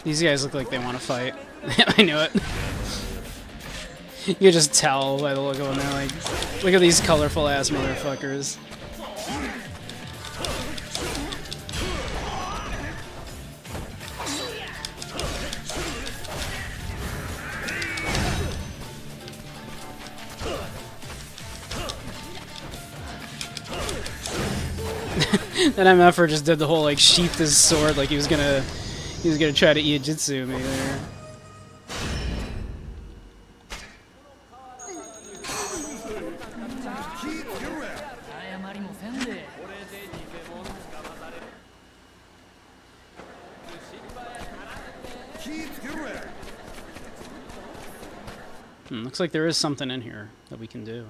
These guys look like they want to fight. I knew it. You can just tell by the look of them. They're like, look at these colorful ass motherfuckers. That MFer just did the whole like sheathed his sword like he was gonna try to Iijitsu me there. Looks like there is something in here that we can do.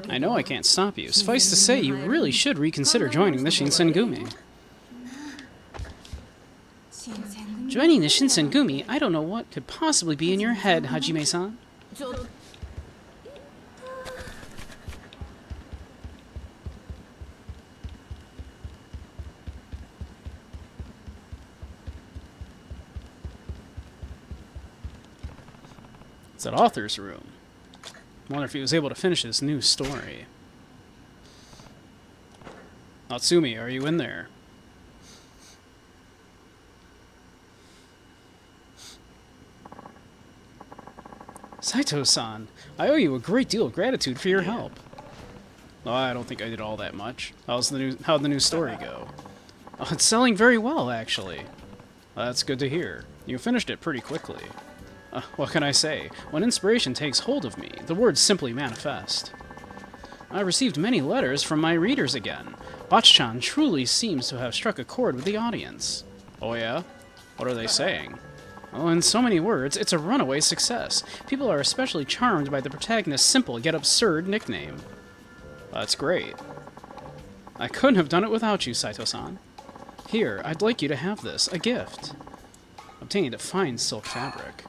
I know I can't stop you. Suffice to say, you really should reconsider joining the Shinsengumi. Joining the Shinsengumi? I don't know what could possibly be in your head, Hajime-san. It's that author's room. I wonder if he was able to finish his new story. Natsumi, are you in there? Saito-san, I owe you a great deal of gratitude for your help. Oh, I don't think I did all that much. How'd the new story go? Oh, it's selling very well, actually. That's good to hear. You finished it pretty quickly. What can I say? When inspiration takes hold of me, the words simply manifest. I received many letters from my readers again. Bach-chan truly seems to have struck a chord with the audience. Oh yeah? What are they saying? Oh, in so many words, it's a runaway success. People are especially charmed by the protagonist's simple yet absurd nickname. That's great. I couldn't have done it without you, Saito-san. Here, I'd like you to have this, a gift. Obtained a fine silk fabric.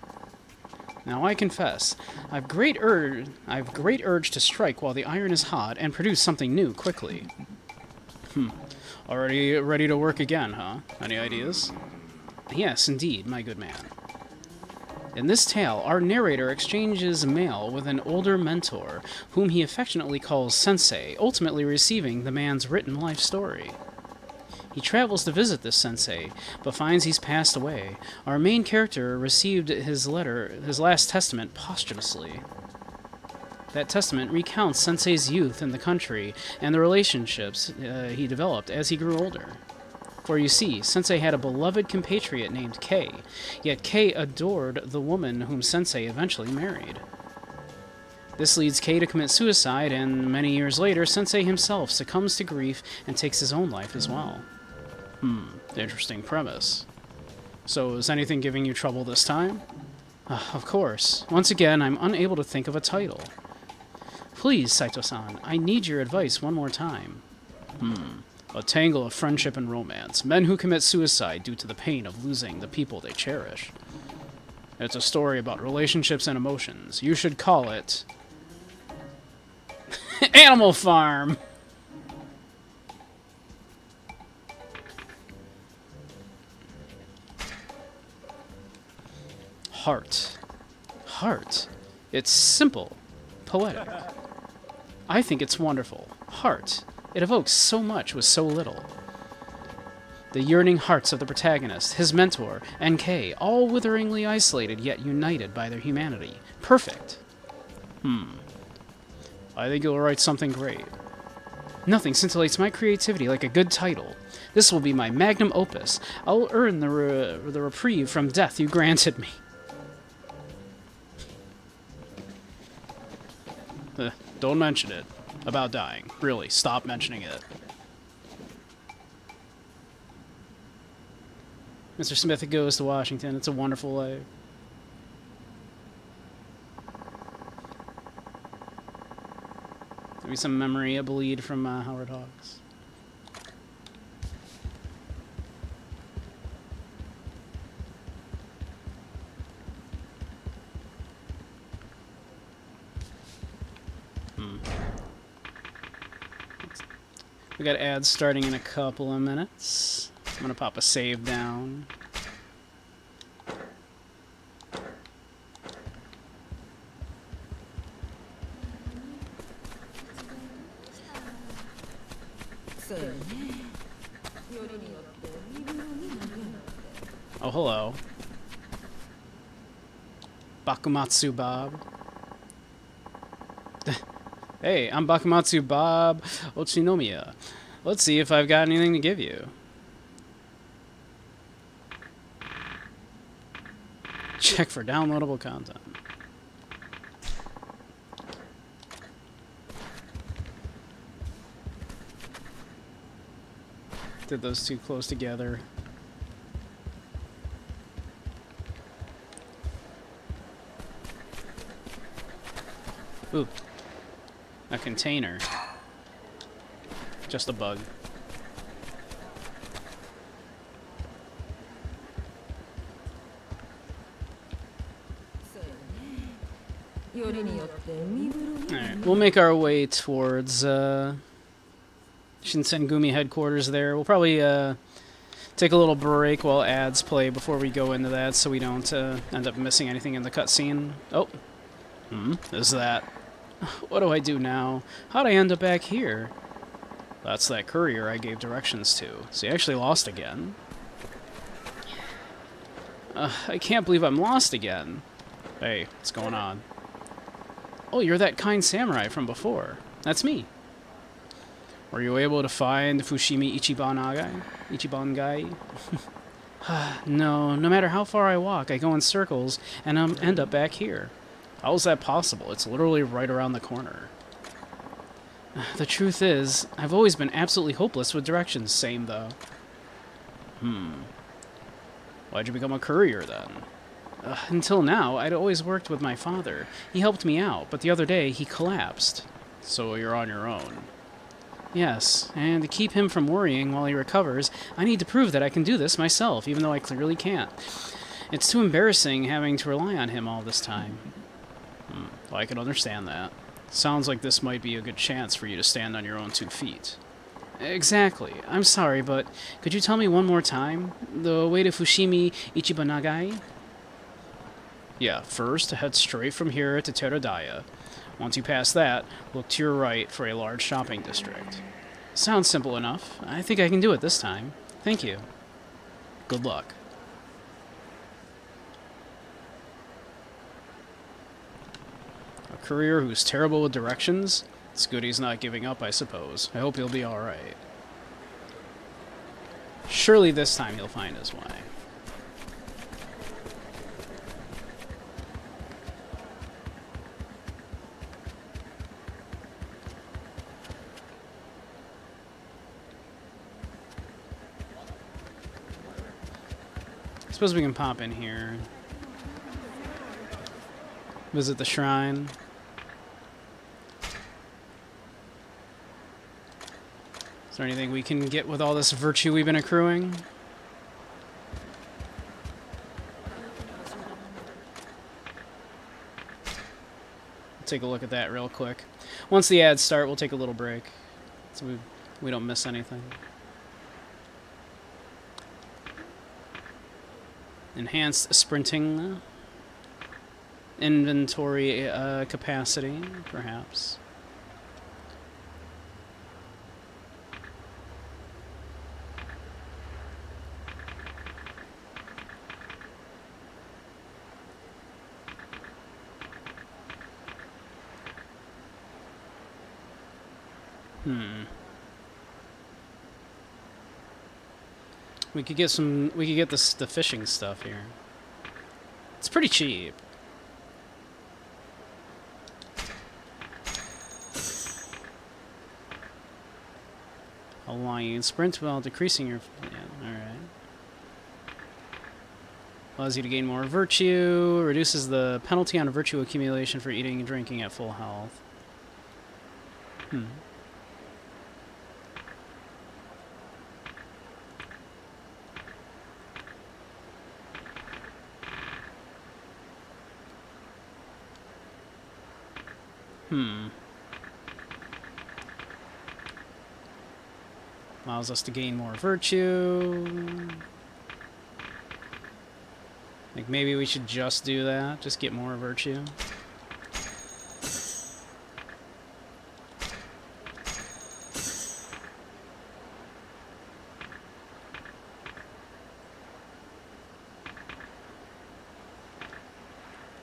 Now I confess, I've great urge to strike while the iron is hot and produce something new quickly. Already ready to work again, huh? Any ideas? Yes, indeed, my good man. In this tale, our narrator exchanges mail with an older mentor, whom he affectionately calls Sensei, ultimately receiving the man's written life story. He travels to visit this sensei, but finds he's passed away. Our main character received his last testament posthumously. That testament recounts Sensei's youth in the country and the relationships he developed as he grew older. For you see, Sensei had a beloved compatriot named Kei, yet Kei adored the woman whom Sensei eventually married. This leads Kei to commit suicide, and many years later, Sensei himself succumbs to grief and takes his own life as well. Interesting premise. So, is anything giving you trouble this time? Of course. Once again, I'm unable to think of a title. Please, Saito-san, I need your advice one more time. A tangle of friendship and romance. Men who commit suicide due to the pain of losing the people they cherish. It's a story about relationships and emotions. You should call it... Animal Farm! Heart. Heart. It's simple. Poetic. I think it's wonderful. Heart. It evokes so much with so little. The yearning hearts of the protagonist, his mentor, and Kay, all witheringly isolated yet united by their humanity. Perfect. I think you'll write something great. Nothing scintillates my creativity like a good title. This will be my magnum opus. I'll earn the reprieve from death you granted me. Don't mention it. About dying. Really, stop mentioning it. Mr. Smith goes to Washington. It's a wonderful life. Maybe some memory, a bleed from Howard Hawks. We got ads starting in a couple of minutes. I'm gonna pop a save down. Oh, hello. Bakumatsu Bob. Hey, I'm Bakumatsu Bob Ochinomiya. Let's see if I've got anything to give you. Check for downloadable content. Did those two close together? Ooh. A container. Just a bug. Alright, we'll make our way towards Shinsengumi headquarters there. We'll probably take a little break while ads play before we go into that so we don't end up missing anything in the cutscene. Oh. Is that... What do I do now? How'd I end up back here? That's that courier I gave directions to. So he actually lost again. I can't believe I'm lost again. Hey, what's going on? Oh, you're that kind samurai from before. That's me. Were you able to find Fushimi Ichiban guy? No matter how far I walk, I go in circles and end up back here. How is that possible? It's literally right around the corner. The truth is, I've always been absolutely hopeless with directions. Same, though. Why'd you become a courier, then? Until now, I'd always worked with my father. He helped me out, but the other day, he collapsed. So you're on your own. Yes, and to keep him from worrying while he recovers, I need to prove that I can do this myself, even though I clearly can't. It's too embarrassing having to rely on him all this time. Well, I can understand that. Sounds like this might be a good chance for you to stand on your own 2 feet. Exactly. I'm sorry, but could you tell me one more time? The way to Fushimi Ichibanagai? Yeah, first head straight from here to Terodaya. Once you pass that, look to your right for a large shopping district. Sounds simple enough. I think I can do it this time. Thank you. Good luck. A courier who's terrible with directions? It's good he's not giving up, I suppose. I hope he'll be alright. Surely this time he'll find his way. I suppose we can pop in here. Visit the shrine. Is there anything we can get with all this virtue we've been accruing? Take a look at that real quick. Once the ads start, we'll take a little break, so we don't miss anything. Enhanced sprinting, inventory capacity, perhaps. We could get some. We could get the fishing stuff here. It's pretty cheap. Allowing you to sprint while decreasing your. Yeah, all right. Allows you to gain more virtue. Reduces the penalty on virtue accumulation for eating and drinking at full health. Allows us to gain more virtue. Like, maybe we should just do that. Just get more virtue.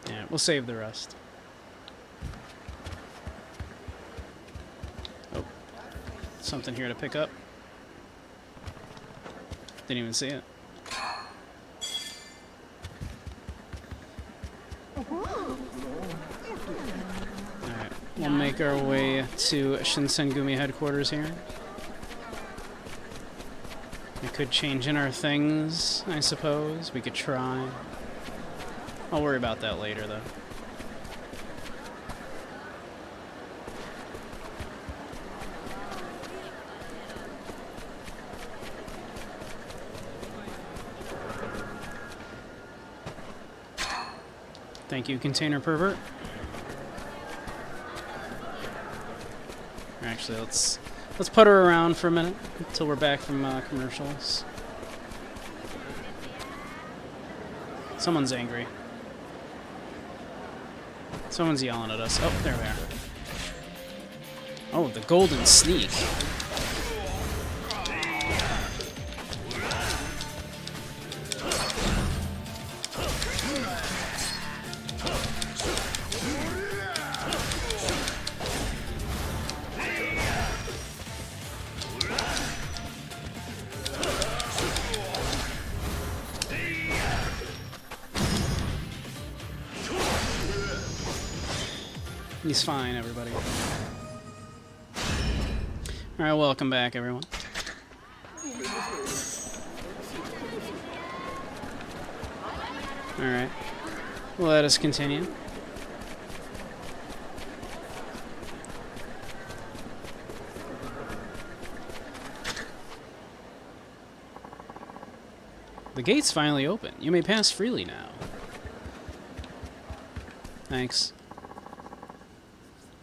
Yeah, we'll save the rest. Oh. Something here to pick up. Didn't even see it. Alright, we'll make our way to Shinsengumi headquarters here. We could change in our things, I suppose. We could try. I'll worry about that later, though. Thank you, container pervert. Actually, let's putter around for a minute until we're back from commercials. Someone's angry. Someone's yelling at us. Oh, there we are. Oh, the golden sneak. He's fine, everybody. Alright, welcome back, everyone. Alright. Let us continue. The gate's finally open. You may pass freely now. Thanks.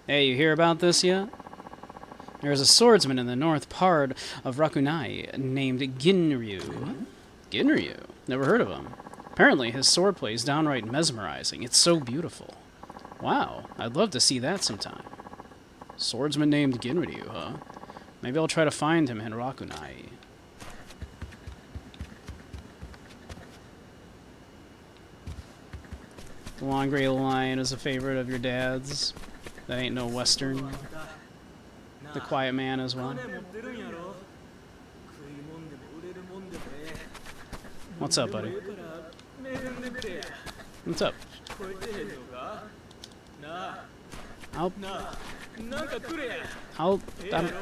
Hey, you hear about this yet? There's a swordsman in the north part of Rakunai named Ginryu. Ginryu? Never heard of him. Apparently his swordplay is downright mesmerizing. It's so beautiful. Wow, I'd love to see that sometime. Swordsman named Ginryu, huh? Maybe I'll try to find him in Rakunai. The Long Gray Lion is a favorite of your dad's. That ain't no Western. The Quiet Man as well. What's up, buddy? What's up?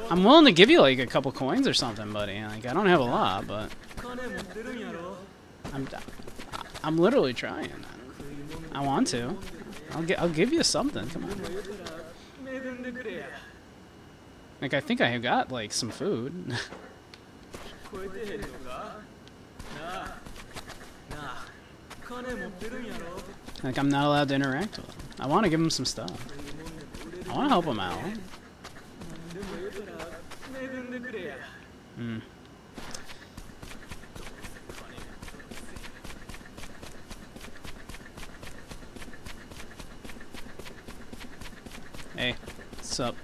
I'm willing to give you like a couple coins or something, buddy. Like, I don't have a lot, but I'm literally trying. I want to. I'll give you something. Come on. Like, I think I have got like some food. Like, I'm not allowed to interact with him. I want to give him some stuff. I want to help him out. Hmm. Hey, what's up?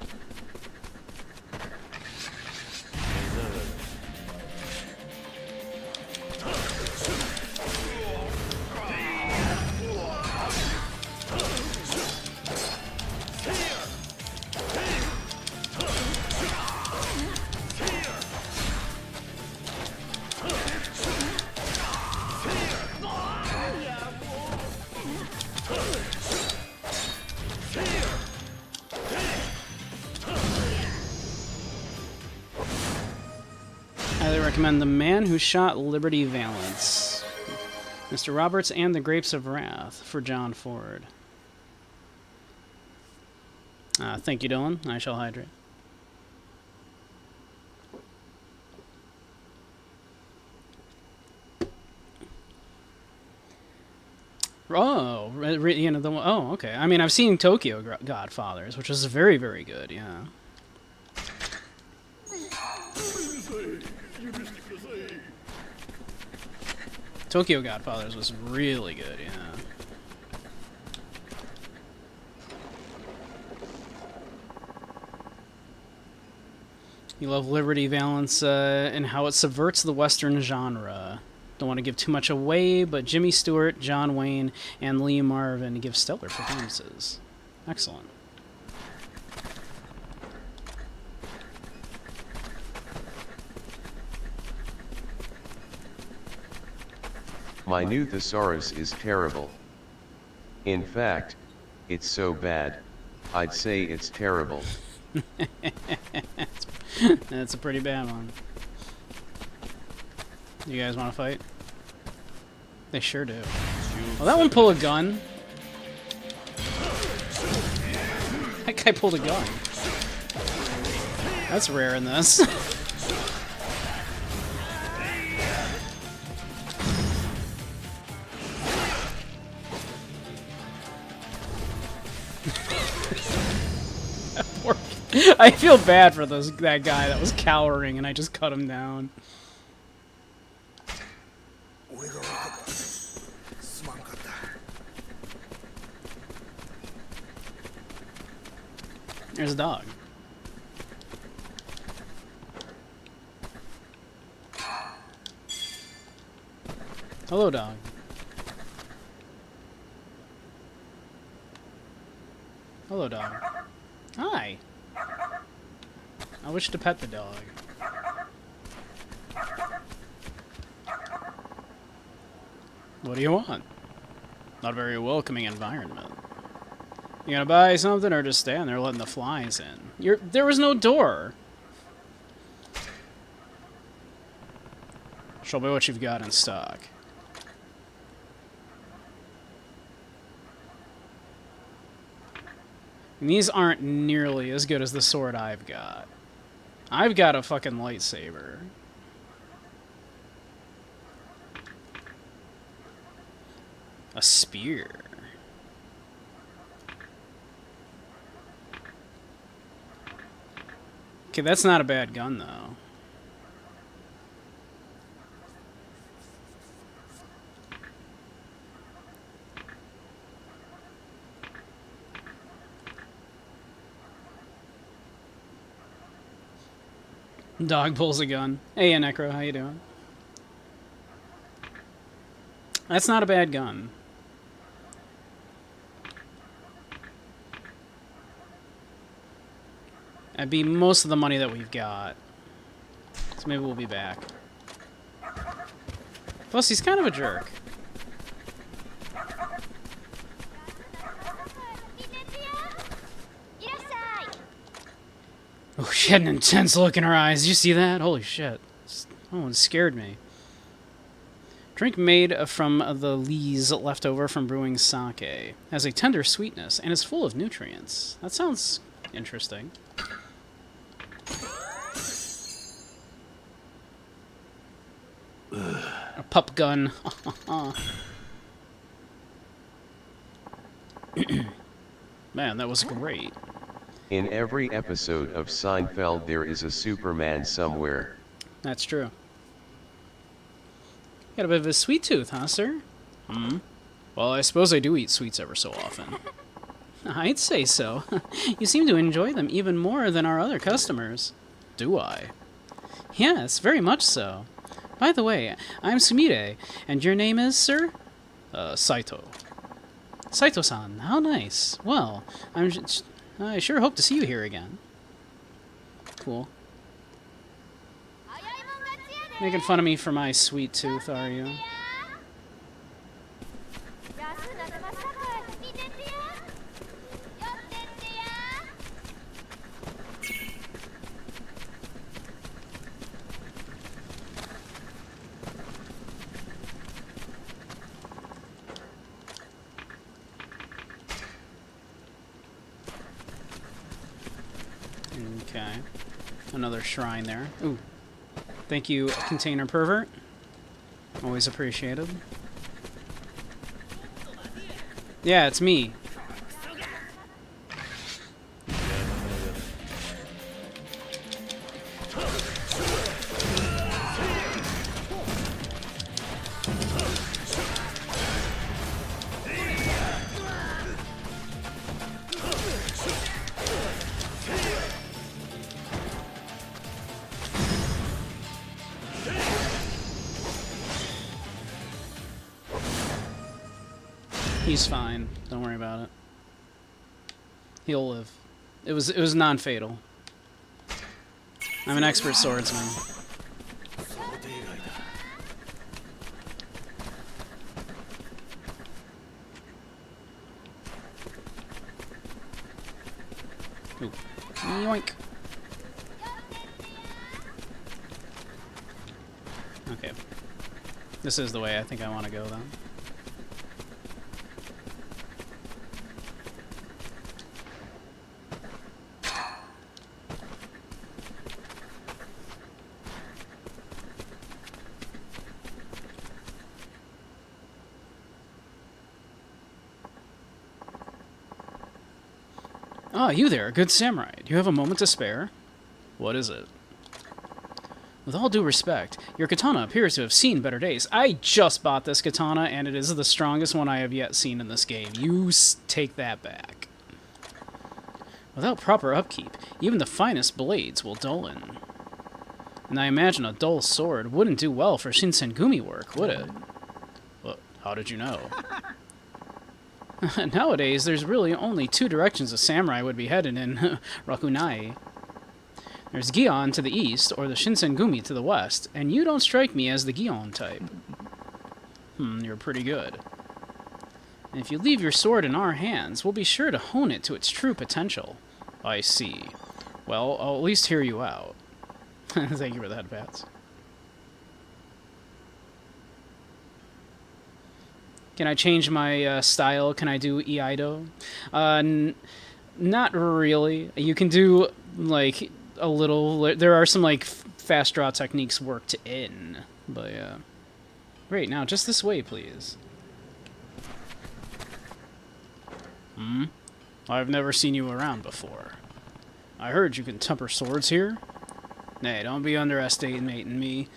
Highly recommend The Man Who Shot Liberty Valance, Mr. Roberts, and The Grapes of Wrath for John Ford. Thank you, Dylan. I shall hydrate. Oh, you know the one. Oh, okay. I mean, I've seen Tokyo Godfathers, which was very, very good. Yeah. Tokyo Godfathers was really good. Yeah. You love Liberty Valance and how it subverts the Western genre. Don't want to give too much away, but Jimmy Stewart, John Wayne, and Lee Marvin give stellar performances. Excellent. My new thesaurus is terrible. In fact, it's so bad, I'd say it's terrible. That's a pretty bad one. You guys want to fight? They sure do. Well, that one pulled a gun. That guy pulled a gun. That's rare in this. I feel bad for that guy that was cowering, and I just cut him down. There's a dog. Hello, dog. Hello, dog. Hi. I wish to pet the dog. What do you want? Not a very welcoming environment. You gonna buy something or just stand there letting the flies in? There was no door. Show me what you've got in stock. And these aren't nearly as good as the sword I've got. I've got a fucking lightsaber. A spear. Okay, that's not a bad gun, though. Dog pulls a gun. Hey, Necro, how you doing? That's not a bad gun. That'd be most of the money that we've got. So maybe we'll be back. Plus, he's kind of a jerk. Oh, she had an intense look in her eyes. Did you see that? Holy shit. Oh, it scared me. Drink made from the lees left over from brewing sake. Has a tender sweetness and is full of nutrients. That sounds interesting. A pup gun. Man, that was great. In every episode of Seinfeld there is a Superman somewhere. That's true. Got a bit of a sweet tooth, huh, sir? Hmm? Well, I suppose I do eat sweets ever so often. I'd say so. You seem to enjoy them even more than our other customers. Do I? Yes, very much so. By the way, I'm Sumire, and your name is, sir? Saito. Saito-san, how nice. Well, I sure hope to see you here again. Cool. Making fun of me for my sweet tooth, are you? Okay. Another shrine there. Ooh. Thank you, Container Pervert. Always appreciated. Yeah, it's me. He's fine. Don't worry about it. He'll live. It was non-fatal. I'm an expert swordsman. Ooh. Yoink. Okay. This is the way I think I want to go, then. Ah, you there, good samurai. Do you have a moment to spare? What is it? With all due respect, your katana appears to have seen better days. I just bought this katana, and it is the strongest one I have yet seen in this game. You take that back. Without proper upkeep, even the finest blades will dullin. And I imagine a dull sword wouldn't do well for Shinsengumi work, would it? Well, how did you know? Nowadays, there's really only two directions a samurai would be headed in Rakunai. There's Gion to the east, or the Shinsengumi to the west, and you don't strike me as the Gion type. You're pretty good. And if you leave your sword in our hands, we'll be sure to hone it to its true potential. I see. Well, I'll at least hear you out. Thank you for the head pats. Can I change my style? Can I do Iaido? Not really. You can do, like, a little... There are some, like, fast draw techniques worked in. But, yeah. Great, now just this way, please. I've never seen you around before. I heard you can temper swords here? Nay, don't be underestimating me.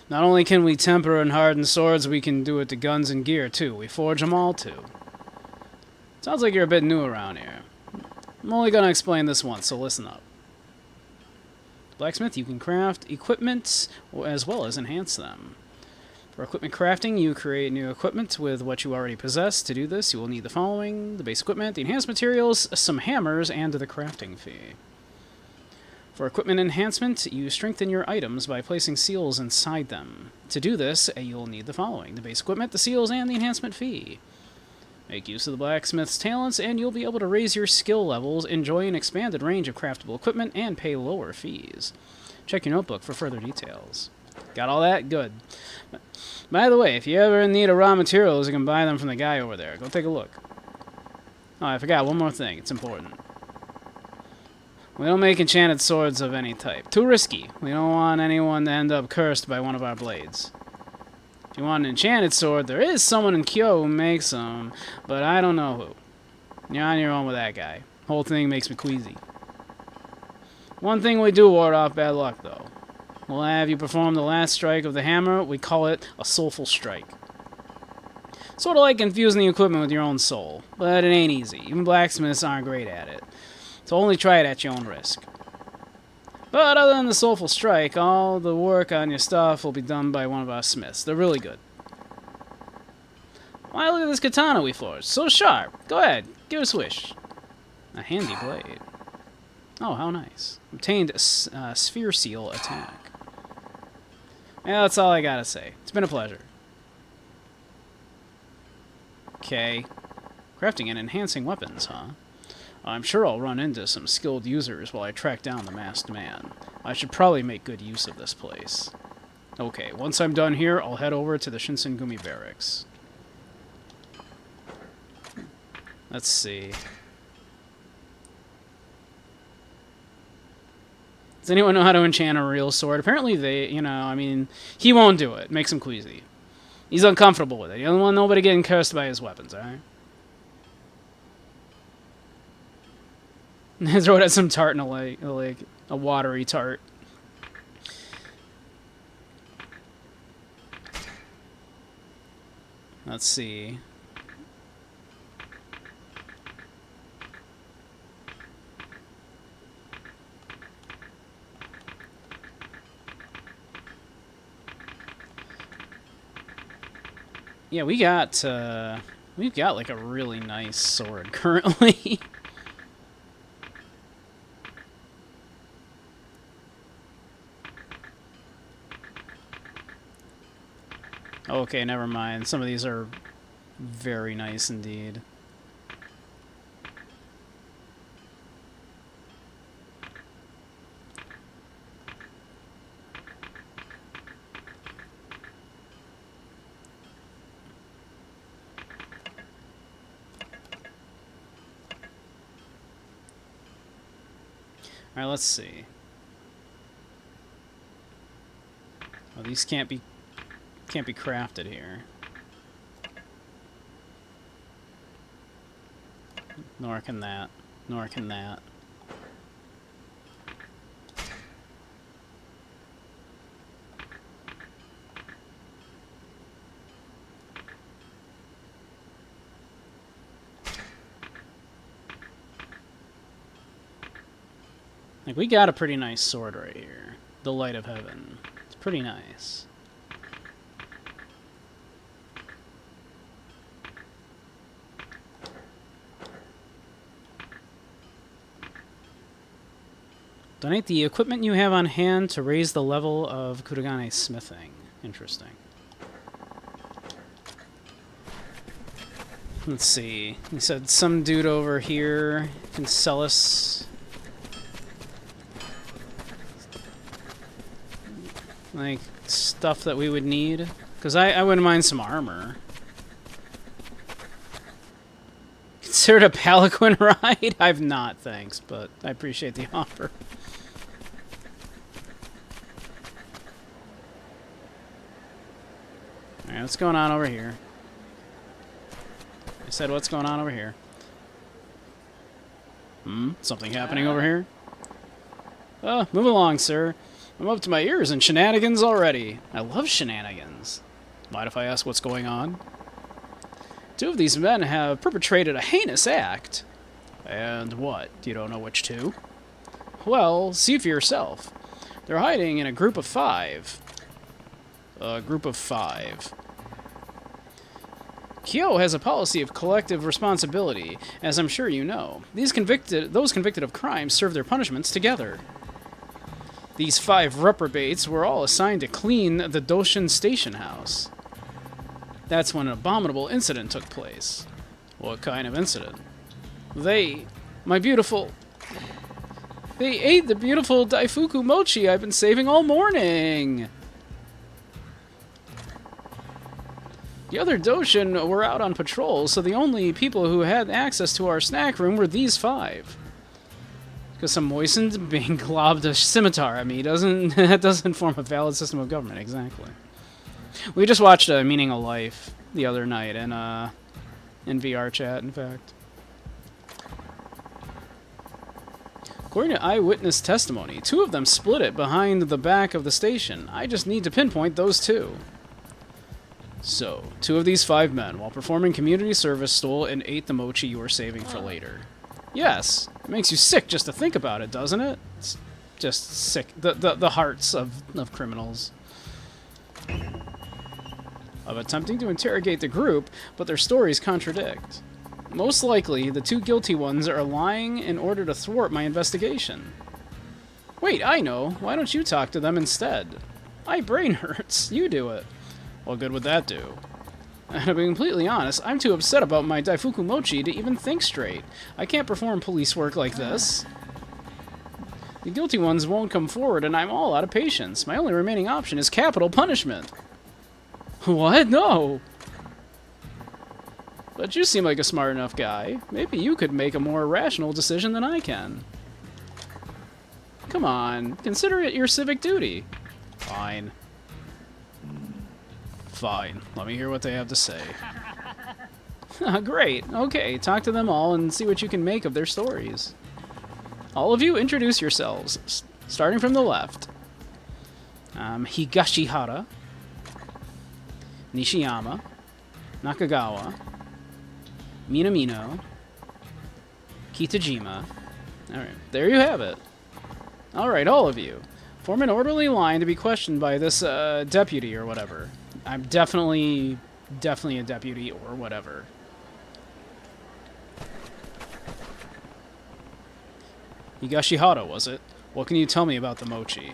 Not only can we temper and harden swords, we can do it to guns and gear, too. We forge them all, too. Sounds like you're a bit new around here. I'm only going to explain this once, so listen up. Blacksmith, you can craft equipment as well as enhance them. For equipment crafting, you create new equipment with what you already possess. To do this, you will need the following: the base equipment, the enhanced materials, some hammers, and the crafting fee. For equipment enhancement, you strengthen your items by placing seals inside them. To do this, you'll need the following: the base equipment, the seals, and the enhancement fee. Make use of the blacksmith's talents, and you'll be able to raise your skill levels, enjoy an expanded range of craftable equipment, and pay lower fees. Check your notebook for further details. Got all that? Good. By the way, if you ever need a raw materials, you can buy them from the guy over there. Go take a look. Oh, I forgot one more thing. It's important. We don't make enchanted swords of any type. Too risky. We don't want anyone to end up cursed by one of our blades. If you want an enchanted sword, there is someone in Kyo who makes them, but I don't know who. You're on your own with that guy. Whole thing makes me queasy. One thing we do ward off bad luck, though. We'll have you perform the last strike of the hammer. We call it a soulful strike. Sort of like infusing the equipment with your own soul, but it ain't easy. Even blacksmiths aren't great at it. So only try it at your own risk. But other than the soulful strike, all the work on your stuff will be done by one of our smiths. They're really good. Why, look at this katana we forged. So sharp. Go ahead, give it a swish. A handy blade. Oh, how nice. Obtained a sphere seal attack. Yeah, that's all I gotta say. It's been a pleasure. Okay. Crafting and enhancing weapons, huh? I'm sure I'll run into some skilled users while I track down the masked man. I should probably make good use of this place. Okay, once I'm done here, I'll head over to the Shinsengumi barracks. Let's see. Does anyone know how to enchant a real sword? Apparently they, you know, I mean, he won't do it. Makes him queasy. He's uncomfortable with it. He doesn't want nobody getting cursed by his weapons, alright? Throw it at some tart in a lake, like a watery tart. Let's see. Yeah, we've got like a really nice sword currently. Okay, never mind. Some of these are very nice indeed. Alright, let's see. Oh, these can't be crafted here. Nor can that. Nor can that. Like, we got a pretty nice sword right here. The Light of Heaven. It's pretty nice. Donate the equipment you have on hand to raise the level of Kurugane smithing. Interesting. Let's see. He said some dude over here can sell us... like, stuff that we would need. Because I wouldn't mind some armor. Considered a palanquin ride? I've not, thanks, but I appreciate the offer. Alright, what's going on over here? I said, what's going on over here? Something happening over here? Move along, sir. I'm up to my ears in shenanigans already. I love shenanigans. Mind if I ask what's going on? 2 of these men have perpetrated a heinous act. And what? You don't know which 2? Well, see for yourself. They're hiding in a group of 5. A group of 5. Kyo has a policy of collective responsibility, as I'm sure you know. Those convicted of crime serve their punishments together. These 5 reprobates were all assigned to clean the Doshin station house. That's when an abominable incident took place. What kind of incident? They ate the beautiful Daifuku mochi I've been saving all morning! The other Doshin were out on patrol, so the only people who had access to our snack room were these 5. Because some moistened being globbed a scimitar at me that doesn't form a valid system of government, exactly. We just watched Meaning of Life the other night in VR chat, in fact. According to eyewitness testimony, 2 of them split it behind the back of the station. I just need to pinpoint those 2. So, 2 of these 5 men, while performing community service, stole and ate the mochi you were saving for later. Yes, it makes you sick just to think about it, doesn't it? It's just sick. The hearts of criminals. Of attempting to interrogate the group, but their stories contradict. Most likely, the 2 guilty ones are lying in order to thwart my investigation. Wait, I know. Why don't you talk to them instead? My brain hurts. You do it. What good would that do? To be completely honest, I'm too upset about my Daifuku mochi to even think straight. I can't perform police work like this. The guilty ones won't come forward, and I'm all out of patience. My only remaining option is capital punishment. What? No! But you seem like a smart enough guy. Maybe you could make a more rational decision than I can. Come on, consider it your civic duty. Fine. Fine. Let me hear what they have to say. Great. Okay, talk to them all and see what you can make of their stories. All of you, introduce yourselves. Starting from the left. Higashihara. Nishiyama. Nakagawa. Minamino. Kitajima. Alright, there you have it. Alright, all of you. Form an orderly line to be questioned by this deputy or whatever. I'm definitely a deputy or whatever. Higashihara, was it? What can you tell me about the mochi?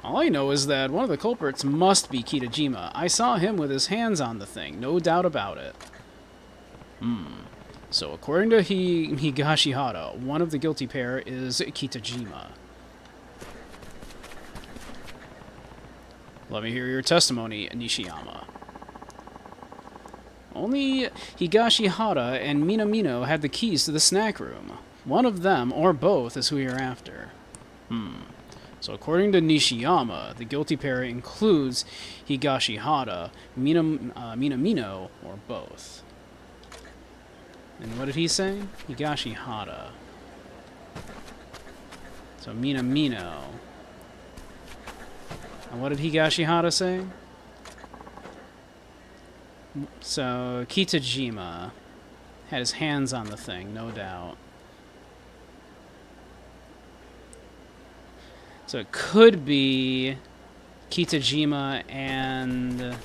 All I know is that one of the culprits must be Kitajima. I saw him with his hands on the thing, no doubt about it. So according to Higashihara, one of the guilty pair is Kitajima. Let me hear your testimony, Nishiyama. Only Higashihara and Minamino had the keys to the snack room. One of them, or both, is who you're after. So according to Nishiyama, the guilty pair includes Higashihara, Minamino, or both. And what did he say? Higashihara. So Minamino. And what did Higashihara say? So Kitajima had his hands on the thing, no doubt. So it could be Kitajima and...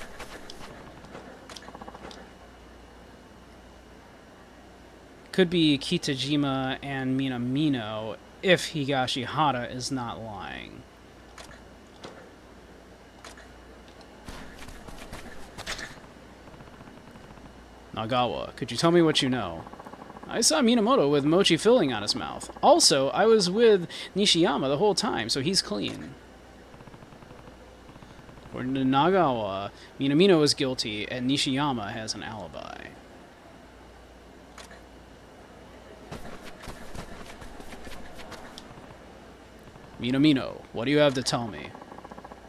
Could be Kitajima and Minamino if Higashihara is not lying. Nagawa, could you tell me what you know? I saw Minamoto with mochi filling on his mouth. Also, I was with Nishiyama the whole time, so he's clean. According to Nagawa, Minamino is guilty, and Nishiyama has an alibi. Minamino, what do you have to tell me?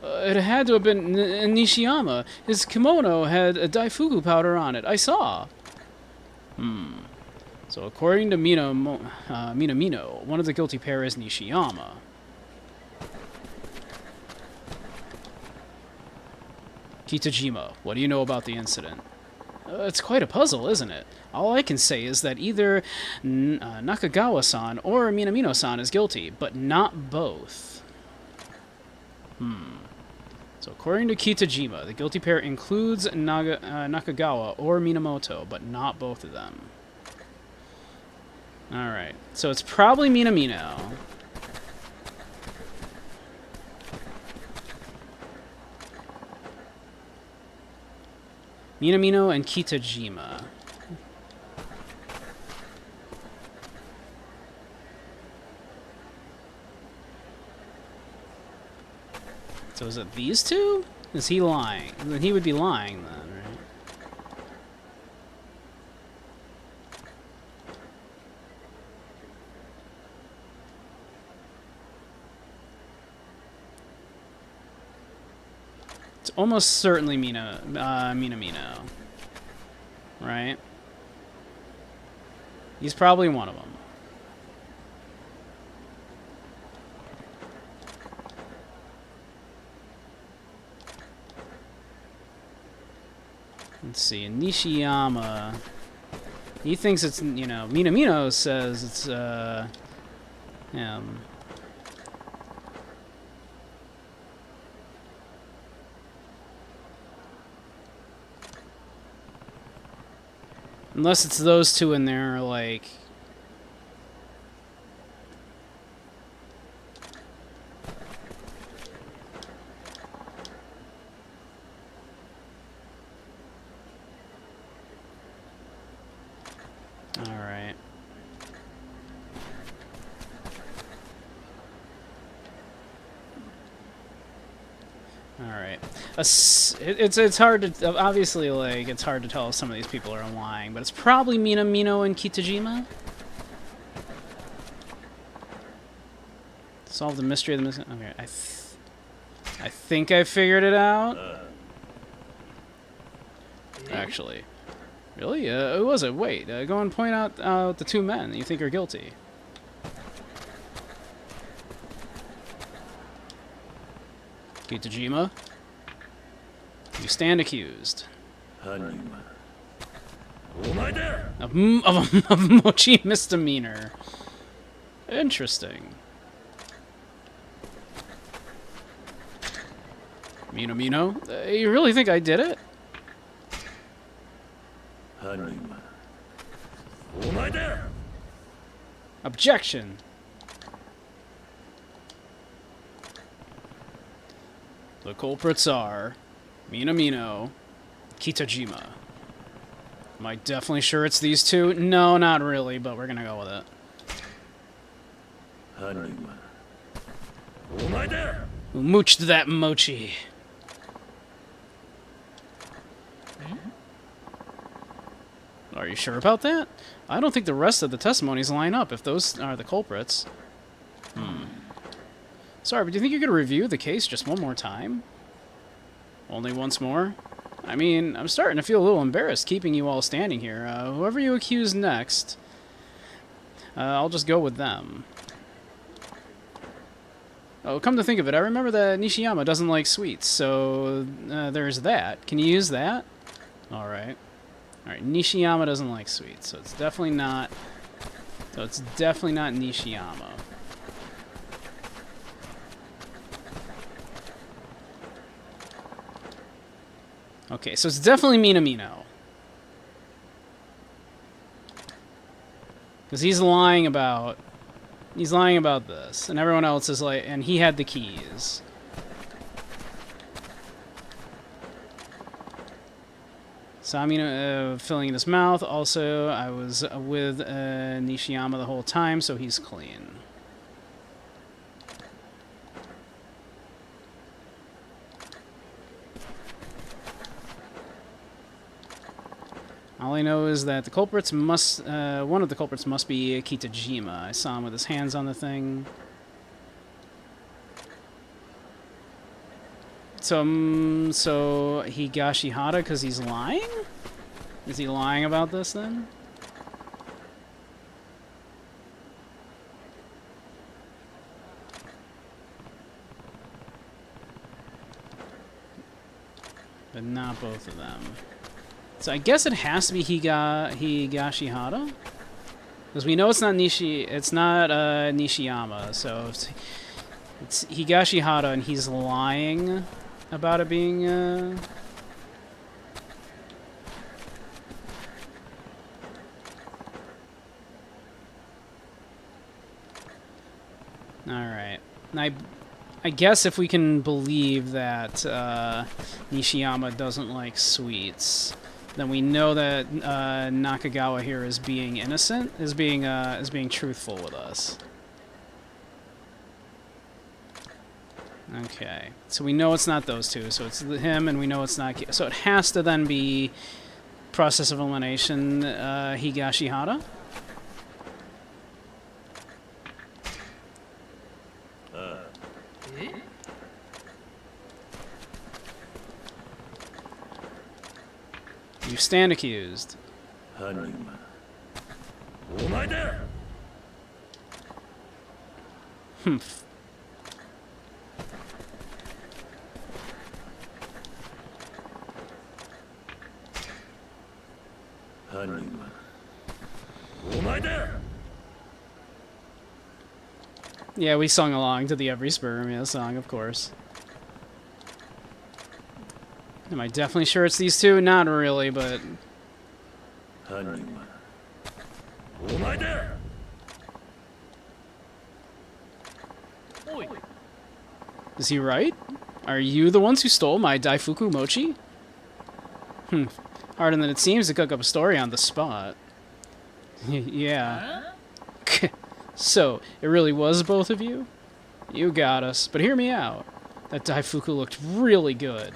It had to have been Nishiyama. His kimono had a daifuku powder on it. I saw. So according to Minamino, one of the guilty pair is Nishiyama. Kitajima, what do you know about the incident? It's quite a puzzle, isn't it? All I can say is that either Nakagawa-san or Minamino-san is guilty, but not both. So according to Kitajima, the guilty pair includes Nakagawa or Minamoto, but not both of them. Alright, so it's probably Minamino. Minamino and Kitajima. So is it these two? Is he lying? Then he would be lying then, right? It's almost certainly Minamino. Right? He's probably one of them. Let's see, Nishiyama, he thinks it's, you know, Minamino says it's, him. Unless it's those two in there, like... Alright. Alright. It's hard to... Obviously, like, it's hard to tell if some of these people are lying, but it's probably Minamino and Kitajima. Solve the mystery of the missing. Okay, I think I figured it out. Actually. Really? Who was it? Wait, go and point out the two men that you think are guilty. Kitajima, you stand accused of mochi misdemeanor. Interesting. Mino, you really think I did it? Objection. The culprits are Mino, Kitajima. Am I definitely sure it's these two? No, not really, but we're gonna go with it. Who mooched that mochi? Are you sure about that? I don't think the rest of the testimonies line up if those are the culprits. Sorry, but do you think you could review the case just one more time? Only once more? I mean, I'm starting to feel a little embarrassed keeping you all standing here. Whoever you accuse next, I'll just go with them. Oh, come to think of it, I remember that Nishiyama doesn't like sweets, so there's that. Can you use that? Alright. Alright, Nishiyama doesn't like sweets, so it's definitely not... Nishiyama. Okay, so it's definitely Mino. Because he's lying about this, and everyone else is like, and he had the keys. Saw Mino filling in his mouth. Also, I was with Nishiyama the whole time, so he's clean. All I know is that the culprits must, one of the culprits must be Kitajima. I saw him with his hands on the thing. So Higashihara because he's lying? Is he lying about this then? But not both of them. So I guess it has to be Higashihara, because we know it's not Nishiyama. So it's Higashihara, and he's lying about it being. All right, I guess if we can believe that Nishiyama doesn't like sweets, then we know that Nakagawa here is being innocent, is being truthful with us. Okay, so we know it's not those two, so it's him, and we know it's not. So it has to then be process of elimination, Higashihara. You stand accused. Humph. Yeah, we sung along to the Every Spermia song, of course. Am I definitely sure it's these two? Not really, but... Is he right? Are you the ones who stole my Daifuku Mochi? Harder than it seems to cook up a story on the spot. Yeah. So, it really was both of you? You got us, but hear me out. That Daifuku looked really good.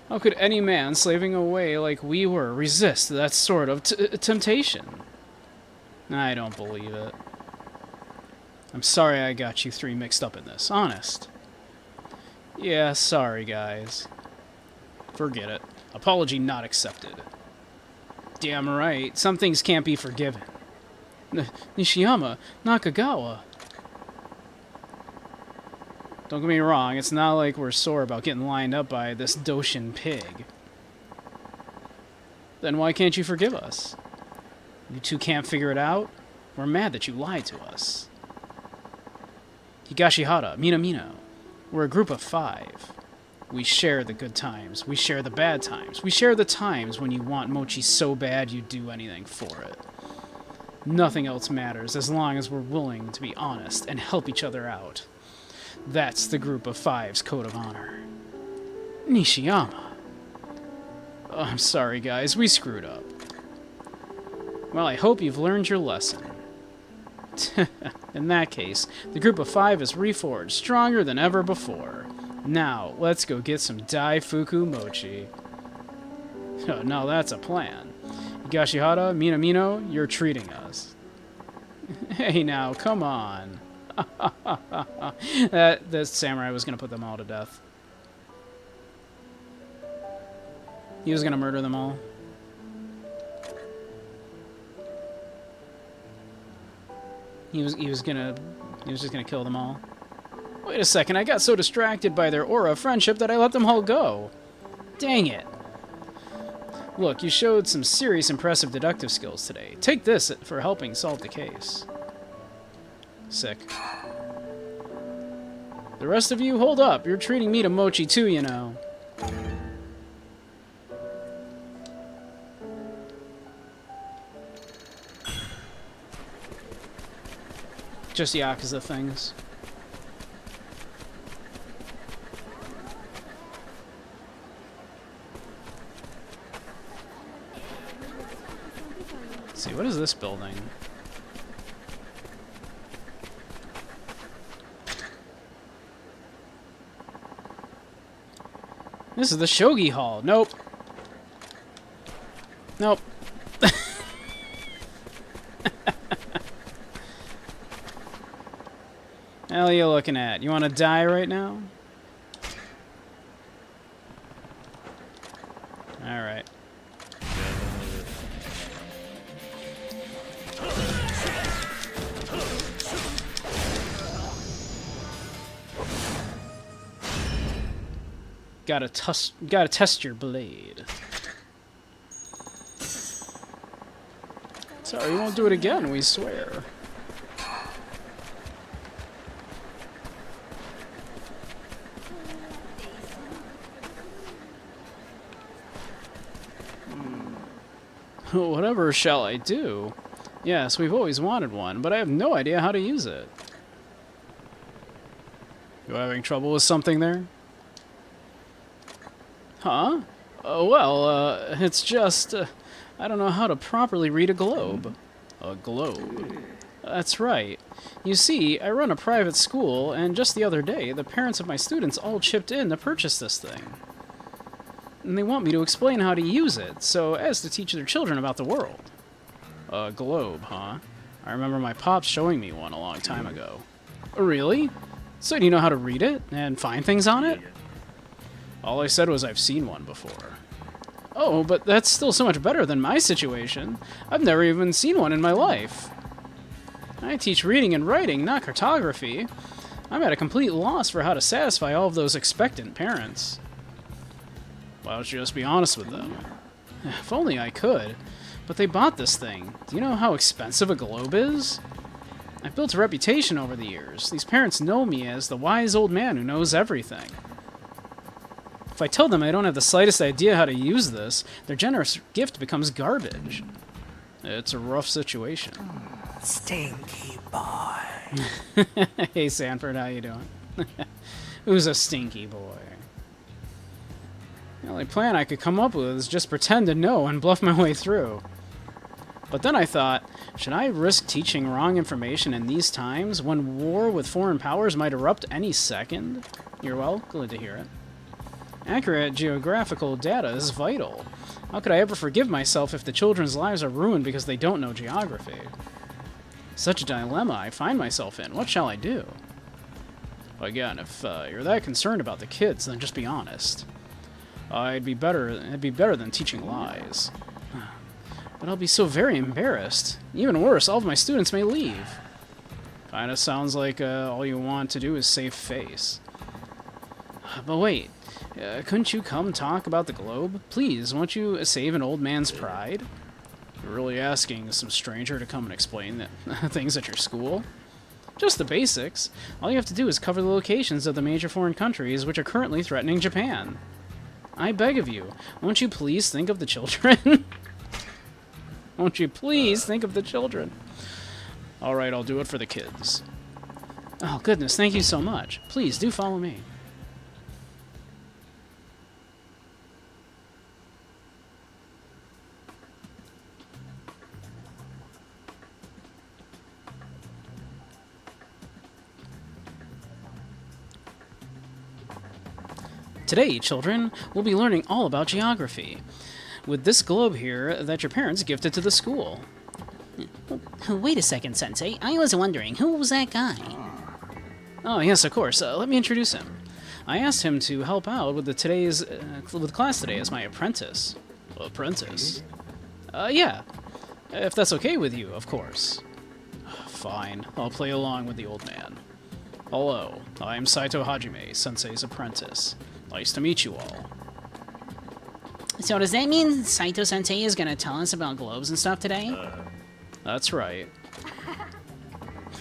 How could any man slaving away like we were resist that sort of temptation? I don't believe it. I'm sorry I got you three mixed up in this, honest. Yeah, sorry, guys. Forget it. Apology not accepted. Damn right, some things can't be forgiven. Nishiyama, Nakagawa. Don't get me wrong, it's not like we're sore about getting lined up by this Doshin pig. Then why can't you forgive us? You two can't figure it out? We're mad that you lied to us. Higashihara, Minamino. We're a group of 5. We share the good times. We share the bad times. We share the times when you want mochi so bad you'd do anything for it. Nothing else matters as long as we're willing to be honest and help each other out. That's the group of 5's code of honor. Nishiyama. Oh, I'm sorry, guys. We screwed up. Well, I hope you've learned your lesson. In that case, the group of 5 is reforged, stronger than ever before. Now, let's go get some Daifuku Mochi. Oh, now that's a plan. Higashihara, Minamino, you're treating us. Hey now, come on. That samurai was going to put them all to death. He was going to murder them all. He was just gonna kill them all. Wait a second, I got so distracted by their aura of friendship that I let them all go. Dang it. Look, you showed some serious impressive deductive skills today. Take this for helping solve the case. Sick. The rest of you, hold up. You're treating me to mochi too, you know. Just Yakuza things. Let's see, what is this building? This is the Shogi Hall. Nope. Nope. Hell are you looking at? You want to die right now? Alright. Gotta test your blade. Sorry, we won't do it again, we swear. Whatever shall I do? Yes, we've always wanted one, but I have no idea how to use it. You having trouble with something there? Huh? It's just, I don't know how to properly read a globe. A globe? That's right. You see, I run a private school, and just the other day, the parents of my students all chipped in to purchase this thing. And they want me to explain how to use it, so as to teach their children about the world. A globe, huh? I remember my pops showing me one a long time ago. Really? So do you know how to read it and find things on it? All I said was I've seen one before. Oh, but that's still so much better than my situation. I've never even seen one in my life. I teach reading and writing, not cartography. I'm at a complete loss for how to satisfy all of those expectant parents. Why don't you just be honest with them? If only I could. But they bought this thing. Do you know how expensive a globe is? I've built a reputation over the years. These parents know me as the wise old man who knows everything. If I tell them I don't have the slightest idea how to use this, their generous gift becomes garbage. It's a rough situation. Stinky boy. Hey Sanford, how you doing? Who's a stinky boy? The only plan I could come up with is just pretend to know and bluff my way through. But then I thought, should I risk teaching wrong information in these times when war with foreign powers might erupt any second? You're well, glad to hear it. Accurate geographical data is vital. How could I ever forgive myself if the children's lives are ruined because they don't know geography? Such a dilemma I find myself in. What shall I do? Again, if you're that concerned about the kids, then just be honest. It'd be better than teaching lies. But I'll be so very embarrassed. Even worse, all of my students may leave. Kinda sounds like all you want to do is save face. But wait, couldn't you come talk about the globe? Please, won't you save an old man's pride? You're really asking some stranger to come and explain that things at your school? Just the basics. All you have to do is cover the locations of the major foreign countries which are currently threatening Japan. I beg of you, won't you please think of the children? Won't you please think of the children? Alright, I'll do it for the kids. Oh, goodness, thank you so much. Please, do follow me. Today, children, we'll be learning all about geography, with this globe here that your parents gifted to the school. Wait a second, Sensei. I was wondering, who was that guy? Oh, yes, of course. Let me introduce him. I asked him to help out with with class today as my apprentice. Apprentice? Yeah. If that's okay with you, of course. Fine. I'll play along with the old man. Hello, I'm Saito Hajime, Sensei's apprentice. Nice to meet you all. So does that mean Saito-sensei is gonna tell us about globes and stuff today? That's right.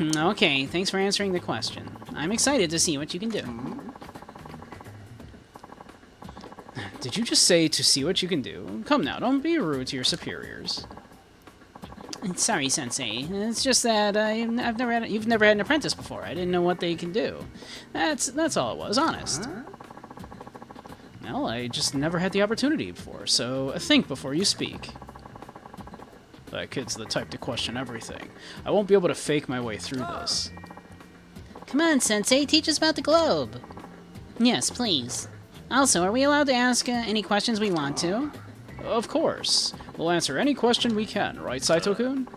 Okay, thanks for answering the question. I'm excited to see what you can do. Did you just say to see what you can do? Come now, don't be rude to your superiors. Sorry, Sensei. It's just that you've never had an apprentice before. I didn't know what they can do. That's all it was, honest. Well, I just never had the opportunity before, so think before you speak. That kid's the type to question everything. I won't be able to fake my way through this. Come on, Sensei, teach us about the globe. Yes, please. Also, are we allowed to ask any questions we want to? Of course. We'll answer any question we can, right, Saito-kun?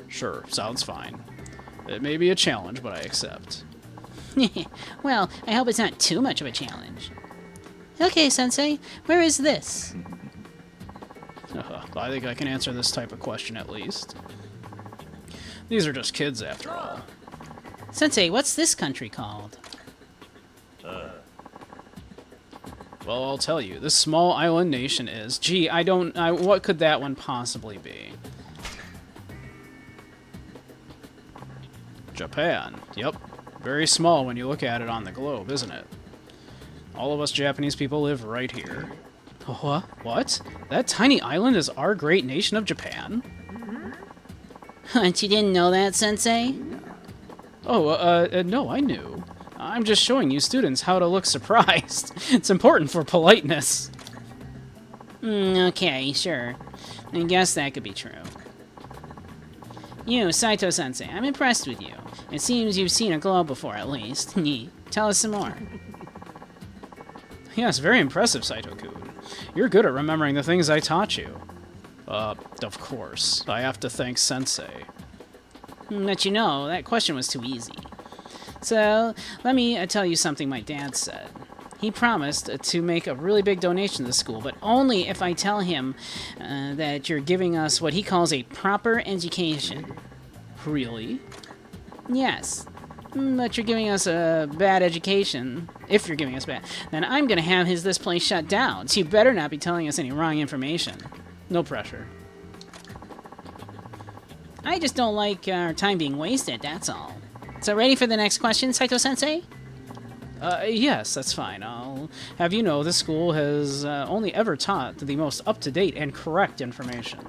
Sure, sounds fine. It may be a challenge, but I accept. Well, I hope it's not too much of a challenge. Okay, Sensei, where is this? I think I can answer this type of question at least. These are just kids, after all. Sensei, what's this country called? Well, I'll tell you. This small island nation is... Gee, what could that one possibly be? Japan. Yep. Very small when you look at it on the globe, isn't it? All of us Japanese people live right here. What? That tiny island is our great nation of Japan? You didn't know that, Sensei? Oh, no, I knew. I'm just showing you students how to look surprised. It's important for politeness. Okay, sure. I guess that could be true. You, Saito-sensei, I'm impressed with you. It seems you've seen a globe before, at least. Tell us some more. Yes, very impressive, Saito-kun. You're good at remembering the things I taught you. Of course. I have to thank Sensei. But you know, that question was too easy. So, let me tell you something my dad said. He promised to make a really big donation to the school, but only if I tell him that you're giving us what he calls a proper education. Really? Yes. But you're giving us a bad education. If you're giving us bad, then I'm gonna have this place shut down, so you better not be telling us any wrong information. No pressure. I just don't like our time being wasted, that's all. So ready for the next question, Saito-sensei? Yes, that's fine. I'll have you know this school has only ever taught the most up-to-date and correct information.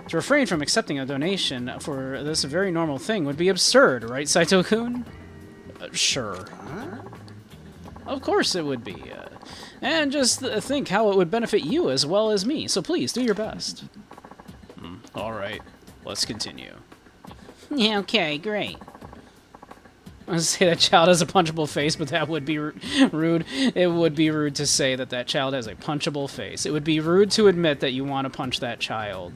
To refrain from accepting a donation for this very normal thing would be absurd, right, Saito-kun? Sure. Of course it would be. And just think how it would benefit you as well as me, so please, do your best. Alright, let's continue. Yeah, okay, great. I was say that child has a punchable face, but that would be rude. It would be rude to say that that child has a punchable face. It would be rude to admit that you want to punch that child.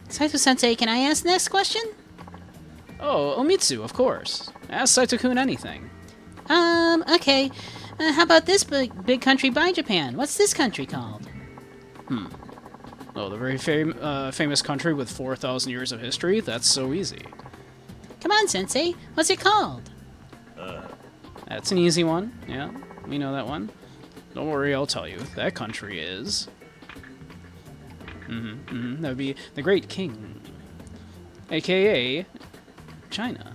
Saito-sensei, can I ask the next question? Oh, Omitsu, of course. Ask Saito-kun anything. Okay. How about this big country by Japan? What's this country called? Oh, the very famous country with 4,000 years of history? That's so easy. Come on, Sensei. What's it called? That's an easy one. Yeah, we know that one. Don't worry, I'll tell you. That country is... That would be the Great King. A.K.A. China.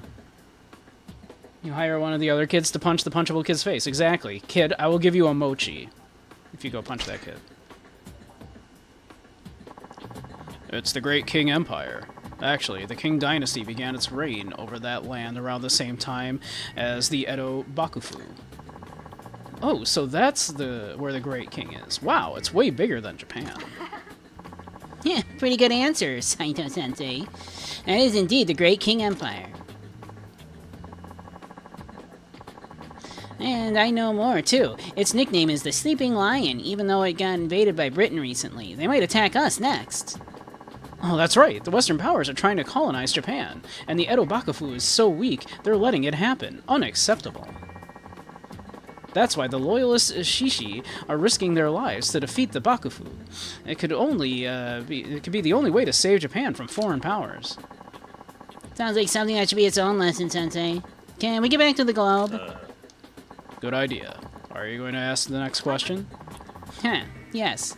You hire one of the other kids to punch the punchable kid's face. Exactly. Kid, I will give you a mochi if you go punch that kid. It's the Great King Empire. Actually, the Qing dynasty began its reign over that land around the same time as the Edo Bakufu. Oh, so that's where the Great King is. Wow, it's way bigger than Japan. Yeah, pretty good answer, Saito-sensei. That is indeed the Great King Empire. And I know more, too. Its nickname is the Sleeping Lion, even though it got invaded by Britain recently. They might attack us next. Oh, that's right. The Western powers are trying to colonize Japan, and the Edo Bakufu is so weak, they're letting it happen. Unacceptable. That's why the loyalist Shishi are risking their lives to defeat the Bakufu. It could be the only way to save Japan from foreign powers. Sounds like something that should be its own lesson, Sensei. Can we get back to the globe? Good idea. Are you going to ask the next question? Yes.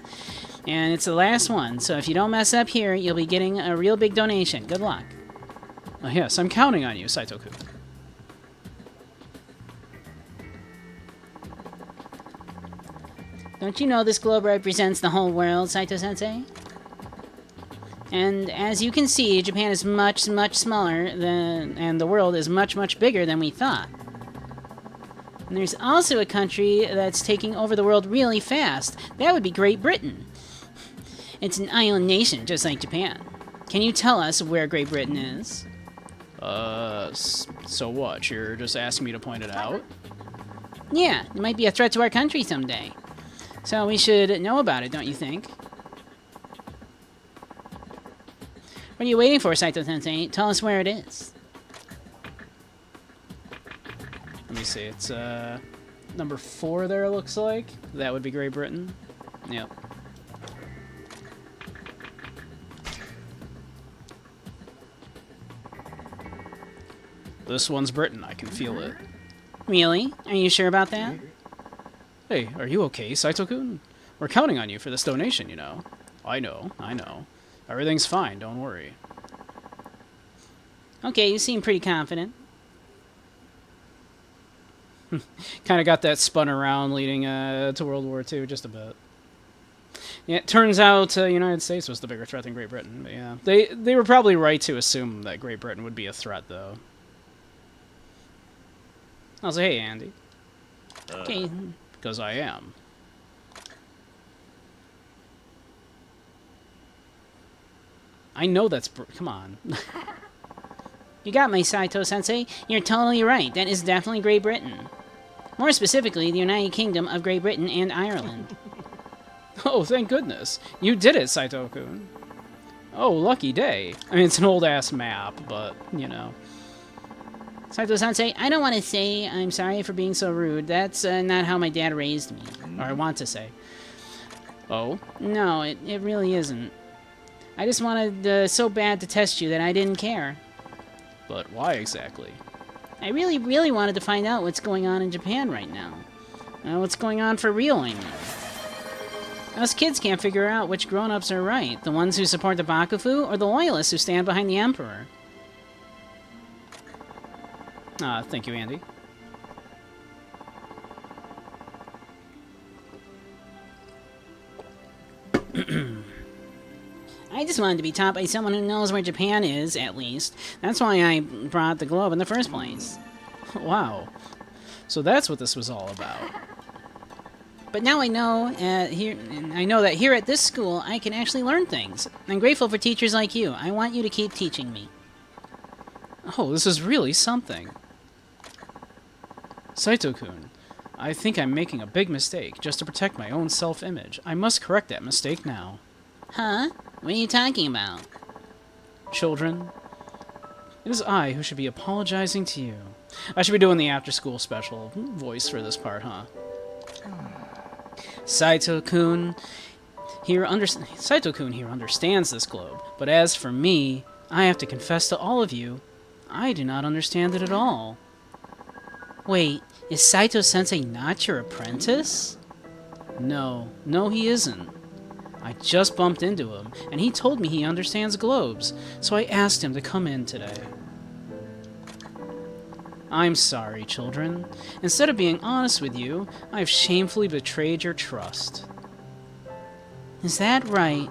And it's the last one, so if you don't mess up here, you'll be getting a real big donation. Good luck. Yes, I'm counting on you, Saito-kun. Don't you know this globe represents the whole world, Saito-sensei? And as you can see, Japan is much, much smaller and the world is much, much bigger than we thought. And there's also a country that's taking over the world really fast. That would be Great Britain. It's an island nation, just like Japan. Can you tell us where Great Britain is? So what? You're just asking me to point it out? Yeah, it might be a threat to our country someday. So we should know about it, don't you think? What are you waiting for, Saito-sensei? Tell us where it is. Let me see. It's number 4 there, it looks like. That would be Great Britain. Yep. This one's Britain. I can feel it. Really? Are you sure about that? Hey, are you okay, Saito-kun? We're counting on you for this donation, you know. I know. Everything's fine, don't worry. Okay, you seem pretty confident. Kind of got that spun around leading to World War II, just a bit. Yeah, it turns out United States was the bigger threat than Great Britain, but yeah. They were probably right to assume that Great Britain would be a threat, though. I'll say, hey, Andy. Okay. Because I am. I know that's... Come on. You got me, Saito-sensei. You're totally right. That is definitely Great Britain. More specifically, the United Kingdom of Great Britain and Ireland. Oh, thank goodness. You did it, Saito-kun. Oh, lucky day. I mean, it's an old-ass map, but, you know. Saito-sensei, I don't want to say I'm sorry for being so rude. That's not how my dad raised me. Or I want to say. Oh? No, it really isn't. I just wanted so bad to test you that I didn't care. But why exactly? I really, really wanted to find out what's going on in Japan right now. What's going on for real, I mean. Us kids can't figure out which grown-ups are right. The ones who support the Bakufu, or the loyalists who stand behind the Emperor. Thank you, Andy. I just wanted to be taught by someone who knows where Japan is, at least. That's why I brought the globe in the first place. Wow. So that's what this was all about. But now I know, that here at this school, I can actually learn things. I'm grateful for teachers like you. I want you to keep teaching me. Oh, this is really something. Saito-kun, I think I'm making a big mistake just to protect my own self-image. I must correct that mistake now. Huh? What are you talking about? children. It is I who should be apologizing to you. I should be doing the after-school special voice for this part, huh? Saito-kun here understands this globe, but as for me, I have to confess to all of you, I do not understand it at all. Wait, is Saito-sensei not your apprentice? No, he isn't. I just bumped into him, and he told me he understands globes, so I asked him to come in today. I'm sorry, children. Instead of being honest with you, I've shamefully betrayed your trust. Is that right?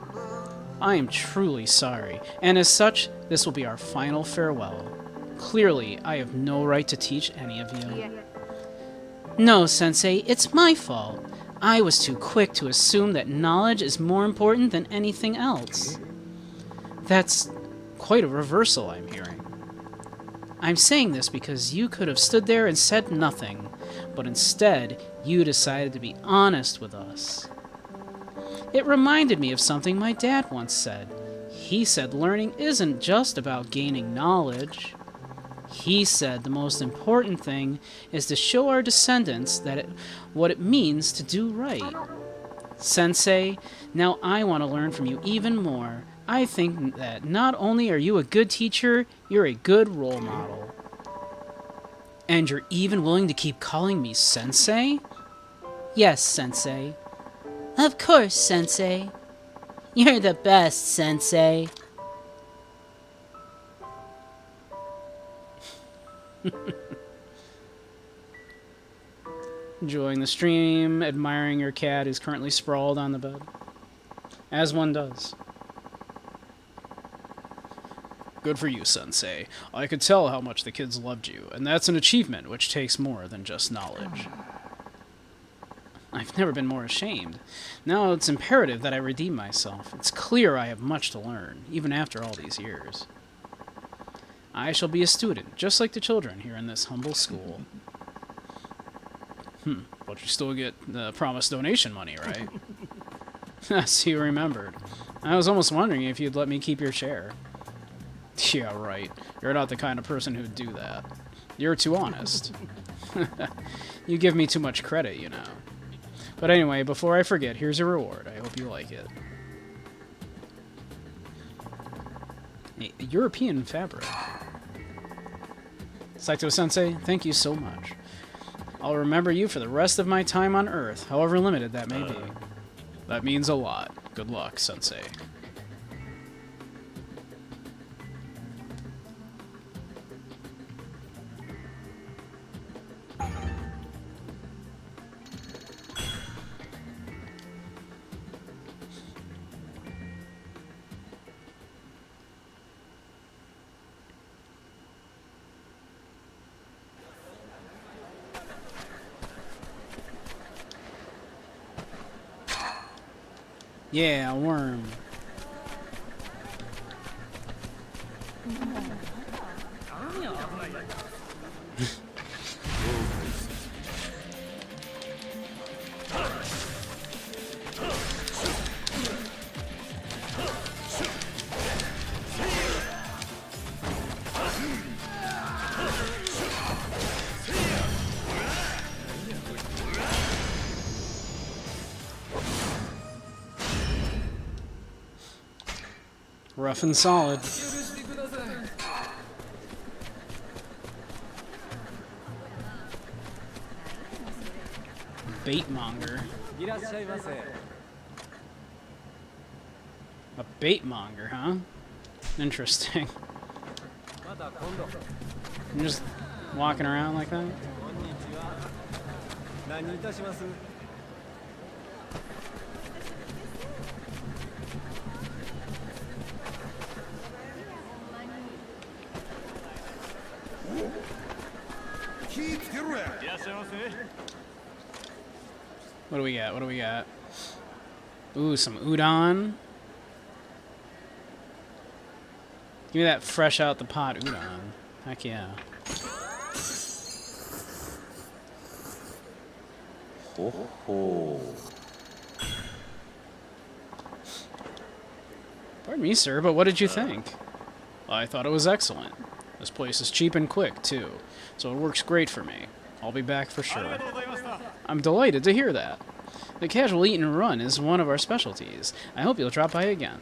I am truly sorry, and as such, this will be our final farewell. Clearly, I have no right to teach any of you. No, Sensei, it's my fault. I was too quick to assume that knowledge is more important than anything else. That's quite a reversal I'm hearing. I'm saying this because you could have stood there and said nothing, but instead, you decided to be honest with us. It reminded me of something my dad once said. He said learning isn't just about gaining knowledge. He said the most important thing is to show our descendants what it means to do right. Sensei, now I want to learn from you even more. I think that not only are you a good teacher, you're a good role model. And you're even willing to keep calling me Sensei? Yes, Sensei. Of course, Sensei. You're the best, Sensei. Enjoying the stream, admiring your cat who's currently sprawled on the bed. As one does. Good for you, Sensei. I could tell how much the kids loved you, and that's an achievement which takes more than just knowledge. I've never been more ashamed. Now it's imperative that I redeem myself. It's clear I have much to learn, even after all these years. I shall be a student, just like the children here in this humble school. But you still get the promised donation money, right? See, you remembered. I was almost wondering if you'd let me keep your chair. Yeah, right. You're not the kind of person who'd do that. You're too honest. You give me too much credit, you know. But anyway, before I forget, here's a reward. I hope you like it. A European fabric. Saito-sensei, thank you so much. I'll remember you for the rest of my time on Earth, however limited that may be. That means a lot. Good luck, Sensei. Yeah, a worm. Rough and solid. Baitmonger. A baitmonger, huh? Interesting. I'm just walking around like that? What do we got? What do we got? Ooh, some udon. Give me that fresh out the pot udon. Heck yeah. Ho ho. Pardon me, sir, but what did you think? I thought it was excellent. This place is cheap and quick, too, so it works great for me. I'll be back for sure. I'm delighted to hear that. The casual eat and run is one of our specialties. I hope you'll drop by again.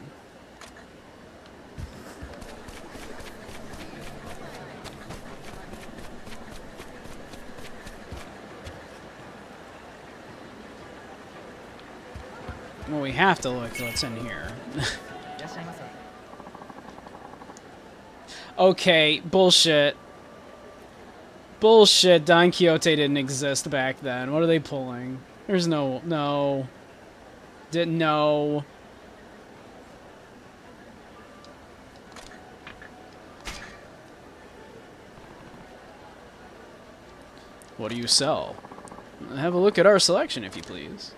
Well, we have to look what's in here. Okay, bullshit. Bullshit, Don Quixote didn't exist back then. What are they pulling? There's no. Didn't know. What do you sell? Have a look at our selection, if you please.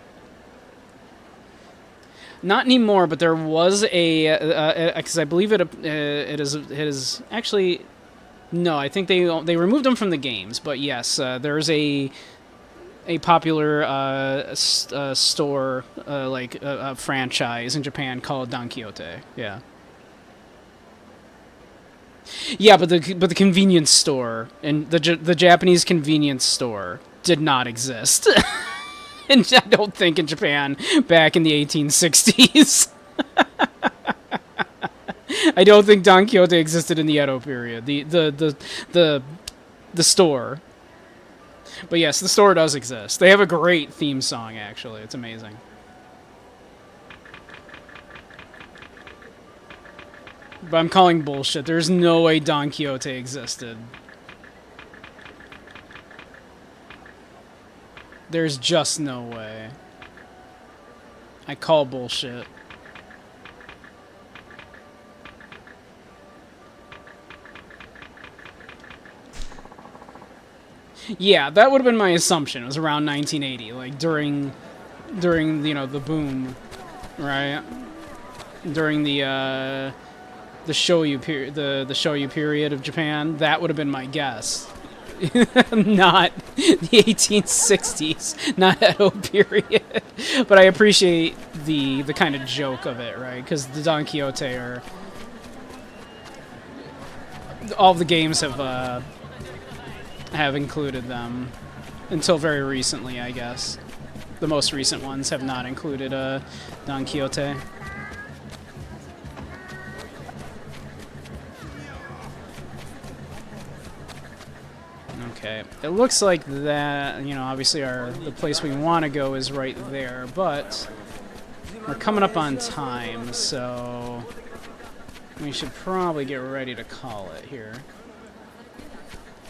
Not anymore, but there was a because I believe it is actually no. I think they removed them from the games, but yes, there's a popular store like a franchise in Japan called Don Quixote. Yeah. Yeah, but the convenience store and the Japanese convenience store did not exist. And I don't think in Japan back in the 1860s. I don't think Don Quixote existed in the Edo period. The store. But yes, the store does exist. They have a great theme song, actually. It's amazing. But I'm calling bullshit. There's no way Don Quixote existed. There's just no way. I call bullshit. Yeah, that would have been my assumption. It was around 1980, like during you know the boom, right? During the Shoyu period, the Shoyu period of Japan. That would have been my guess. Not the 1860s, not Edo period. But I appreciate the kind of joke of it, right? Because the Don Quixote are all the games have included them until very recently, I guess. The most recent ones have not included Don Quixote. Okay, it looks like that, you know, obviously the place we want to go is right there, but we're coming up on time, so we should probably get ready to call it here.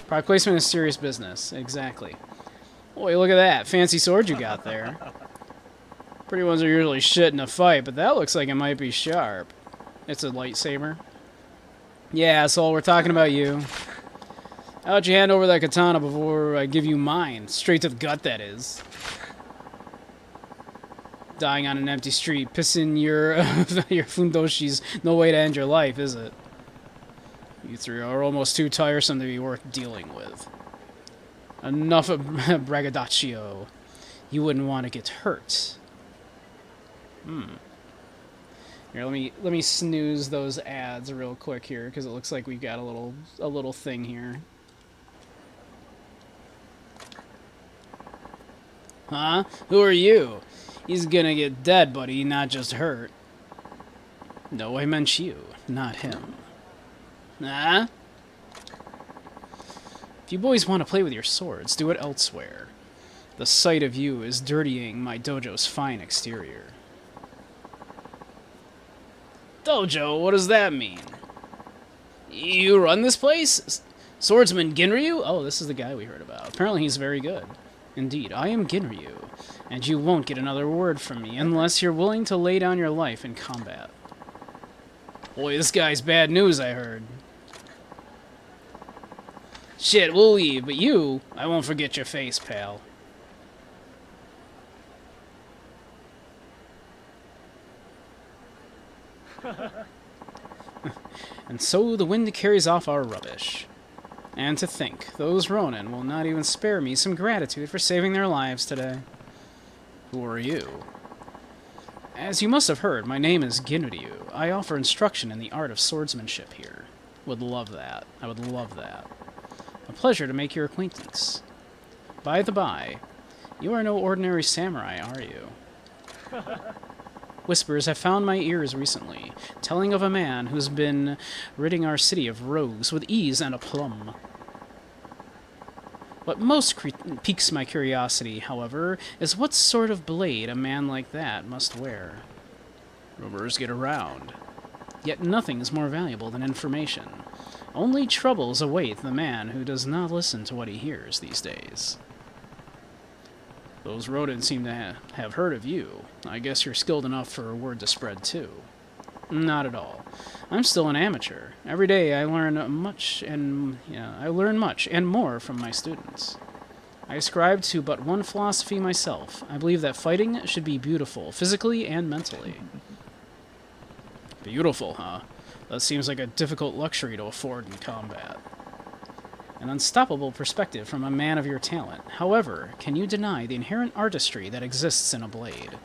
Product placement is serious business, exactly. Boy, look at that, fancy sword you got there. Pretty ones are usually shit in a fight, but that looks like it might be sharp. It's a lightsaber. Yeah, Soul, we're talking about you. How about you hand over that katana before I give you mine? Straight to the gut, that is. Dying on an empty street, pissing your fundoshis. No way to end your life, is it? You three are almost too tiresome to be worth dealing with. Enough of braggadocio. You wouldn't want to get hurt. Here, let me snooze those ads real quick here, because it looks like we've got a little thing here. Huh? Who are you? He's gonna get dead, buddy, not just hurt. No, I meant you, not him. Huh? If you boys want to play with your swords, do it elsewhere. The sight of you is dirtying my dojo's fine exterior. Dojo? What does that mean? You run this place? Swordsman Ginryu? Oh, this is the guy we heard about. Apparently he's very good. Indeed, I am Ginryu, and you won't get another word from me unless you're willing to lay down your life in combat. Boy, this guy's bad news, I heard. Shit, we'll leave, but you, I won't forget your face, pal. And so the wind carries off our rubbish. And to think, those Ronin will not even spare me some gratitude for saving their lives today. Who are you? As you must have heard, my name is Ginryu. I offer instruction in the art of swordsmanship here. Would love that. I would love that. A pleasure to make your acquaintance. By the by, you are no ordinary samurai, are you? Whispers have found my ears recently, telling of a man who's been ridding our city of rogues with ease and aplomb. What most piques my curiosity, however, is what sort of blade a man like that must wear. Rumors get around. Yet nothing is more valuable than information. Only troubles await the man who does not listen to what he hears these days. Those rodents seem to have heard of you. I guess you're skilled enough for word to spread, too. Not at all. I'm still an amateur. Every day I learn much and more from my students. I ascribe to but one philosophy myself. I believe that fighting should be beautiful, physically and mentally. Beautiful, huh? That seems like a difficult luxury to afford in combat. An unstoppable perspective from a man of your talent. However, can you deny the inherent artistry that exists in a blade?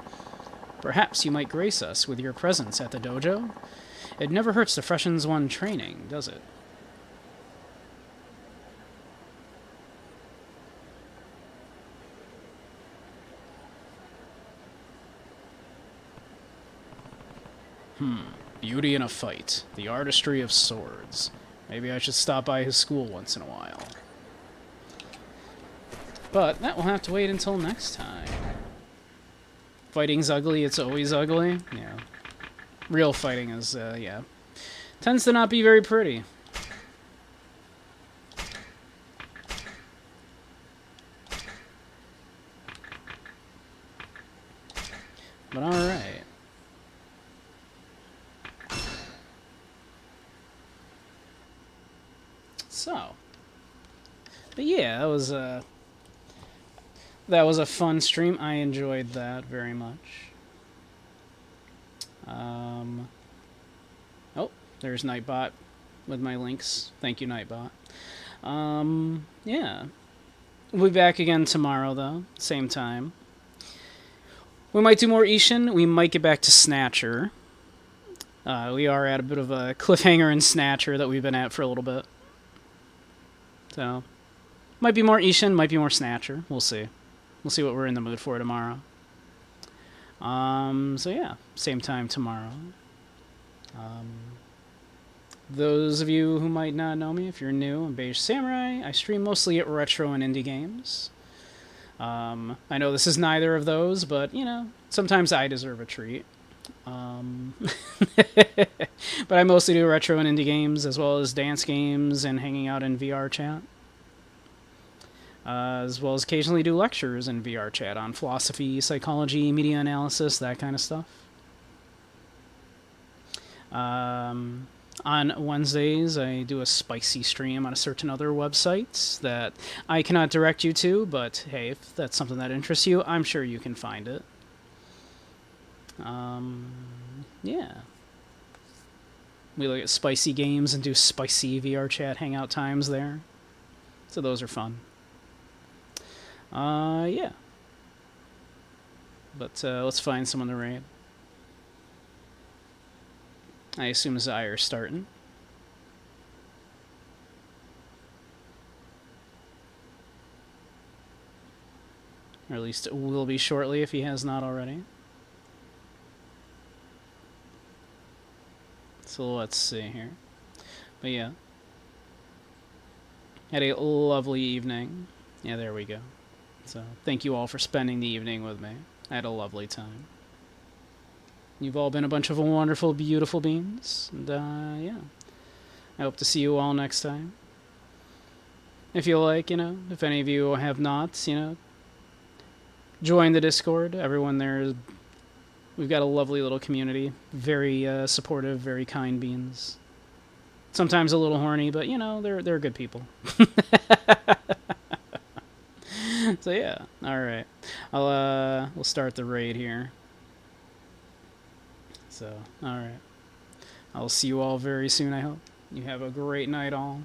Perhaps you might grace us with your presence at the dojo? It never hurts to freshen one's training, does it? Beauty in a fight. The artistry of swords. Maybe I should stop by his school once in a while. But that will have to wait until next time. Fighting's ugly, it's always ugly. Yeah. Real fighting is, yeah. Tends to not be very pretty. But alright. So, but yeah, that was a fun stream. I enjoyed that very much. Oh, there's Nightbot with my links. Thank you, Nightbot. Yeah, we'll be back again tomorrow though, same time. We might do more Ishin. We might get back to Snatcher. We are at a bit of a cliffhanger in Snatcher that we've been at for a little bit. So, might be more Ishin, might be more Snatcher. We'll see. We'll see what we're in the mood for tomorrow. So yeah, same time tomorrow. Those of you who might not know me, if you're new, I'm Beige Samurai. I stream mostly at retro and indie games. I know this is neither of those, but, you know, sometimes I deserve a treat. But I mostly do retro and indie games, as well as dance games and hanging out in VR chat. As well as occasionally do lectures in VR chat on philosophy, psychology, media analysis, that kind of stuff. On Wednesdays, I do a spicy stream on a certain other website that I cannot direct you to, but hey, if that's something that interests you, I'm sure you can find it. Yeah. We look at spicy games and do spicy VR chat hangout times there. So those are fun. Yeah. But let's find someone to raid. I assume Zaire's starting. Or at least it will be shortly if he has not already. So let's see here. But yeah. Had a lovely evening. Yeah, there we go. So thank you all for spending the evening with me. I had a lovely time. You've all been a bunch of wonderful, beautiful beings. And yeah. I hope to see you all next time. If you like, you know, if any of you have not, you know, join the Discord. Everyone there is... We've got a lovely little community. Very supportive, very kind beings. Sometimes a little horny, but, you know, they're good people. So, yeah. Alright. We'll start the raid here. So, alright. I'll see you all very soon, I hope. You have a great night, all.